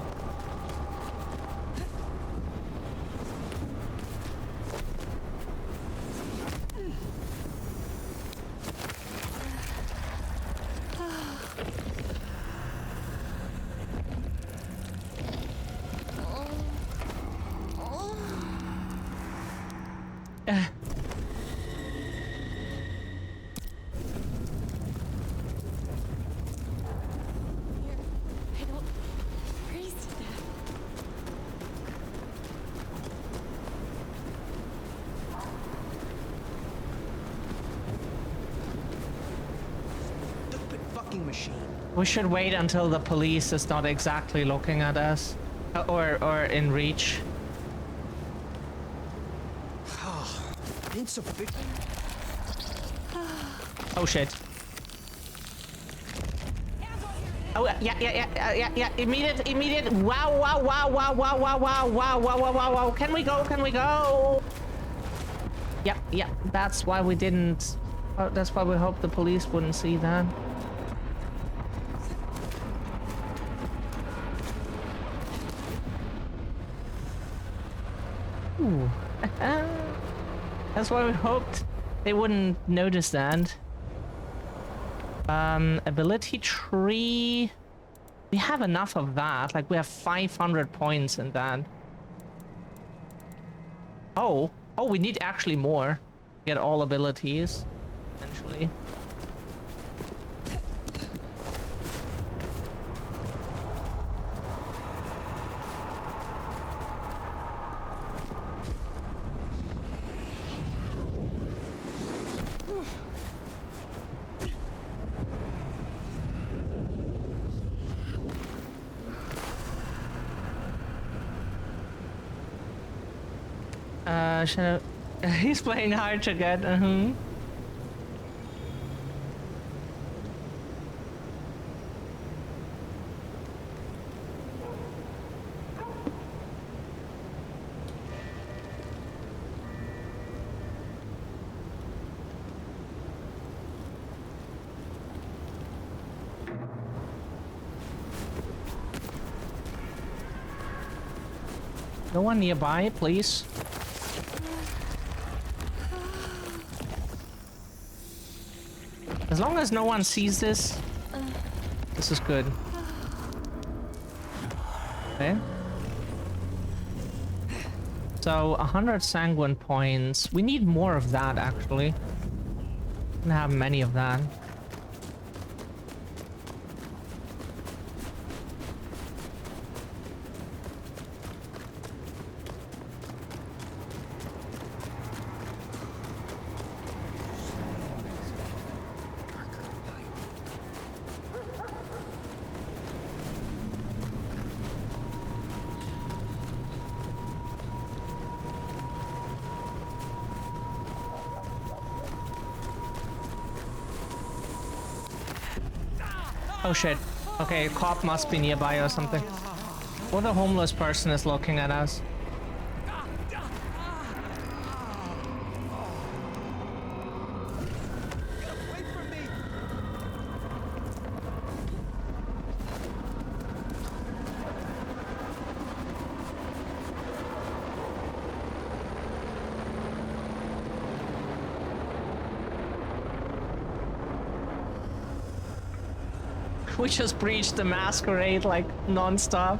We should wait until the police is not exactly looking at us, or in reach. Ain't so big. Oh shit. Oh yeah. Immediate. Wow. Can we go? Yep. That's why we didn't. That's why we hoped the police wouldn't see that. Ooh. That's why we hoped they wouldn't notice that. Ability tree. We have enough of that. Like, we have 500 points in that. Oh, we need actually more. Get all abilities, essentially. He's playing hard to get. No one nearby, please. As long as no one sees this, this is good. Okay. So 100 sanguine points. We need more of that, actually. Don't have many of that. Oh shit. Okay, a cop must be nearby or something. Or the homeless person is looking at us. We just breached the Masquerade like non-stop.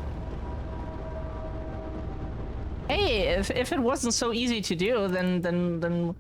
Hey, if it wasn't so easy to do, then